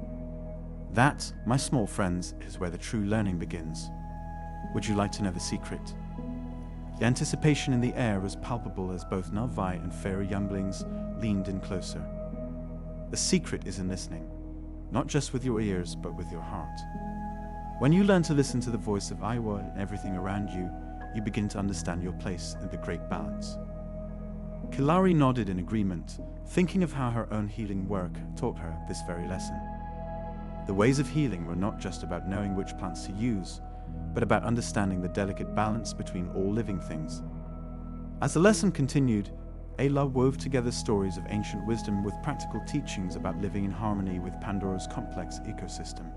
"That, my small friends, is where the true learning begins. Would you like to know the secret?" The anticipation in the air was palpable as both Navai and fairy younglings leaned in closer. The secret is in listening, not just with your ears, but with your heart. When you learn to listen to the voice of Iwa and everything around you, you begin to understand your place in the great balance. Kilari nodded in agreement, thinking of how her own healing work taught her this very lesson. The ways of healing were not just about knowing which plants to use, but about understanding the delicate balance between all living things. As the lesson continued, Ayla wove together stories of ancient wisdom with practical teachings about living in harmony with Pandora's complex ecosystem.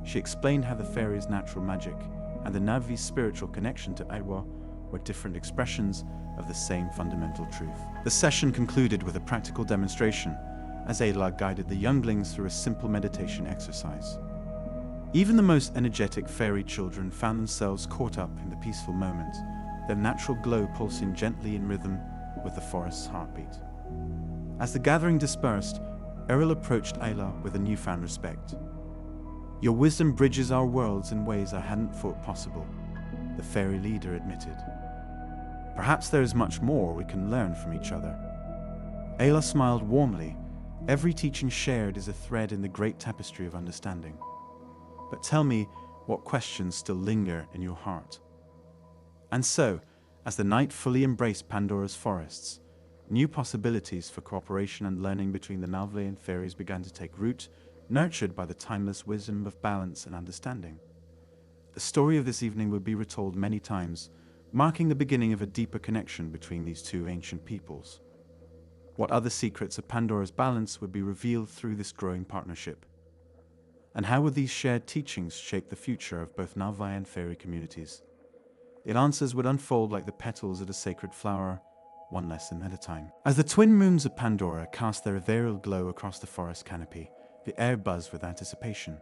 She explained how the fairies' natural magic and the Navi's spiritual connection to Iwa were different expressions of the same fundamental truth. The session concluded with a practical demonstration, as Ayla guided the younglings through a simple meditation exercise. Even the most energetic fairy children found themselves caught up in the peaceful moment, their natural glow pulsing gently in rhythm with the forest's heartbeat. As the gathering dispersed, Errol approached Ayla with a newfound respect. "Your wisdom bridges our worlds in ways I hadn't thought possible," the fairy leader admitted. "Perhaps there is much more we can learn from each other." Ayla smiled warmly. Every teaching shared is a thread in the great tapestry of understanding. "But tell me, what questions still linger in your heart?" And so, as the night fully embraced Pandora's forests, New possibilities for cooperation and learning between the Nalvae and fairies began to take root, nurtured by the timeless wisdom of balance and understanding. The story of this evening would be retold many times, marking the beginning of a deeper connection between these two ancient peoples. What other secrets of Pandora's balance would be revealed through this growing partnership? And how would these shared teachings shape the future of both Nalvae and fairy communities? The answers would unfold like the petals of a sacred flower, one lesson at a time. As the twin moons of Pandora cast their ethereal glow across the forest canopy, the air buzzed with anticipation.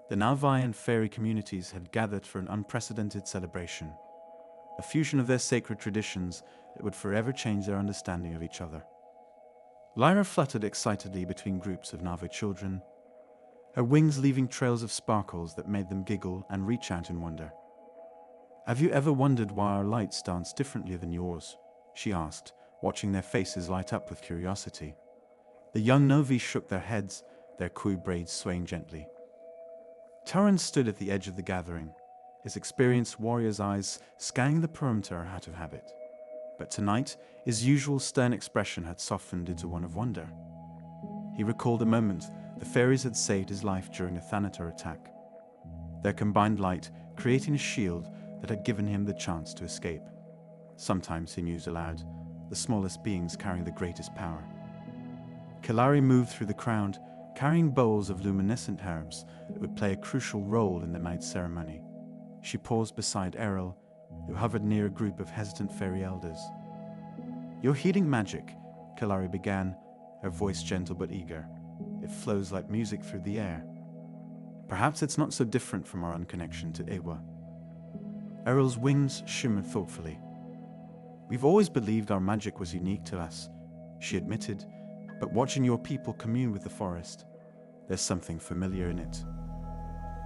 The Nalvae and fairy communities had gathered for an unprecedented celebration, a fusion of their sacred traditions that would forever change their understanding of each other. Lyra fluttered excitedly between groups of Nalvae children, her wings leaving trails of sparkles that made them giggle and reach out in wonder. "Have you ever wondered why our lights dance differently than yours?" she asked, watching their faces light up with curiosity. The young Novi shook their heads, their kui braids swaying gently. Taran stood at the edge of the gathering, his experienced warrior's eyes scanning the perimeter out of habit. But tonight, his usual stern expression had softened into one of wonder. He recalled a moment the fairies had saved his life during a Thanatar attack, their combined light creating a shield that had given him the chance to escape. Sometimes, he mused aloud, the smallest beings carrying the greatest power. Kalari moved through the crowd, carrying bowls of luminescent herbs that would play a crucial role in the night's ceremony. She paused beside Errol, who hovered near a group of hesitant fairy elders. "Your healing magic," Kalari began, her voice gentle but eager. "It flows like music through the air. Perhaps it's not so different from our own connection to Ewa." Errol's wings shimmered thoughtfully. "We've always believed our magic was unique to us," she admitted, "but watching your people commune with the forest, there's something familiar in it."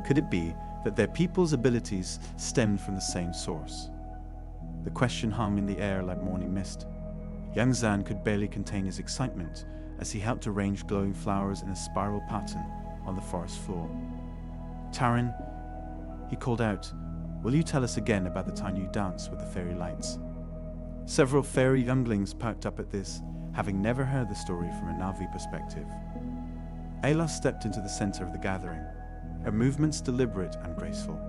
Could it be that their people's abilities stemmed from the same source? The question hung in the air like morning mist. Young Zan could barely contain his excitement as he helped arrange glowing flowers in a spiral pattern on the forest floor. "Taran," he called out, "will you tell us again about the time you danced with the fairy lights?" Several fairy younglings perked up at this, having never heard the story from a Navi perspective. Ayla stepped into the center of the gathering, her movements deliberate and graceful.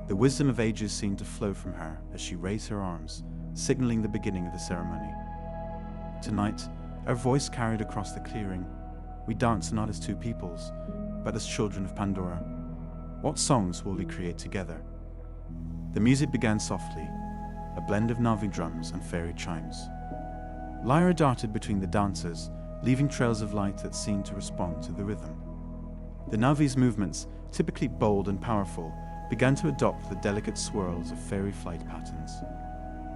The wisdom of ages seemed to flow from her as she raised her arms, signaling the beginning of the ceremony. Tonight, her voice carried across the clearing. "We dance not as two peoples, but as children of Pandora. What songs will we create together?" The music began softly, a blend of Navi drums and fairy chimes. Lyra darted between the dancers, leaving trails of light that seemed to respond to the rhythm. The Navi's movements, typically bold and powerful, began to adopt the delicate swirls of fairy flight patterns.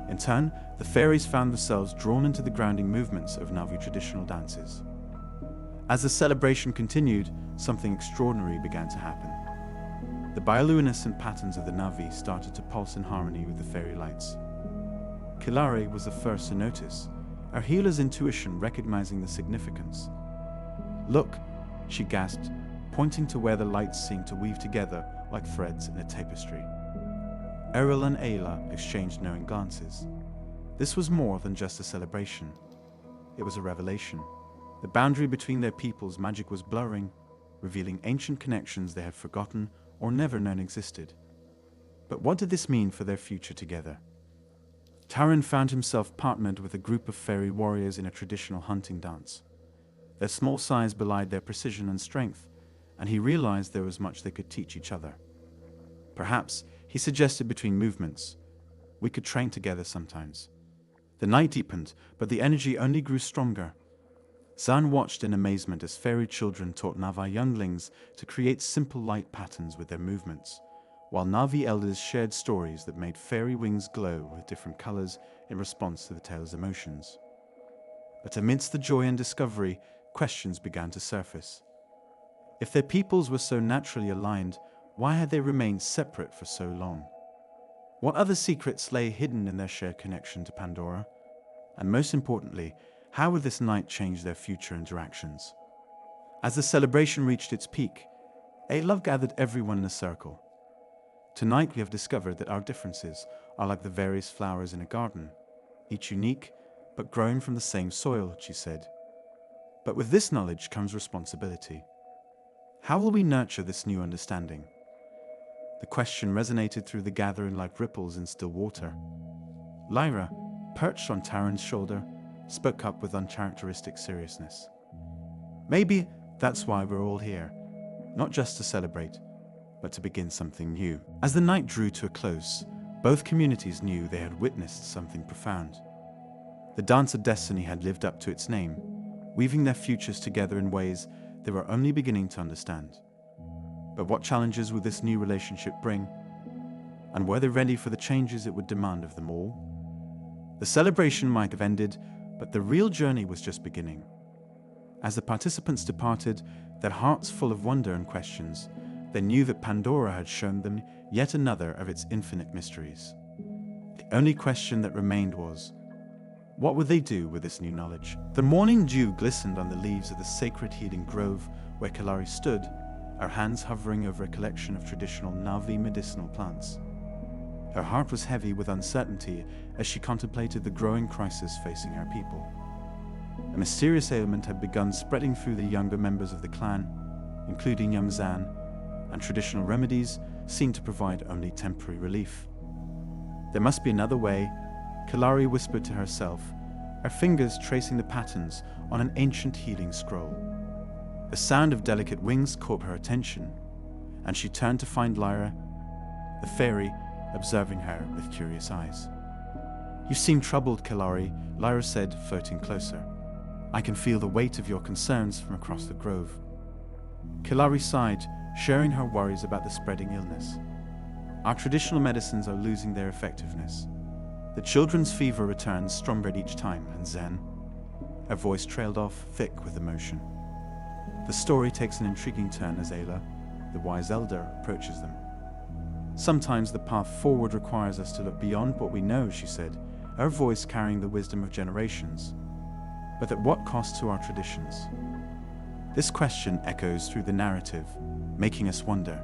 In turn, the fairies found themselves drawn into the grounding movements of Navi traditional dances. As the celebration continued, something extraordinary began to happen. The bioluminescent patterns of the Navi started to pulse in harmony with the fairy lights. Kilare was the first to notice, her healer's intuition recognizing the significance. "Look," she gasped, pointing to where the lights seemed to weave together like threads in a tapestry. Errol and Ayla exchanged knowing glances. This was more than just a celebration. It was a revelation. The boundary between their peoples' magic was blurring, revealing ancient connections they had forgotten or never known existed. But what did this mean for their future together? Taran found himself partnered with a group of fairy warriors in a traditional hunting dance. Their small size belied their precision and strength, and he realized there was much they could teach each other. Perhaps, he suggested between movements, we could train together sometimes. The night deepened, but the energy only grew stronger. Zan watched in amazement as fairy children taught Navi younglings to create simple light patterns with their movements, while Navi elders shared stories that made fairy wings glow with different colors in response to the tale's emotions. But amidst the joy and discovery, questions began to surface. If their peoples were so naturally aligned, why had they remained separate for so long? What other secrets lay hidden in their shared connection to Pandora? And most importantly, how would this night change their future interactions? As the celebration reached its peak, Love gathered everyone in a circle. Tonight we have discovered that our differences are like the various flowers in a garden, each unique, but grown from the same soil, she said. But with this knowledge comes responsibility. How will we nurture this new understanding? The question resonated through the gathering like ripples in still water. Lyra, perched on Taran's shoulder, spoke up with uncharacteristic seriousness. Maybe that's why we're all here, not just to celebrate, but to begin something new. As the night drew to a close, both communities knew they had witnessed something profound. The Dance of Destiny had lived up to its name, weaving their futures together in ways they were only beginning to understand. But what challenges would this new relationship bring? And were they ready for the changes it would demand of them all? The celebration might have ended, but the real journey was just beginning. As the participants departed, their hearts full of wonder and questions, they knew that Pandora had shown them yet another of its infinite mysteries. The only question that remained was, what would they do with this new knowledge? The morning dew glistened on the leaves of the sacred healing grove where Kalari stood, her hands hovering over a collection of traditional Na'vi medicinal plants. Her heart was heavy with uncertainty as she contemplated the growing crisis facing her people. A mysterious ailment had begun spreading through the younger members of the clan, including young Zan, and traditional remedies seemed to provide only temporary relief. There must be another way, Kalari whispered to herself, her fingers tracing the patterns on an ancient healing scroll. The sound of delicate wings caught her attention, and she turned to find Lyra, the fairy, observing her with curious eyes. You seem troubled, Kalari, Lyra said, floating closer. I can feel the weight of your concerns from across the grove. Kalari sighed, sharing her worries about the spreading illness. Our traditional medicines are losing their effectiveness. The children's fever returns stronger each time, and Zen. Her voice trailed off, thick with emotion. The story takes an intriguing turn as Ayla, the wise elder, approaches them. Sometimes the path forward requires us to look beyond what we know, she said, her voice carrying the wisdom of generations. But at what cost to our traditions? This question echoes through the narrative, making us wonder.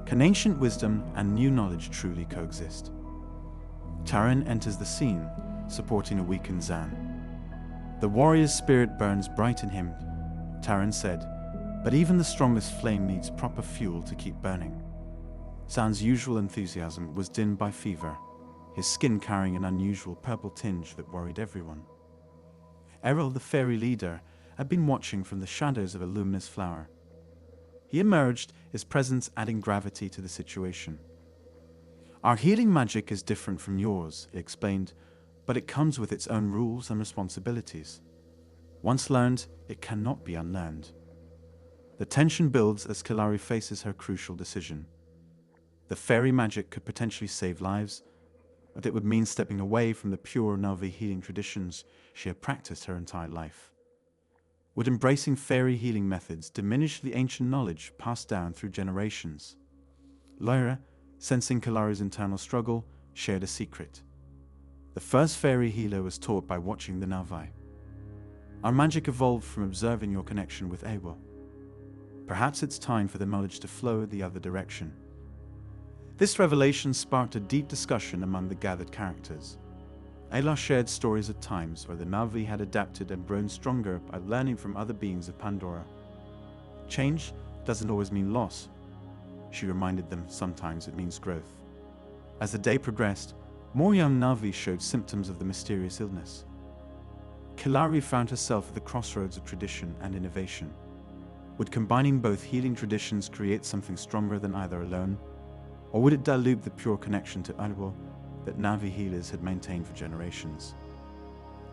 Can ancient wisdom and new knowledge truly coexist? Taran enters the scene, supporting a weakened Zan. The warrior's spirit burns bright in him, Taran said, but even the strongest flame needs proper fuel to keep burning. Zan's usual enthusiasm was dimmed by fever, his skin carrying an unusual purple tinge that worried everyone. Errol, the fairy leader, had been watching from the shadows of a luminous flower. He emerged, his presence adding gravity to the situation. Our healing magic is different from yours, he explained, but it comes with its own rules and responsibilities. Once learned, it cannot be unlearned. The tension builds as Kalari faces her crucial decision. The fairy magic could potentially save lives, but it would mean stepping away from the pure Na'vi healing traditions she had practiced her entire life. Would embracing fairy healing methods diminish the ancient knowledge passed down through generations? Lyra, sensing Kalari's internal struggle, shared a secret. The first fairy healer was taught by watching the Na'vi. Our magic evolved from observing your connection with Ewa. Perhaps it's time for the knowledge to flow the other direction. This revelation sparked a deep discussion among the gathered characters. Ayla shared stories of times where the Na'vi had adapted and grown stronger by learning from other beings of Pandora. Change doesn't always mean loss, she reminded them. Sometimes it means growth. As the day progressed, more young Na'vi showed symptoms of the mysterious illness. Kalari found herself at the crossroads of tradition and innovation. Would combining both healing traditions create something stronger than either alone? Or would it dilute the pure connection to Arwa that Na'vi healers had maintained for generations?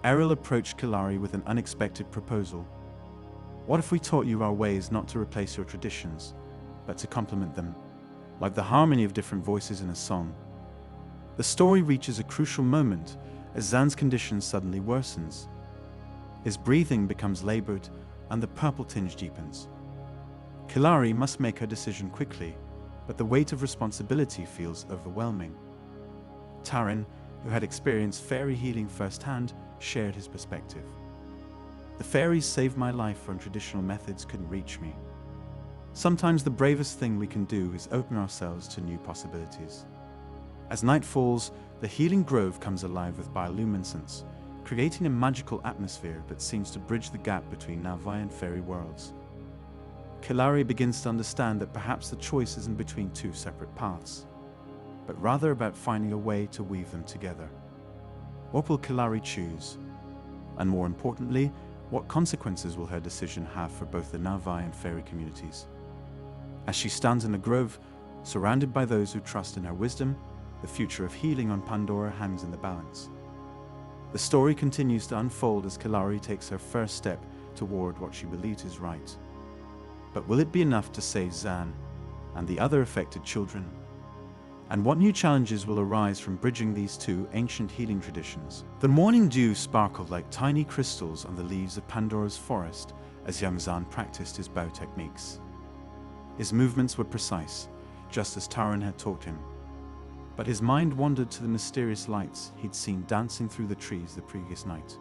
Errol approached Kalari with an unexpected proposal. What if we taught you our ways not to replace your traditions, but to complement them, like the harmony of different voices in a song? The story reaches a crucial moment as Zan's condition suddenly worsens. His breathing becomes labored and the purple tinge deepens. Kalari must make her decision quickly, but the weight of responsibility feels overwhelming. Taran, who had experienced fairy healing firsthand, shared his perspective. The fairies saved my life when traditional methods couldn't reach me. Sometimes the bravest thing we can do is open ourselves to new possibilities. As night falls, the healing grove comes alive with bioluminescence, creating a magical atmosphere that seems to bridge the gap between Navai and fairy worlds. Kilari begins to understand that perhaps the choice isn't between two separate paths, but rather about finding a way to weave them together. What will Kilari choose? And more importantly, what consequences will her decision have for both the Navai and fairy communities? As she stands in the grove, surrounded by those who trust in her wisdom, the future of healing on Pandora hangs in the balance. The story continues to unfold as Kilari takes her first step toward what she believes is right. But will it be enough to save Zan and the other affected children? And what new challenges will arise from bridging these two ancient healing traditions? The morning dew sparkled like tiny crystals on the leaves of Pandora's forest as young Zan practiced his bow techniques. His movements were precise, just as Taran had taught him. But his mind wandered to the mysterious lights he'd seen dancing through the trees the previous night.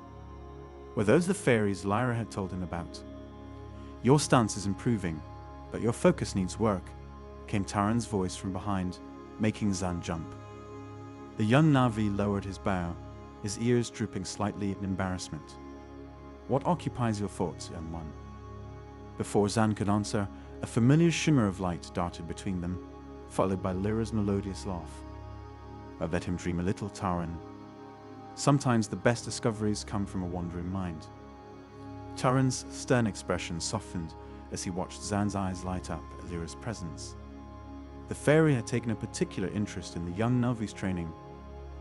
Were those the fairies Lyra had told him about? "Your stance is improving, but your focus needs work," came Taran's voice from behind, making Zan jump. The young Navi lowered his bow, his ears drooping slightly in embarrassment. "What occupies your thoughts, young one?" Before Zan could answer, a familiar shimmer of light darted between them, followed by Lyra's melodious laugh. "But let him dream a little, Taran. Sometimes the best discoveries come from a wandering mind." Taran's stern expression softened as he watched Zan's eyes light up at Lyra's presence. The fairy had taken a particular interest in the young Navi's training,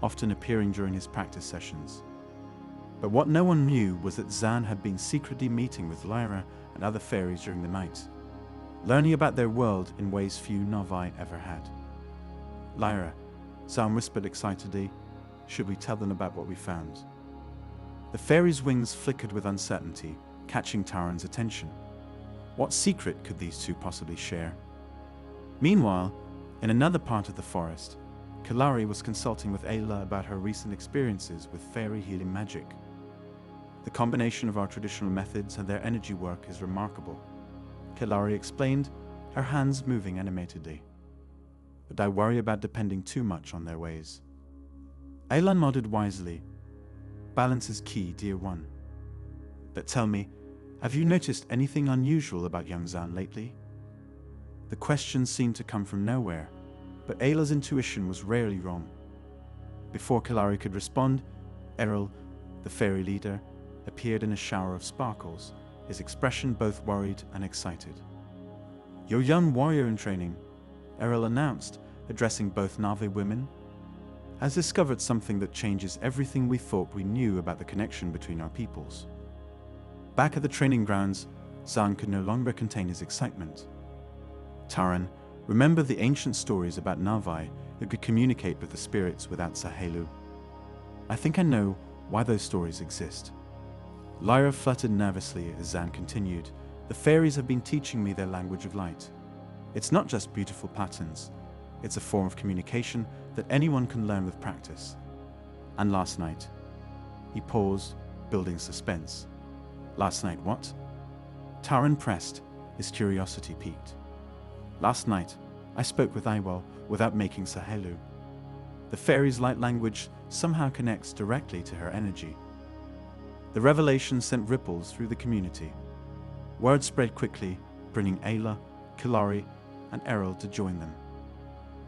often appearing during his practice sessions. But what no one knew was that Zan had been secretly meeting with Lyra and other fairies during the night, learning about their world in ways few Navi ever had. "Lyra," Zan whispered excitedly, "should we tell them about what we found?" The fairy's wings flickered with uncertainty, catching Taran's attention. What secret could these two possibly share? Meanwhile, in another part of the forest, Kilari was consulting with Ayla about her recent experiences with fairy healing magic. "The combination of our traditional methods and their energy work is remarkable," Kilari explained, her hands moving animatedly. "But I worry about depending too much on their ways." Ayla nodded wisely. "Balance is key, dear one. But tell me, have you noticed anything unusual about young Zan lately?" The question seemed to come from nowhere, but Ayla's intuition was rarely wrong. Before Kilari could respond, Errol, the fairy leader, appeared in a shower of sparkles, his expression both worried and excited. "Your young warrior in training," Errol announced, addressing both Navi women, "has discovered something that changes everything we thought we knew about the connection between our peoples." Back at the training grounds, Zan could no longer contain his excitement. "Taran, remember the ancient stories about Navi who could communicate with the spirits without Sahelu? I think I know why those stories exist." Lyra fluttered nervously as Zan continued, "The fairies have been teaching me their language of light. It's not just beautiful patterns. It's a form of communication that anyone can learn with practice. And last night..." He paused, building suspense. "Last night what?" Taran pressed, his curiosity piqued. "Last night, I spoke with Iwal without making Sahelu. The fairy's light language somehow connects directly to her energy." The revelation sent ripples through the community. Word spread quickly, bringing Ayla, Kilari, and Errol to join them.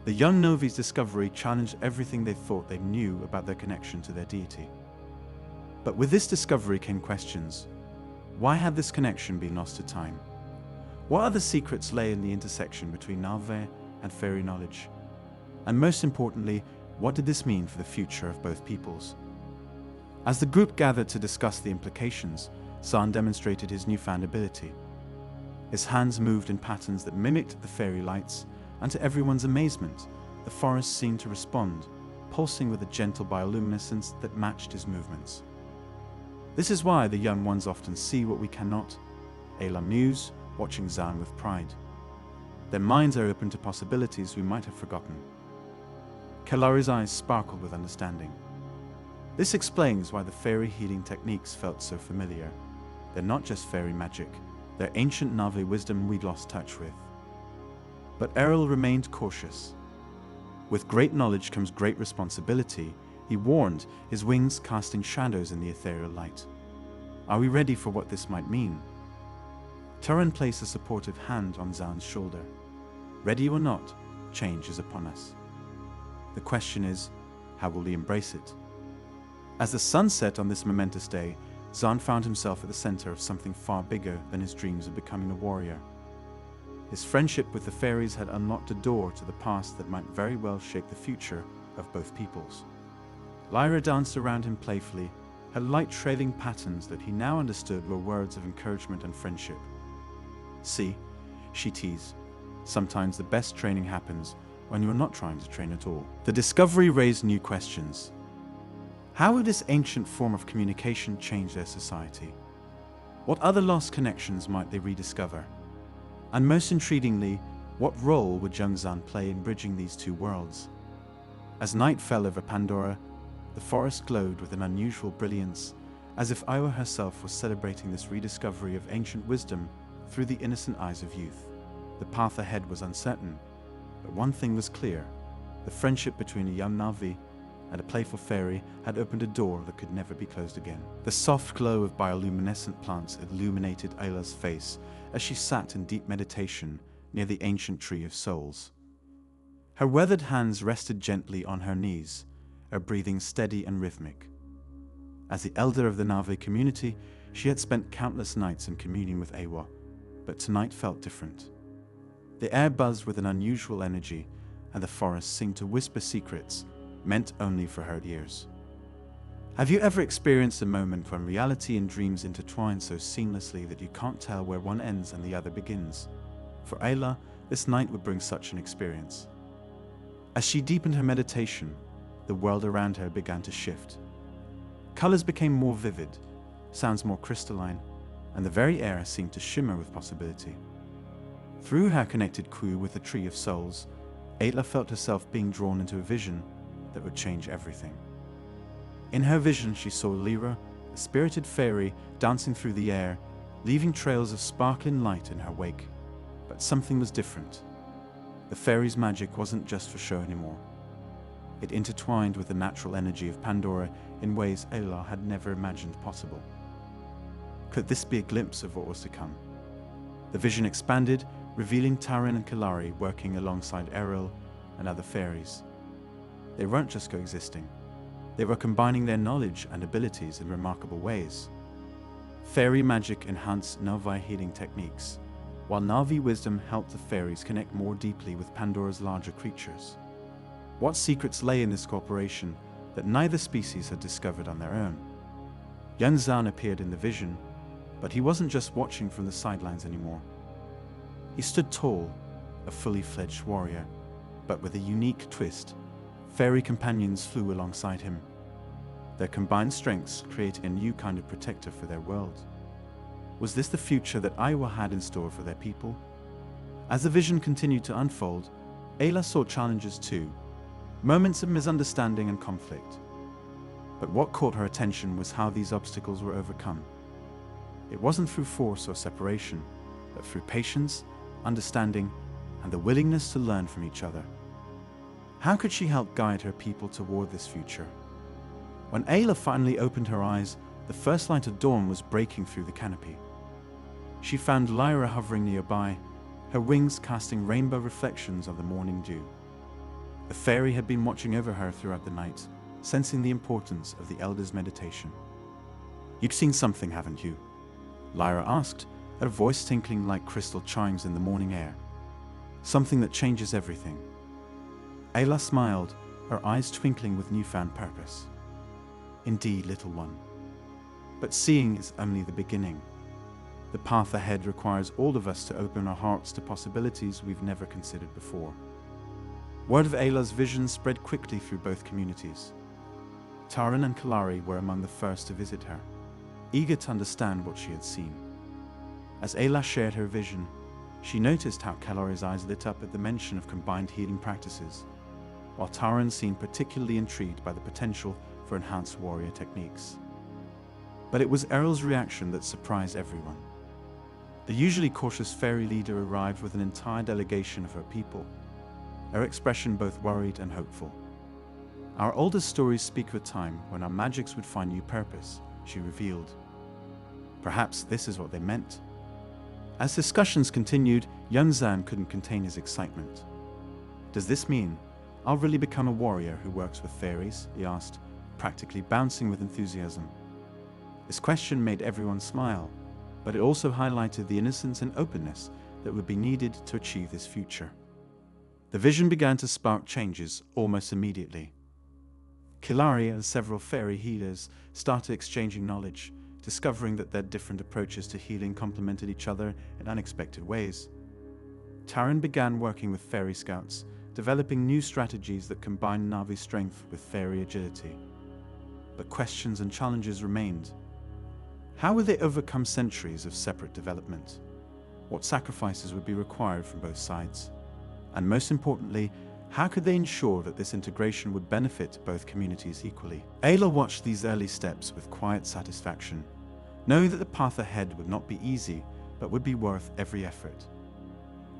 The young Novi's discovery challenged everything they thought they knew about their connection to their deity. But with this discovery came questions. Why had this connection been lost to time? What other secrets lay in the intersection between Nalve and fairy knowledge? And most importantly, what did this mean for the future of both peoples? As the group gathered to discuss the implications, Zan demonstrated his newfound ability. His hands moved in patterns that mimicked the fairy lights, and to everyone's amazement, the forest seemed to respond, pulsing with a gentle bioluminescence that matched his movements. "This is why the young ones often see what we cannot," Ayla mused, watching Zan with pride. "Their minds are open to possibilities we might have forgotten." Kalari's eyes sparkled with understanding. This explains why the fairy healing techniques felt so familiar. They're not just fairy magic, they're ancient Navi wisdom we'd lost touch with. But Errol remained cautious. With great knowledge comes great responsibility, He warned, his wings casting shadows in the ethereal light. Are we ready for what this might mean? Turin placed a supportive hand on Zan's shoulder. Ready or not, change is upon us. The question is, how will we embrace it? As the sun set on this momentous day, Zan found himself at the center of something far bigger than his dreams of becoming a warrior. His friendship with the fairies had unlocked a door to the past that might very well shape the future of both peoples. Lyra danced around him playfully, her light trailing patterns that he now understood were words of encouragement and friendship. See, she teased, sometimes the best training happens when you are not trying to train at all. The discovery raised new questions. How would this ancient form of communication change their society? What other lost connections might they rediscover? And most intriguingly, what role would young Zan play in bridging these two worlds? As night fell over Pandora, the forest glowed with an unusual brilliance, as if Iwa herself was celebrating this rediscovery of ancient wisdom through the innocent eyes of youth. The path ahead was uncertain, but one thing was clear. The friendship between a young Na'vi and a playful fairy had opened a door that could never be closed again. The soft glow of bioluminescent plants illuminated Ayla's face as she sat in deep meditation near the ancient tree of souls. Her weathered hands rested gently on her knees, her breathing steady and rhythmic. As the elder of the Na'vi community, she had spent countless nights in communion with Awa, but tonight felt different. The air buzzed with an unusual energy, and the forest seemed to whisper secrets meant only for her ears. Have you ever experienced a moment when reality and dreams intertwine so seamlessly that you can't tell where one ends and the other begins? For Ayla, this night would bring such an experience. As she deepened her meditation, the world around her began to shift. Colors became more vivid, sounds more crystalline, and the very air seemed to shimmer with possibility. Through her connected crew with the Tree of Souls, Ayla felt herself being drawn into a vision that would change everything. In her vision, she saw Lyra, a spirited fairy, dancing through the air, leaving trails of sparkling light in her wake. But something was different. The fairy's magic wasn't just for show anymore. It intertwined with the natural energy of Pandora in ways Ayla had never imagined possible. Could this be a glimpse of what was to come? The vision expanded, revealing Taran and Kalari working alongside Eril and other fairies. They weren't just coexisting. They were combining their knowledge and abilities in remarkable ways. Fairy magic enhanced Na'vi healing techniques, while Na'vi wisdom helped the fairies connect more deeply with Pandora's larger creatures. What secrets lay in this cooperation that neither species had discovered on their own? Young Zan appeared in the vision, but he wasn't just watching from the sidelines anymore. He stood tall, a fully fledged warrior, but with a unique twist. Fairy companions flew alongside him, their combined strengths creating a new kind of protector for their world. Was this the future that Iwa had in store for their people? As the vision continued to unfold, Ayla saw challenges too, moments of misunderstanding and conflict. But what caught her attention was how these obstacles were overcome. It wasn't through force or separation, but through patience, understanding, and the willingness to learn from each other. How could she help guide her people toward this future? When Ayla finally opened her eyes, the first light of dawn was breaking through the canopy. She found Lyra hovering nearby, her wings casting rainbow reflections of the morning dew. The fairy had been watching over her throughout the night, sensing the importance of the elder's meditation. "You've seen something, haven't you?" Lyra asked, her voice tinkling like crystal chimes in the morning air. "Something that changes everything." Ayla smiled, her eyes twinkling with newfound purpose. "Indeed, little one. But seeing is only the beginning. The path ahead requires all of us to open our hearts to possibilities we've never considered before." Word of Ayla's vision spread quickly through both communities. Taran and Kalari were among the first to visit her, eager to understand what she had seen. As Ayla shared her vision, she noticed how Kalari's eyes lit up at the mention of combined healing practices, while Taran seemed particularly intrigued by the potential for enhanced warrior techniques. But it was Eril's reaction that surprised everyone. The usually cautious fairy leader arrived with an entire delegation of her people, her expression both worried and hopeful. Our oldest stories speak of a time when our magics would find new purpose, she revealed. Perhaps this is what they meant. As discussions continued, young Zan couldn't contain his excitement. Does this mean I'll really become a warrior who works with fairies? He asked, practically bouncing with enthusiasm. This question made everyone smile, but it also highlighted the innocence and openness that would be needed to achieve this future. The vision began to spark changes almost immediately. Kilari and several fairy healers started exchanging knowledge, discovering that their different approaches to healing complemented each other in unexpected ways. Taran began working with fairy scouts, developing new strategies that combined Navi strength with fairy agility. But questions and challenges remained. How would they overcome centuries of separate development? What sacrifices would be required from both sides? And most importantly, how could they ensure that this integration would benefit both communities equally? Ayla watched these early steps with quiet satisfaction, knowing that the path ahead would not be easy, but would be worth every effort.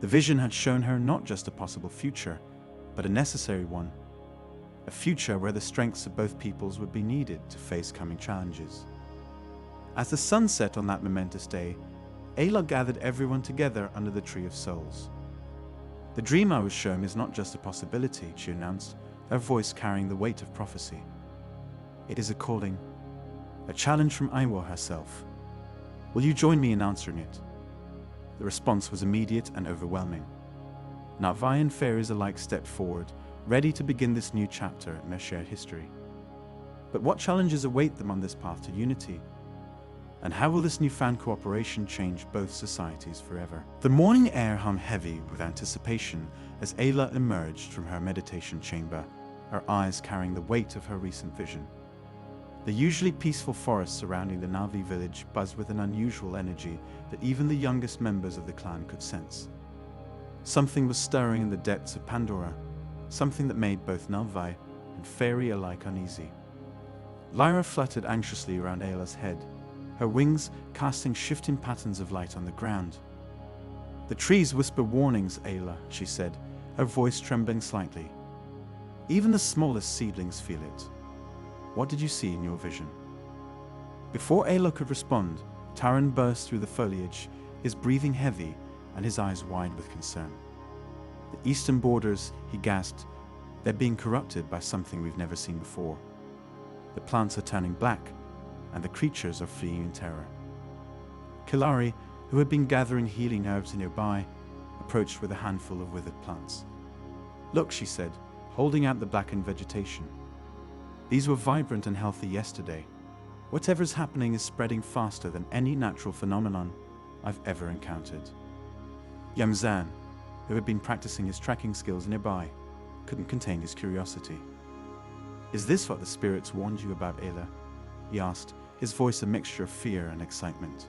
The vision had shown her not just a possible future, but a necessary one. A future where the strengths of both peoples would be needed to face coming challenges. As the sun set on that momentous day, Ayla gathered everyone together under the Tree of Souls. The dream I was shown is not just a possibility, she announced, her voice carrying the weight of prophecy. It is a calling, a challenge from Aiwa herself. Will you join me in answering it? The response was immediate and overwhelming. Navi and fairies alike stepped forward, ready to begin this new chapter in their shared history. But what challenges await them on this path to unity? And how will this newfound cooperation change both societies forever? The morning air hung heavy with anticipation as Ayla emerged from her meditation chamber, her eyes carrying the weight of her recent vision. The usually peaceful forest surrounding the Navi village buzzed with an unusual energy that even the youngest members of the clan could sense. Something was stirring in the depths of Pandora, something that made both Navi and fairy alike uneasy. Lyra fluttered anxiously around Ayla's head, her wings casting shifting patterns of light on the ground. The trees whisper warnings, Ayla, she said, her voice trembling slightly. Even the smallest seedlings feel it. What did you see in your vision? Before Ayla could respond, Taran burst through the foliage, his breathing heavy and his eyes wide with concern. The eastern borders, he gasped, they're being corrupted by something we've never seen before. The plants are turning black, and the creatures are fleeing in terror. Kilari, who had been gathering healing herbs nearby, approached with a handful of withered plants. Look, she said, holding out the blackened vegetation. These were vibrant and healthy yesterday. Whatever's happening is spreading faster than any natural phenomenon I've ever encountered. Yamzan, who had been practicing his tracking skills nearby, couldn't contain his curiosity. Is this what the spirits warned you about, Ayla? He asked, his voice a mixture of fear and excitement.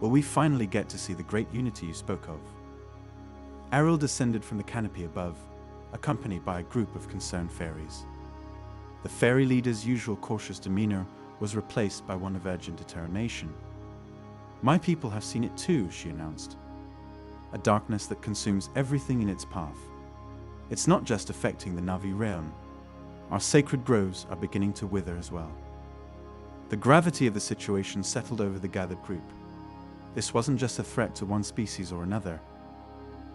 Will we finally get to see the great unity you spoke of? Errol descended from the canopy above, accompanied by a group of concerned fairies. The fairy leader's usual cautious demeanor was replaced by one of urgent determination. My people have seen it too, she announced. A darkness that consumes everything in its path. It's not just affecting the Navi realm. Our sacred groves are beginning to wither as well. The gravity of the situation settled over the gathered group. This wasn't just a threat to one species or another.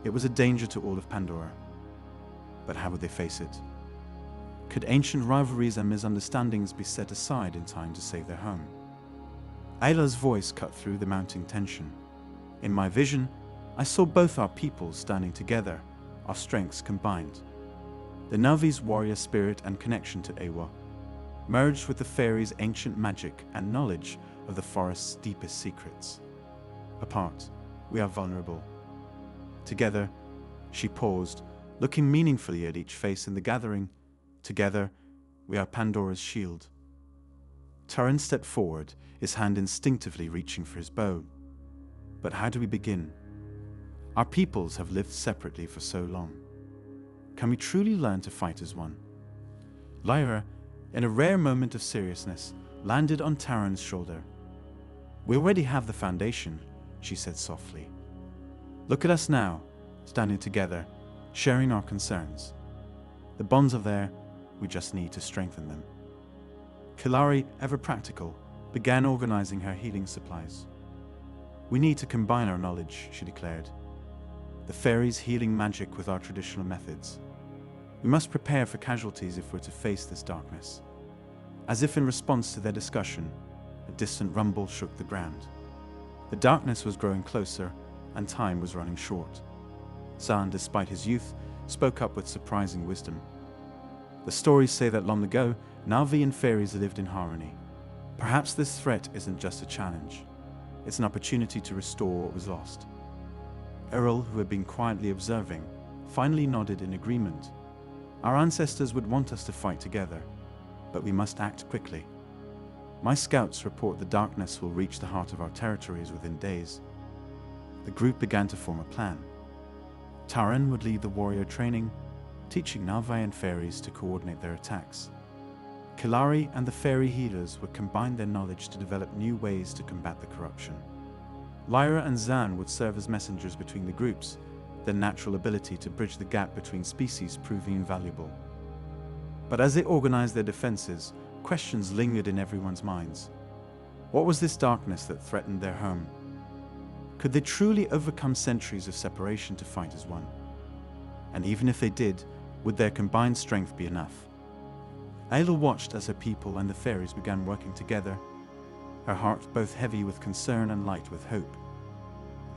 It was a danger to all of Pandora. But how would they face it? Could ancient rivalries and misunderstandings be set aside in time to save their home? Ayla's voice cut through the mounting tension. In my vision, I saw both our peoples standing together, our strengths combined. The Navi's warrior spirit and connection to Awa merged with the fairies' ancient magic and knowledge of the forest's deepest secrets. Apart, we are vulnerable. Together, she paused, looking meaningfully at each face in the gathering. Together, we are Pandora's shield. Taran stepped forward, his hand instinctively reaching for his bow. But how do we begin? Our peoples have lived separately for so long. Can we truly learn to fight as one? Lyra, in a rare moment of seriousness, landed on Taran's shoulder. We already have the foundation, she said softly. Look at us now, standing together, sharing our concerns. The bonds are there, we just need to strengthen them. Kilari, ever practical, began organizing her healing supplies. We need to combine our knowledge, she declared. The fairies' healing magic with our traditional methods. We must prepare for casualties if we're to face this darkness. As if in response to their discussion, a distant rumble shook the ground. The darkness was growing closer, and time was running short. Zahn, despite his youth, spoke up with surprising wisdom. The stories say that long ago, Na'vi and fairies lived in harmony. Perhaps this threat isn't just a challenge. It's an opportunity to restore what was lost. Earl, who had been quietly observing, finally nodded in agreement. Our ancestors would want us to fight together, but we must act quickly. My scouts report the darkness will reach the heart of our territories within days. The group began to form a plan. Taran would lead the warrior training, teaching Na'vi and fairies to coordinate their attacks. Kilari and the fairy healers would combine their knowledge to develop new ways to combat the corruption. Lyra and Zan would serve as messengers between the groups, their natural ability to bridge the gap between species proving invaluable. But as they organized their defenses, questions lingered in everyone's minds. What was this darkness that threatened their home? Could they truly overcome centuries of separation to fight as one? And even if they did, would their combined strength be enough? Ayla watched as her people and the fairies began working together, her heart both heavy with concern and light with hope.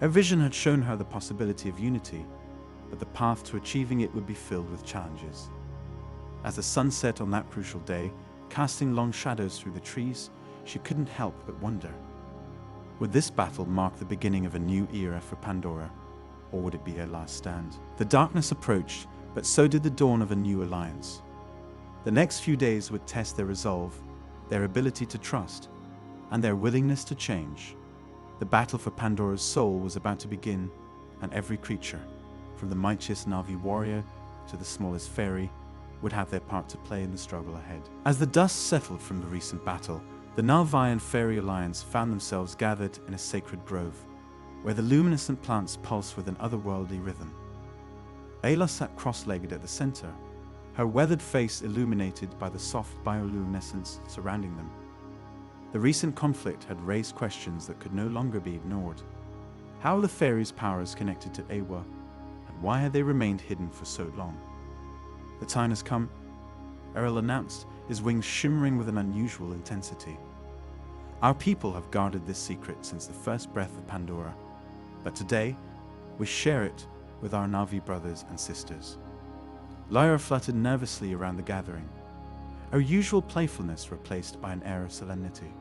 Her vision had shown her the possibility of unity, but the path to achieving it would be filled with challenges. As the sun set on that crucial day, casting long shadows through the trees, she couldn't help but wonder. Would this battle mark the beginning of a new era for Pandora, or would it be her last stand? The darkness approached, but so did the dawn of a new alliance. The next few days would test their resolve, their ability to trust, and their willingness to change. The battle for Pandora's soul was about to begin, and every creature, from the mightiest Na'vi warrior to the smallest fairy, would have their part to play in the struggle ahead. As the dust settled from the recent battle, the Na'vi and Fairy Alliance found themselves gathered in a sacred grove, where the luminescent plants pulsed with an otherworldly rhythm. Ayla sat cross-legged at the center, her weathered face illuminated by the soft bioluminescence surrounding them. The recent conflict had raised questions that could no longer be ignored. How were the fairies' powers connected to Awa, and why had they remained hidden for so long? The time has come, Errol announced, his wings shimmering with an unusual intensity. Our people have guarded this secret since the first breath of Pandora, but today we share it with our Na'vi brothers and sisters. Lyra fluttered nervously around the gathering, her usual playfulness replaced by an air of solemnity.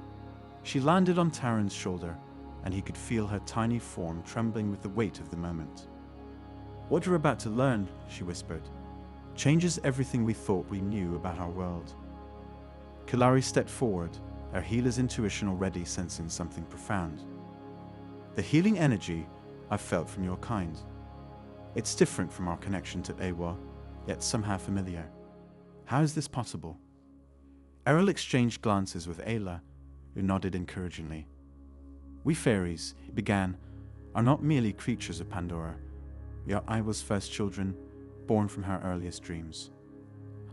She landed on Taran's shoulder, and he could feel her tiny form trembling with the weight of the moment. "What you're about to learn," she whispered, "changes everything we thought we knew about our world." Kilari stepped forward, her healer's intuition already sensing something profound. "The healing energy I've felt from your kind. It's different from our connection to Awa, yet somehow familiar. How is this possible?" Errol exchanged glances with Ayla, who nodded encouragingly. "We fairies," he began, "are not merely creatures of Pandora. We are Awa's first children, born from her earliest dreams.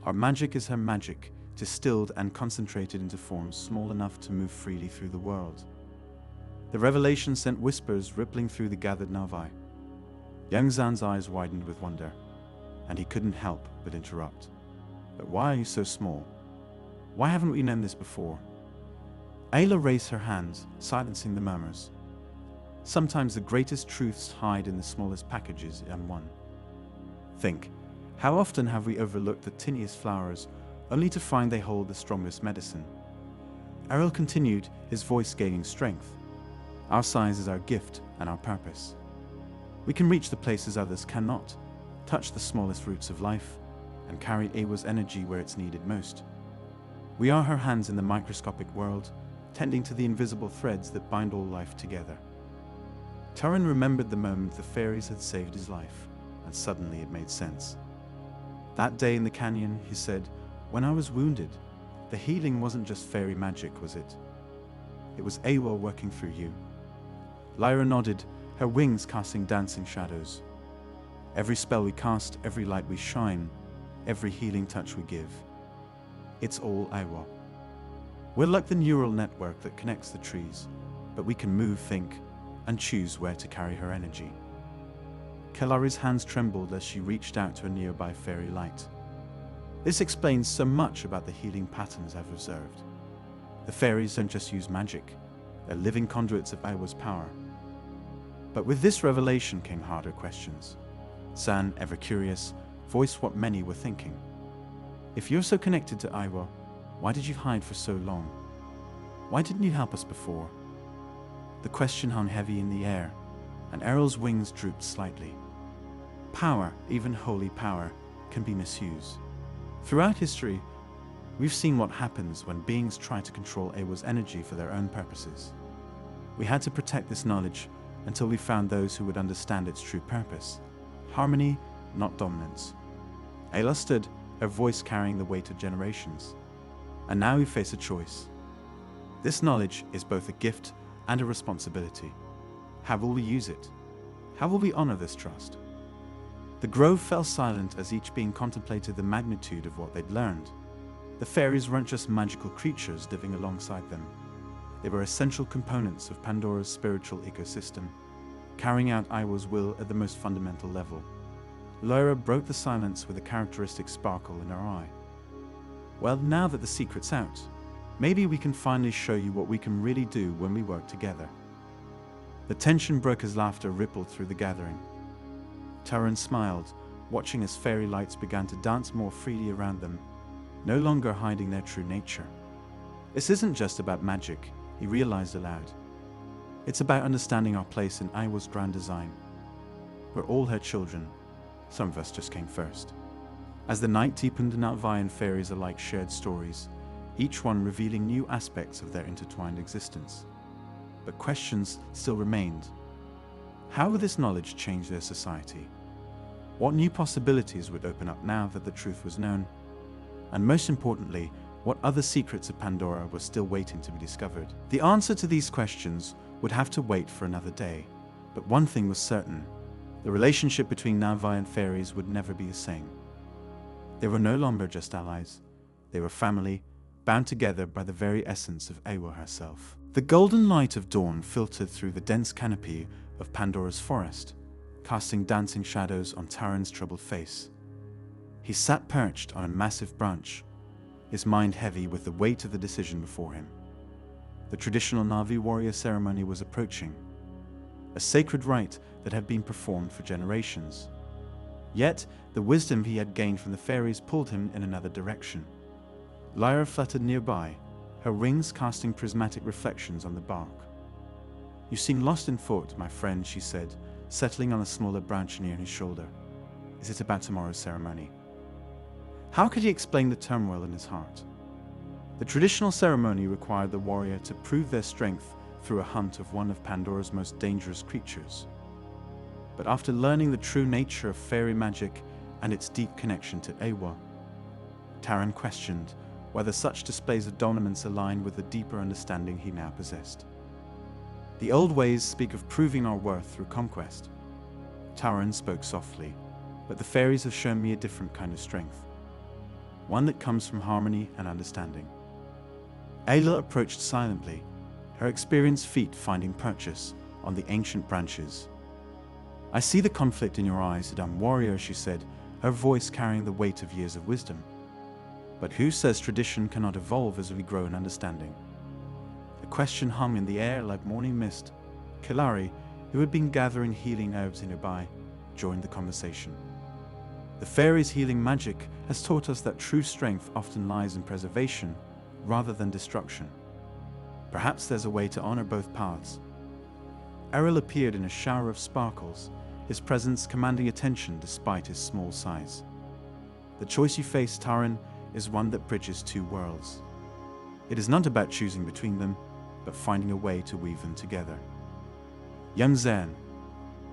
Our magic is her magic, distilled and concentrated into forms small enough to move freely through the world." The revelation sent whispers rippling through the gathered Na'vi. Young Zan's eyes widened with wonder, and he couldn't help but interrupt. "But why are you so small? Why haven't we known this before?" Ayla raised her hands, silencing the murmurs. "Sometimes the greatest truths hide in the smallest packages, M1. Think, how often have we overlooked the tiniest flowers, only to find they hold the strongest medicine?" Errol continued, his voice gaining strength. "Our size is our gift and our purpose. We can reach the places others cannot, touch the smallest roots of life, and carry Awa's energy where it's needed most. We are her hands in the microscopic world, tending to the invisible threads that bind all life together." Taran remembered the moment the fairies had saved his life, and suddenly it made sense. "That day in the canyon," he said, "when I was wounded, the healing wasn't just fairy magic, was it? It was Awa working through you." Lyra nodded, her wings casting dancing shadows. "Every spell we cast, every light we shine, every healing touch we give, It's all Aiwa. We're like the neural network that connects the trees, but we can move, think, and choose where to carry her energy. Kelari's hands trembled as she reached out to a nearby fairy light. This explains so much about the healing patterns I've observed. The fairies don't just use magic, they're living conduits of Aiwa's power. But with this revelation came harder questions. San, ever curious, voiced what many were thinking. If you're so connected to Aiwa, why did you hide for so long? Why didn't you help us before? The question hung heavy in the air, and Errol's wings drooped slightly. Power, even holy power, can be misused. Throughout history, we've seen what happens when beings try to control Aiwa's energy for their own purposes. We had to protect this knowledge until we found those who would understand its true purpose. Harmony, not dominance. Ayla stood, her voice carrying the weight of generations. And now we face a choice. This knowledge is both a gift and a responsibility. How will we use it? How will we honor this trust? The grove fell silent as each being contemplated the magnitude of what they'd learned. The fairies weren't just magical creatures living alongside them. They were essential components of Pandora's spiritual ecosystem, carrying out Aiwa's will at the most fundamental level. Lyra broke the silence with a characteristic sparkle in her eye. Well, now that the secret's out, maybe we can finally show you what we can really do when we work together. The tension broke as laughter rippled through the gathering. Taran smiled, watching as fairy lights began to dance more freely around them, no longer hiding their true nature. This isn't just about magic, he realized aloud. It's about understanding our place in Aiwa's grand design. We're all her children. Some of us just came first. As the night deepened, Nalvi and fairies alike shared stories, each one revealing new aspects of their intertwined existence. But questions still remained. How would this knowledge change their society? What new possibilities would open up now that the truth was known? And most importantly, what other secrets of Pandora were still waiting to be discovered? The answer to these questions would have to wait for another day. But one thing was certain. The relationship between Nalvi and fairies would never be the same. They were no longer just allies. They were family, bound together by the very essence of Aiwa herself. The golden light of dawn filtered through the dense canopy of Pandora's forest, casting dancing shadows on Taran's troubled face. He sat perched on a massive branch, his mind heavy with the weight of the decision before him. The traditional Na'vi warrior ceremony was approaching, a sacred rite that had been performed for generations. Yet, the wisdom he had gained from the fairies pulled him in another direction. Lyra fluttered nearby, her wings casting prismatic reflections on the bark. "You seem lost in thought, my friend," she said, settling on a smaller branch near his shoulder. "Is it about tomorrow's ceremony?" How could he explain the turmoil in his heart? The traditional ceremony required the warrior to prove their strength through a hunt of one of Pandora's most dangerous creatures. But after learning the true nature of fairy magic and its deep connection to Aiwa, Taran questioned whether such displays of dominance aligned with the deeper understanding he now possessed. The old ways speak of proving our worth through conquest. Taran spoke softly, but the fairies have shown me a different kind of strength, one that comes from harmony and understanding. Ayla approached silently, her experienced feet finding purchase on the ancient branches. "I see the conflict in your eyes, Adam warrior," she said, her voice carrying the weight of years of wisdom. "But who says tradition cannot evolve as we grow in understanding?" The question hung in the air like morning mist. Kelari, who had been gathering healing herbs nearby, joined the conversation. "The fairies' healing magic has taught us that true strength often lies in preservation rather than destruction. Perhaps there's a way to honor both paths." Errol appeared in a shower of sparkles, his presence commanding attention despite his small size. "The choice you face, Taran, is one that bridges two worlds. It is not about choosing between them, but finding a way to weave them together." Young Zan,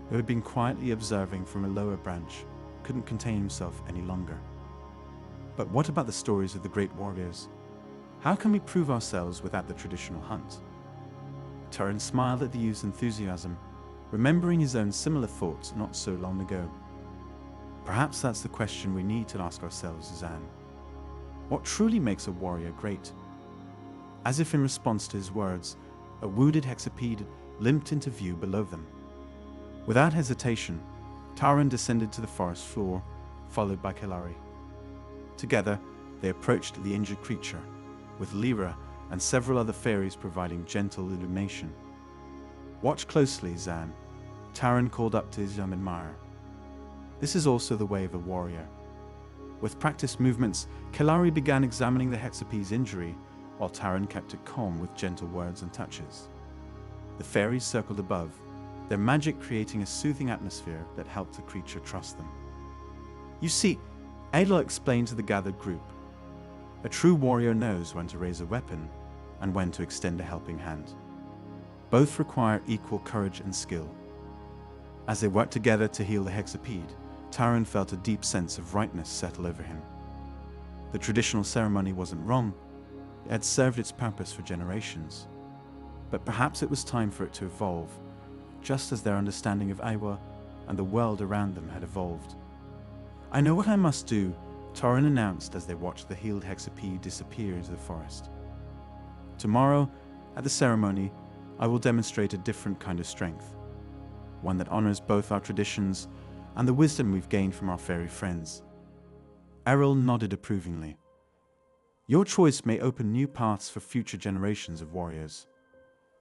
who had been quietly observing from a lower branch, couldn't contain himself any longer. "But what about the stories of the great warriors? How can we prove ourselves without the traditional hunt?" Taran smiled at the youth's enthusiasm, remembering his own similar thoughts not so long ago. "Perhaps that's the question we need to ask ourselves, Zan. What truly makes a warrior great? As if in response to his words, a wounded hexapede limped into view below them. Without hesitation, Taran descended to the forest floor, followed by Kelari. Together, they approached the injured creature, with Lyra and several other fairies providing gentle illumination. "Watch closely, Zan," Taran called up to his young admirer. "This is also the way of a warrior." With practiced movements, Kelari began examining the hexapede's injury, while Taran kept it calm with gentle words and touches. The fairies circled above, their magic creating a soothing atmosphere that helped the creature trust them. "You see," Ayla explained to the gathered group, "a true warrior knows when to raise a weapon and when to extend a helping hand. Both require equal courage and skill." As they worked together to heal the hexapede, Taran felt a deep sense of rightness settle over him. The traditional ceremony wasn't wrong, it had served its purpose for generations. But perhaps it was time for it to evolve, just as their understanding of Aiwa and the world around them had evolved. "I know what I must do," Taran announced as they watched the healed hexapede disappear into the forest. "Tomorrow, at the ceremony, I will demonstrate a different kind of strength, one that honors both our traditions and the wisdom we've gained from our fairy friends." Errol nodded approvingly. "Your choice may open new paths for future generations of warriors.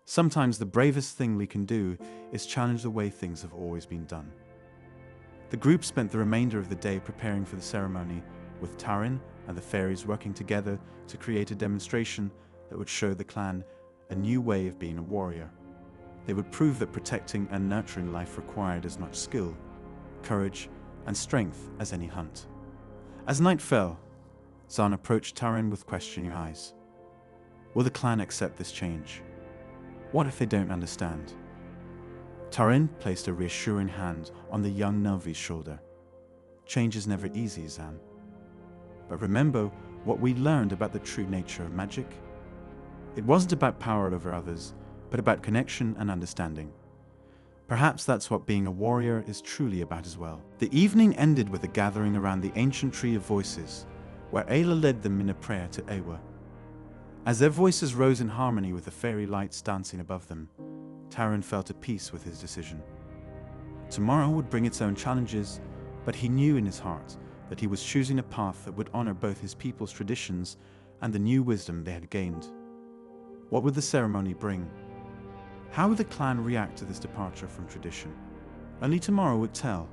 Sometimes the bravest thing we can do is challenge the way things have always been done." The group spent the remainder of the day preparing for the ceremony, with Taran and the fairies working together to create a demonstration that would show the clan a new way of being a warrior. They would prove that protecting and nurturing life required as much skill, courage, and strength as any hunt. As night fell, Zan approached Taran with questioning eyes. Will the clan accept this change? What if they don't understand? Taran placed a reassuring hand on the young Navi's shoulder. Change is never easy, Zan. But remember what we learned about the true nature of magic? It wasn't about power over others, but about connection and understanding. Perhaps that's what being a warrior is truly about as well. The evening ended with a gathering around the ancient tree of voices, where Ayla led them in a prayer to Ewa. As their voices rose in harmony with the fairy lights dancing above them, Taran felt at peace with his decision. Tomorrow would bring its own challenges, but he knew in his heart that he was choosing a path that would honor both his people's traditions and the new wisdom they had gained. What would the ceremony bring? How would the clan react to this departure from tradition? Only tomorrow would tell.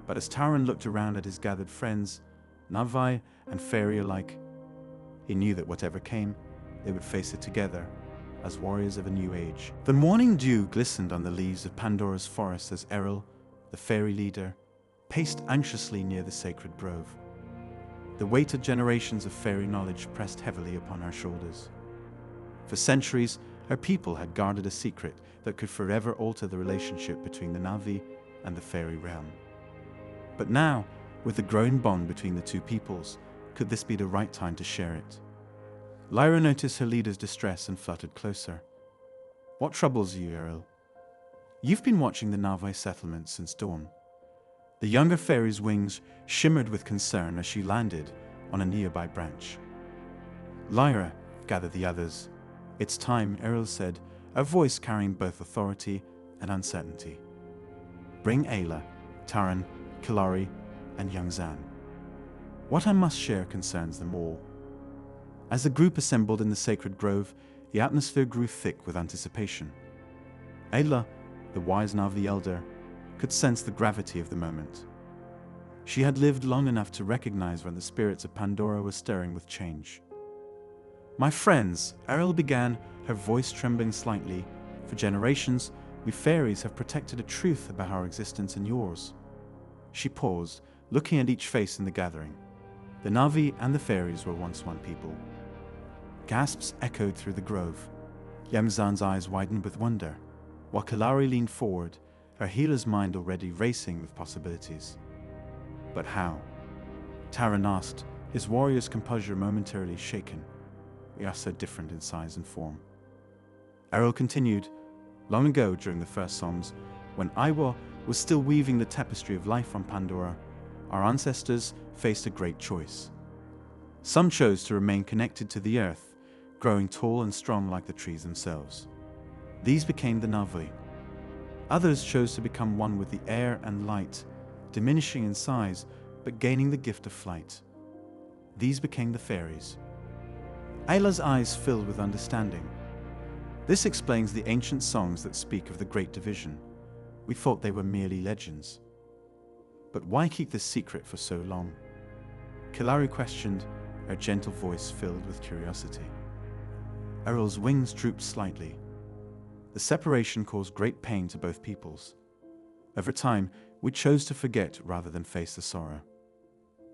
But as Taran looked around at his gathered friends, Navi and fairy alike, he knew that whatever came, they would face it together, as warriors of a new age. The morning dew glistened on the leaves of Pandora's forest as Errol, the fairy leader, paced anxiously near the sacred grove. The weight of generations of fairy knowledge pressed heavily upon her shoulders. For centuries, her people had guarded a secret that could forever alter the relationship between the Navi and the fairy realm. But now, with the growing bond between the two peoples, could this be the right time to share it? Lyra noticed her leader's distress and fluttered closer. What troubles you, Errol? You've been watching the Navi settlement since dawn. The younger fairy's wings shimmered with concern as she landed on a nearby branch. Lyra, gathered the others. It's time, Errol said, a voice carrying both authority and uncertainty. Bring Ayla, Taran, Kelari, and young Zan. What I must share concerns them all. As the group assembled in the sacred grove, the atmosphere grew thick with anticipation. Ayla, the wise Navi elder, could sense the gravity of the moment. She had lived long enough to recognize when the spirits of Pandora were stirring with change. My friends, Errol began, her voice trembling slightly, for generations, we fairies have protected a truth about our existence and yours. She paused, looking at each face in the gathering. The Navi and the fairies were once one people. Gasps echoed through the grove. Yamzan's eyes widened with wonder, while Kelari leaned forward, her healer's mind already racing with possibilities. But how? Taran asked, his warrior's composure momentarily shaken. We are so different in size and form. Errol continued, long ago during the first Psalms, when Aiwa was still weaving the tapestry of life on Pandora, our ancestors faced a great choice. Some chose to remain connected to the earth, growing tall and strong like the trees themselves. These became the Navi. Others chose to become one with the air and light, diminishing in size but gaining the gift of flight. These became the Fairies. Ayla's eyes filled with understanding. This explains the ancient songs that speak of the Great Division. We thought they were merely legends. But why keep this secret for so long? Kilari questioned, her gentle voice filled with curiosity. Errol's wings drooped slightly. The separation caused great pain to both peoples. Over time, we chose to forget rather than face the sorrow.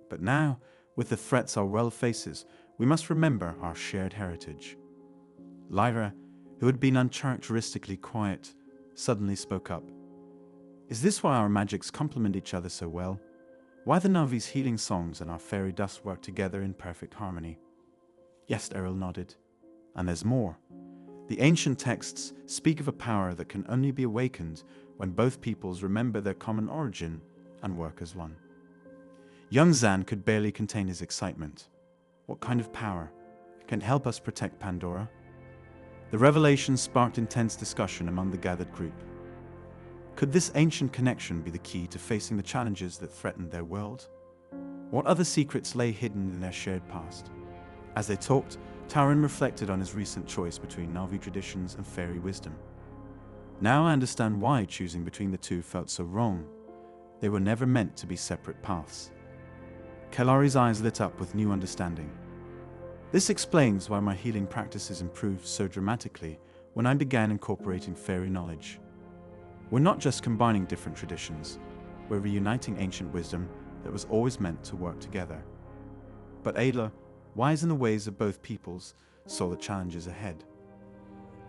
But now, with the threats our world faces, we must remember our shared heritage. Lyra, who had been uncharacteristically quiet, suddenly spoke up. Is this why our magics complement each other so well? Why the Navi's healing songs and our fairy dust work together in perfect harmony? Yes, Errol nodded. And there's more. The ancient texts speak of a power that can only be awakened when both peoples remember their common origin and work as one. Young Zan could barely contain his excitement. What kind of power can help us protect Pandora? The revelation sparked intense discussion among the gathered group. Could this ancient connection be the key to facing the challenges that threatened their world? What other secrets lay hidden in their shared past? As they talked, Taran reflected on his recent choice between Navi traditions and fairy wisdom. Now I understand why choosing between the two felt so wrong. They were never meant to be separate paths. Kalari's eyes lit up with new understanding. This explains why my healing practices improved so dramatically when I began incorporating fairy knowledge. We're not just combining different traditions, we're reuniting ancient wisdom that was always meant to work together. But Ayla, wise in the ways of both peoples, saw the challenges ahead.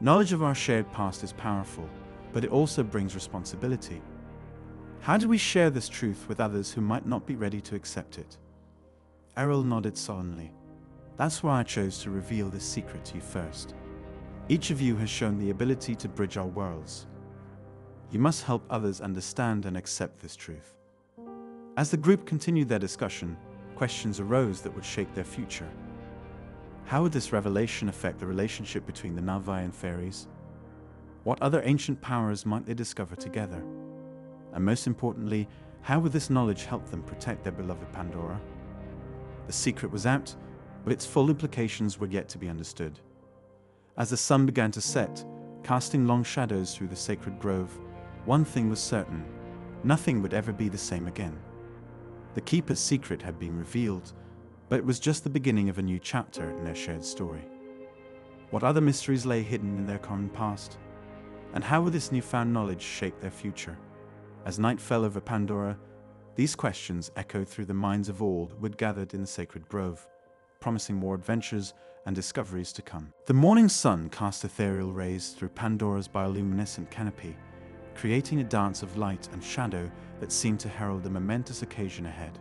Knowledge of our shared past is powerful, but it also brings responsibility. How do we share this truth with others who might not be ready to accept it? Errol nodded solemnly. That's why I chose to reveal this secret to you first. Each of you has shown the ability to bridge our worlds. You must help others understand and accept this truth. As the group continued their discussion, questions arose that would shape their future. How would this revelation affect the relationship between the Navi and Fairies? What other ancient powers might they discover together? And most importantly, how would this knowledge help them protect their beloved Pandora? The secret was out, but its full implications were yet to be understood. As the sun began to set, casting long shadows through the sacred grove, one thing was certain: nothing would ever be the same again. The Keeper's secret had been revealed, but it was just the beginning of a new chapter in their shared story. What other mysteries lay hidden in their common past? And how would this newfound knowledge shape their future? As night fell over Pandora, these questions echoed through the minds of all who had gathered in the sacred grove, promising more adventures and discoveries to come. The morning sun cast ethereal rays through Pandora's bioluminescent canopy, creating a dance of light and shadow that seemed to herald a momentous occasion ahead.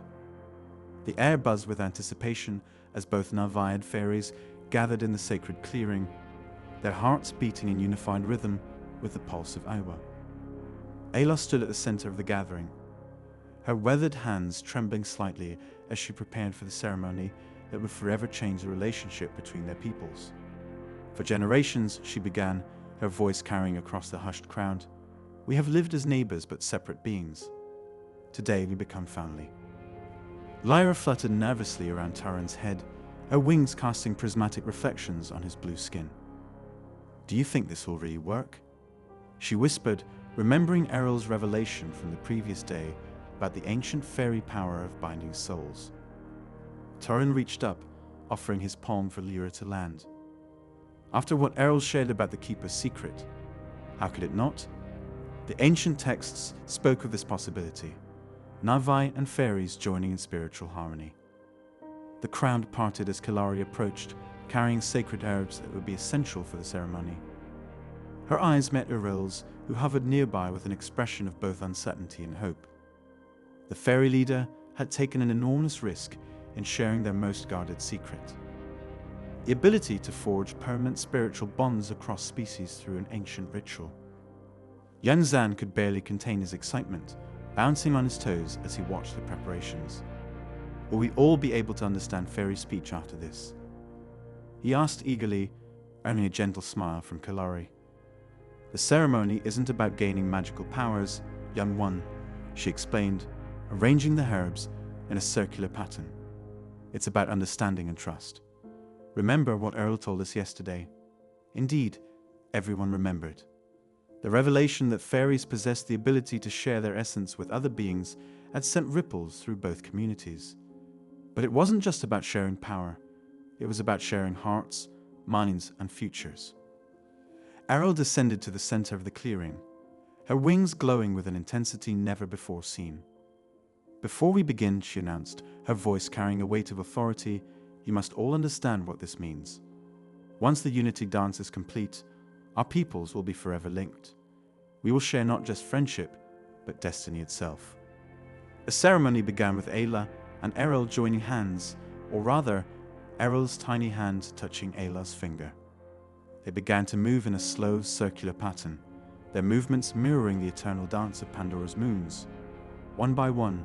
The air buzzed with anticipation as both Navi and Fairies gathered in the sacred clearing, their hearts beating in unified rhythm with the pulse of Iwa. Ayla stood at the center of the gathering, her weathered hands trembling slightly as she prepared for the ceremony that would forever change the relationship between their peoples. For generations, she began, her voice carrying across the hushed crowd, we have lived as neighbors but separate beings. Today we become family. Lyra fluttered nervously around Taran's head, her wings casting prismatic reflections on his blue skin. Do you think this will really work? She whispered, remembering Errol's revelation from the previous day about the ancient fairy power of binding souls. Taran reached up, offering his palm for Lyra to land. After what Errol shared about the Keeper's secret, how could it not? The ancient texts spoke of this possibility, Navi and Fairies joining in spiritual harmony. The crowd parted as Kalari approached, carrying sacred herbs that would be essential for the ceremony. Her eyes met Errol's, who hovered nearby with an expression of both uncertainty and hope. The fairy leader had taken an enormous risk in sharing their most guarded secret: the ability to forge permanent spiritual bonds across species through an ancient ritual. Young Zan could barely contain his excitement, bouncing on his toes as he watched the preparations. Will we all be able to understand fairy speech after this? He asked eagerly, earning a gentle smile from Kalari. The ceremony isn't about gaining magical powers, young one, she explained, arranging the herbs in a circular pattern. It's about understanding and trust. Remember what Earl told us yesterday. Indeed, everyone remembered. The revelation that fairies possessed the ability to share their essence with other beings had sent ripples through both communities. But it wasn't just about sharing power. It was about sharing hearts, minds, and futures. Errol descended to the center of the clearing, her wings glowing with an intensity never before seen. Before we begin, she announced, her voice carrying a weight of authority, you must all understand what this means. Once the unity dance is complete, our peoples will be forever linked. We will share not just friendship, but destiny itself. A ceremony began with Ayla and Errol joining hands, or rather, Errol's tiny hand touching Ayla's finger. They began to move in a slow, circular pattern, their movements mirroring the eternal dance of Pandora's moons. One by one,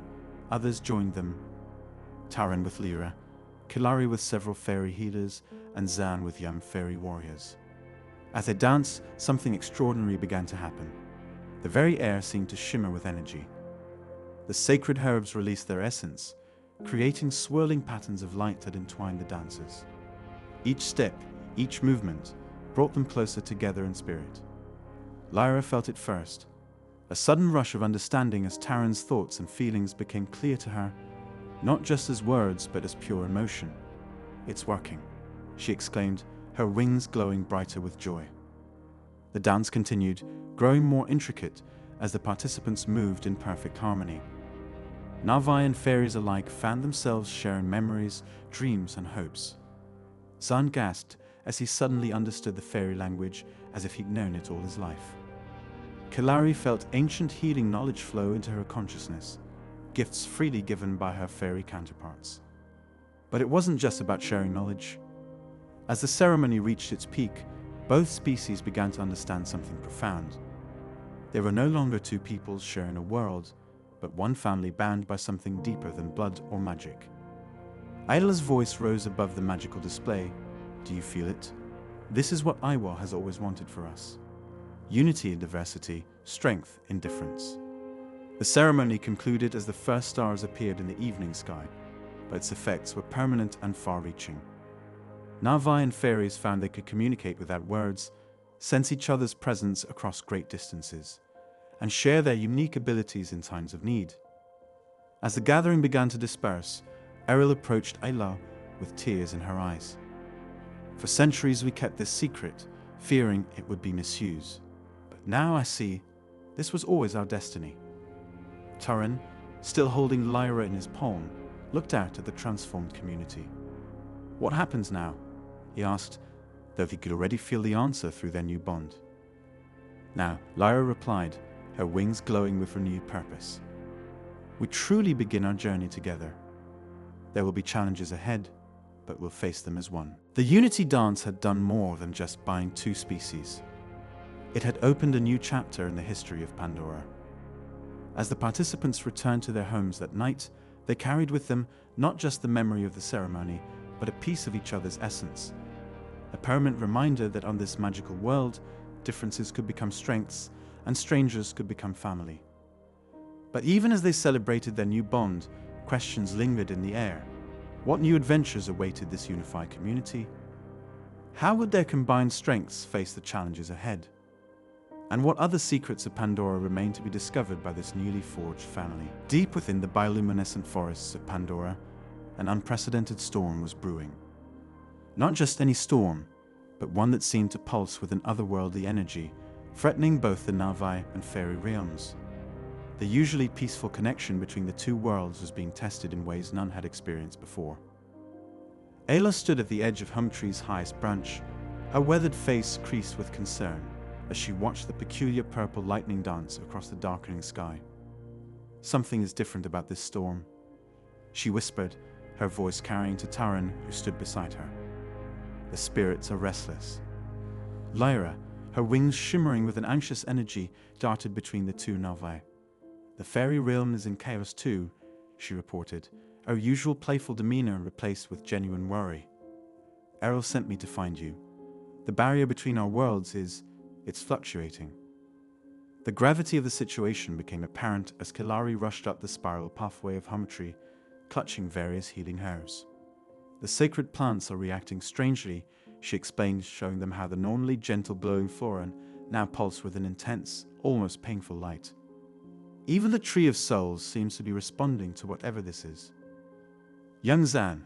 others joined them. Taran with Lyra, Kalari with several fairy healers, and Zan with young fairy warriors. As they danced, something extraordinary began to happen. The very air seemed to shimmer with energy. The sacred herbs released their essence, creating swirling patterns of light that entwined the dancers. Each step, each movement, brought them closer together in spirit. Lyra felt it first, a sudden rush of understanding as Taran's thoughts and feelings became clear to her, not just as words but as pure emotion. It's working, she exclaimed, her wings glowing brighter with joy. The dance continued, growing more intricate as the participants moved in perfect harmony. Navai and fairies alike found themselves sharing memories, dreams, and hopes. Zan gasped as he suddenly understood the fairy language as if he'd known it all his life. Kalari felt ancient healing knowledge flow into her consciousness, gifts freely given by her fairy counterparts. But it wasn't just about sharing knowledge. As the ceremony reached its peak, both species began to understand something profound. They were no longer two peoples sharing a world, but one family bound by something deeper than blood or magic. Ayla's voice rose above the magical display. Do you feel it? This is what Iwa has always wanted for us. Unity in diversity, strength in difference. The ceremony concluded as the first stars appeared in the evening sky, but its effects were permanent and far-reaching. Navai and fairies found they could communicate without words, sense each other's presence across great distances, and share their unique abilities in times of need. As the gathering began to disperse, Errol approached Ayla with tears in her eyes. For centuries we kept this secret, fearing it would be misused. But now I see, this was always our destiny. Taran, still holding Lyra in his palm, looked out at the transformed community. What happens now? He asked, though he could already feel the answer through their new bond. Now, Lyra replied, her wings glowing with renewed purpose. We truly begin our journey together. There will be challenges ahead, but we'll face them as one. The Unity Dance had done more than just bind two species. It had opened a new chapter in the history of Pandora. As the participants returned to their homes that night, they carried with them not just the memory of the ceremony, but a piece of each other's essence. A permanent reminder that on this magical world, differences could become strengths, and strangers could become family. But even as they celebrated their new bond, questions lingered in the air. What new adventures awaited this unified community? How would their combined strengths face the challenges ahead? And what other secrets of Pandora remained to be discovered by this newly forged family? Deep within the bioluminescent forests of Pandora, an unprecedented storm was brewing. Not just any storm, but one that seemed to pulse with an otherworldly energy, threatening both the Navai and fairy realms. The usually peaceful connection between the two worlds was being tested in ways none had experienced before. Ayla stood at the edge of Humtree's highest branch, her weathered face creased with concern as she watched the peculiar purple lightning dance across the darkening sky. Something is different about this storm, she whispered, her voice carrying to Taran, who stood beside her. The spirits are restless. Lyra, her wings shimmering with an anxious energy, darted between the two Navai. The fairy realm is in chaos too, she reported, her usual playful demeanor replaced with genuine worry. Errol sent me to find you. The barrier between our worlds it's fluctuating. The gravity of the situation became apparent as Kelari rushed up the spiral pathway of geometry, clutching various healing herbs. The sacred plants are reacting strangely, she explained, showing them how the normally gentle glowing flora now pulsed with an intense, almost painful light. Even the Tree of Souls seems to be responding to whatever this is. Young Zan,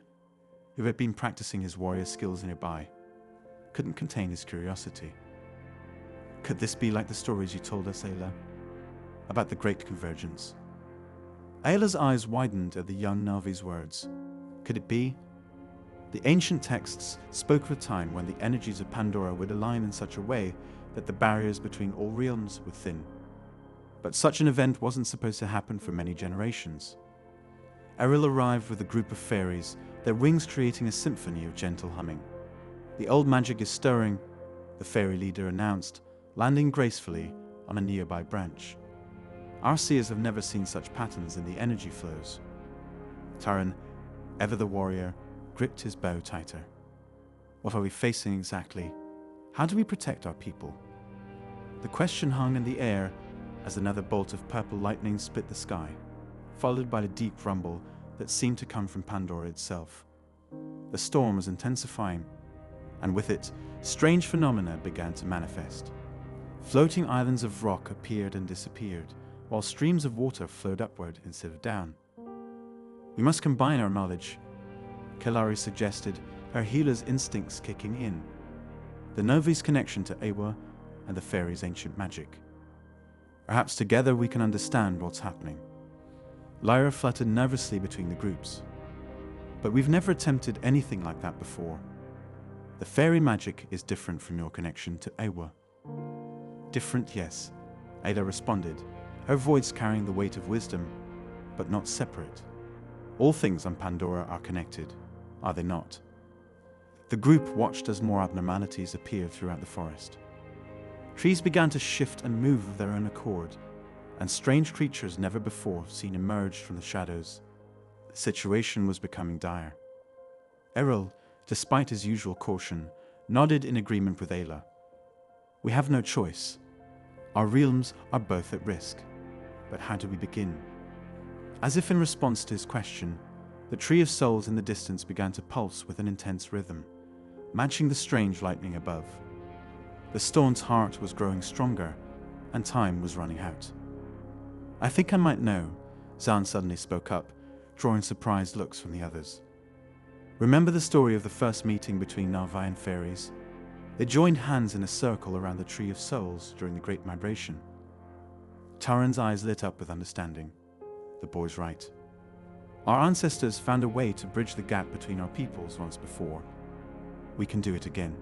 who had been practicing his warrior skills nearby, couldn't contain his curiosity. Could this be like the stories you told us, Ayla? About the Great Convergence? Ayla's eyes widened at the young Navi's words. Could it be? The ancient texts spoke of a time when the energies of Pandora would align in such a way that the barriers between all realms were thin. But such an event wasn't supposed to happen for many generations. Errol arrived with a group of fairies, their wings creating a symphony of gentle humming. The old magic is stirring, the fairy leader announced, landing gracefully on a nearby branch. Our seers have never seen such patterns in the energy flows. Taran, ever the warrior, gripped his bow tighter. What are we facing exactly? How do we protect our people? The question hung in the air as another bolt of purple lightning split the sky, followed by a deep rumble that seemed to come from Pandora itself. The storm was intensifying, and with it, strange phenomena began to manifest. Floating islands of rock appeared and disappeared, while streams of water flowed upward instead of down. We must combine our knowledge, Kelari suggested, her healer's instincts kicking in. The Novi's connection to Ewa and the fairies' ancient magic. Perhaps together we can understand what's happening. Lyra fluttered nervously between the groups. But we've never attempted anything like that before. The fairy magic is different from your connection to Ewa. Different, yes, Ada responded, her voice carrying the weight of wisdom, but not separate. All things on Pandora are connected, are they not? The group watched as more abnormalities appeared throughout the forest. Trees began to shift and move of their own accord, and strange creatures never before seen emerged from the shadows. The situation was becoming dire. Errol, despite his usual caution, nodded in agreement with Ayla. We have no choice. Our realms are both at risk. But how do we begin? As if in response to his question, the Tree of Souls in the distance began to pulse with an intense rhythm, matching the strange lightning above. The Storm's heart was growing stronger, and time was running out. I think I might know, Zan suddenly spoke up, drawing surprised looks from the others. Remember the story of the first meeting between Narvi and Fairies? They joined hands in a circle around the Tree of Souls during the Great Migration. Taran's eyes lit up with understanding. The boy's right. Our ancestors found a way to bridge the gap between our peoples once before. We can do it again.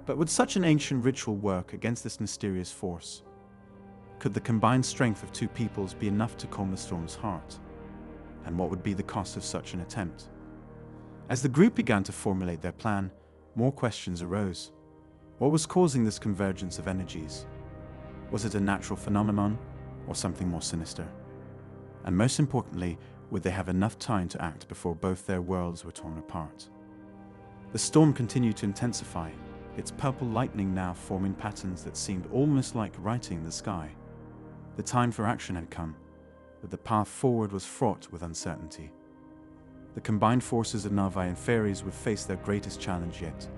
But would such an ancient ritual work against this mysterious force? Could the combined strength of two peoples be enough to calm the storm's heart? And what would be the cost of such an attempt? As the group began to formulate their plan, more questions arose. What was causing this convergence of energies? Was it a natural phenomenon, or something more sinister? And most importantly, would they have enough time to act before both their worlds were torn apart? The storm continued to intensify, its purple lightning now forming patterns that seemed almost like writing the sky. The time for action had come, but the path forward was fraught with uncertainty. The combined forces of Narvi and Fairies would face their greatest challenge yet,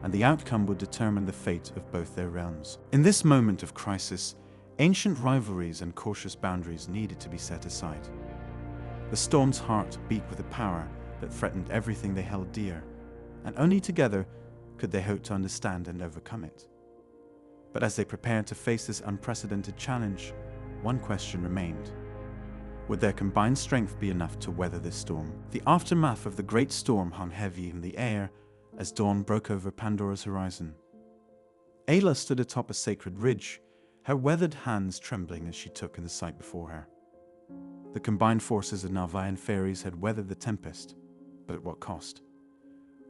and the outcome would determine the fate of both their realms. In this moment of crisis, ancient rivalries and cautious boundaries needed to be set aside. The storm's heart beat with a power that threatened everything they held dear, and only together could they hope to understand and overcome it. But as they prepared to face this unprecedented challenge, one question remained. Would their combined strength be enough to weather this storm? The aftermath of the great storm hung heavy in the air as dawn broke over Pandora's horizon. Ayla stood atop a sacred ridge, her weathered hands trembling as she took in the sight before her. The combined forces of Narvi and Fairies had weathered the tempest, but at what cost?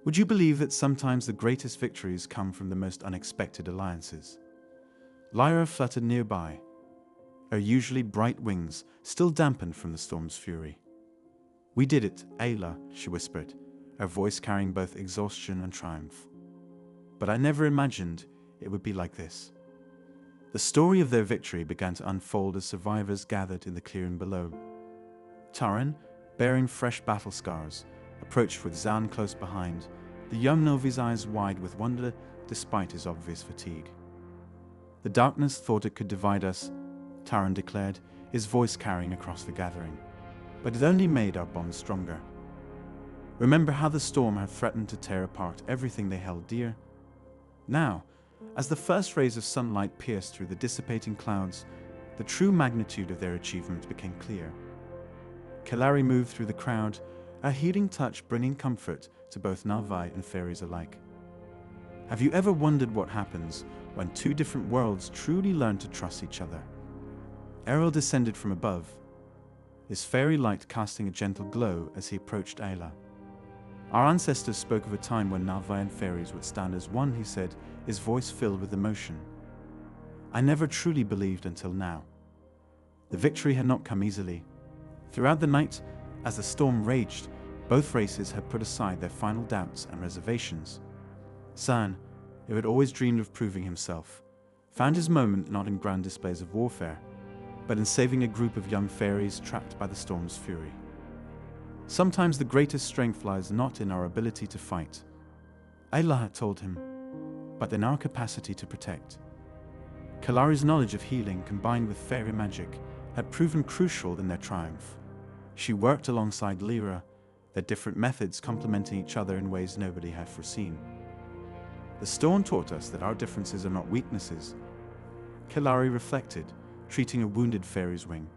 Would you believe that sometimes the greatest victories come from the most unexpected alliances? Lyra fluttered nearby, her usually bright wings still dampened from the storm's fury. "We did it, Ayla," she whispered, her voice carrying both exhaustion and triumph. "But I never imagined it would be like this." The story of their victory began to unfold as survivors gathered in the clearing below. Taran, bearing fresh battle scars, approached with Zan close behind, the young Novi's eyes wide with wonder despite his obvious fatigue. "The darkness thought it could divide us," Taran declared, his voice carrying across the gathering. "But it only made our bond stronger. Remember how the storm had threatened to tear apart everything they held dear? Now, as the first rays of sunlight pierced through the dissipating clouds, the true magnitude of their achievement became clear. Kalari moved through the crowd, a healing touch bringing comfort to both Navai and fairies alike. Have you ever wondered what happens when two different worlds truly learn to trust each other? Errol descended from above, his fairy light casting a gentle glow as he approached Ayla. "Our ancestors spoke of a time when Navai and fairies would stand as one," he said, his voice filled with emotion. "I never truly believed until now." The victory had not come easily. Throughout the night, as the storm raged, both races had put aside their final doubts and reservations. Zan, who had always dreamed of proving himself, found his moment not in grand displays of warfare, but in saving a group of young fairies trapped by the storm's fury. Sometimes the greatest strength lies not in our ability to fight, Ayla had told him, but in our capacity to protect. Kalari's knowledge of healing combined with fairy magic had proven crucial in their triumph. She worked alongside Lyra, their different methods complementing each other in ways nobody had foreseen. The storm taught us that our differences are not weaknesses. Kalari reflected, treating a wounded fairy's wing.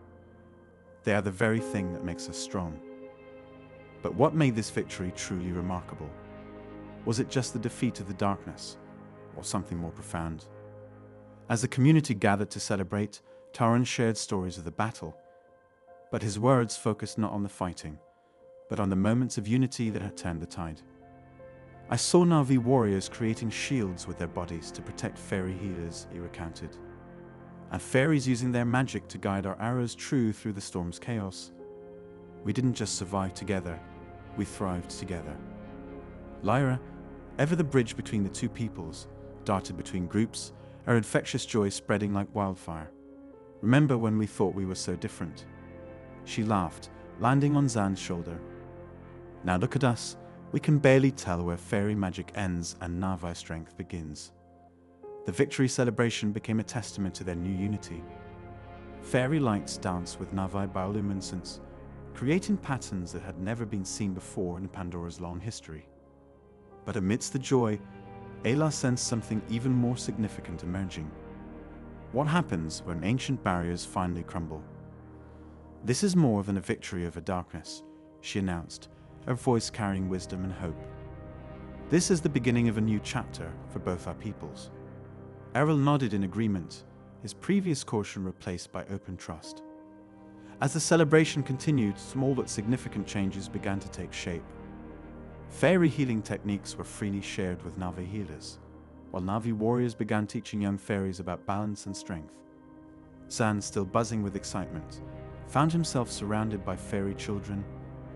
They are the very thing that makes us strong. But what made this victory truly remarkable? Was it just the defeat of the darkness, or something more profound? As the community gathered to celebrate, Taran shared stories of the battle, but his words focused not on the fighting, but on the moments of unity that had turned the tide. "I saw Na'vi warriors creating shields with their bodies to protect fairy healers," he recounted, "and fairies using their magic to guide our arrows true through the storm's chaos. We didn't just survive together, we thrived together." Lyra, ever the bridge between the two peoples, darted between groups, her infectious joy spreading like wildfire. "Remember when we thought we were so different?" She laughed, landing on Zan's shoulder. "Now look at us, we can barely tell where fairy magic ends and Na'vi strength begins." The victory celebration became a testament to their new unity. Fairy lights danced with Na'vi bioluminescence, creating patterns that had never been seen before in Pandora's long history. But amidst the joy, Ayla sensed something even more significant emerging. What happens when ancient barriers finally crumble? "This is more than a victory over darkness," she announced, her voice carrying wisdom and hope. "This is the beginning of a new chapter for both our peoples." Errol nodded in agreement, his previous caution replaced by open trust. As the celebration continued, small but significant changes began to take shape. Fairy healing techniques were freely shared with Na'vi healers, while Na'vi warriors began teaching young fairies about balance and strength. Zan, still buzzing with excitement, found himself surrounded by fairy children,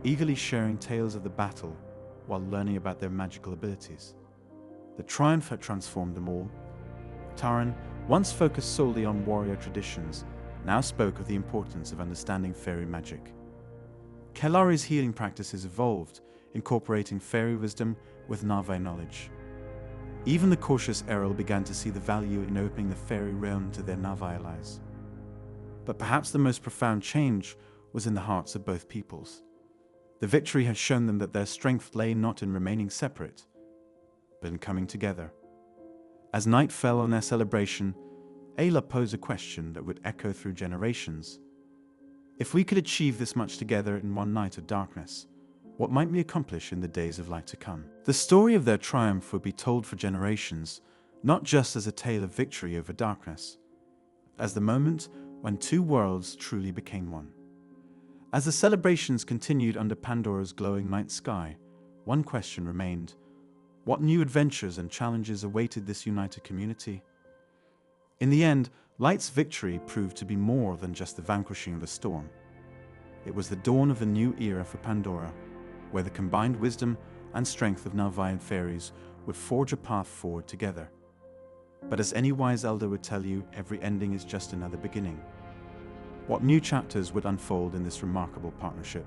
eagerly sharing tales of the battle while learning about their magical abilities. The triumph had transformed them all. Taran, once focused solely on warrior traditions, now spoke of the importance of understanding fairy magic. Kalari's healing practices evolved, incorporating fairy wisdom with Na'vi knowledge. Even the cautious Errol began to see the value in opening the fairy realm to their Na'vi allies. But perhaps the most profound change was in the hearts of both peoples. The victory had shown them that their strength lay not in remaining separate, but in coming together. As night fell on their celebration, Ayla posed a question that would echo through generations. If we could achieve this much together in one night of darkness, what might we accomplish in the days of light to come? The story of their triumph would be told for generations, not just as a tale of victory over darkness, as the moment when two worlds truly became one. As the celebrations continued under Pandora's glowing night sky, one question remained: what new adventures and challenges awaited this united community? In the end, Light's victory proved to be more than just the vanquishing of the storm. It was the dawn of a new era for Pandora, where the combined wisdom and strength of Nalvi and fairies would forge a path forward together. But as any wise elder would tell you, every ending is just another beginning. What new chapters would unfold in this remarkable partnership?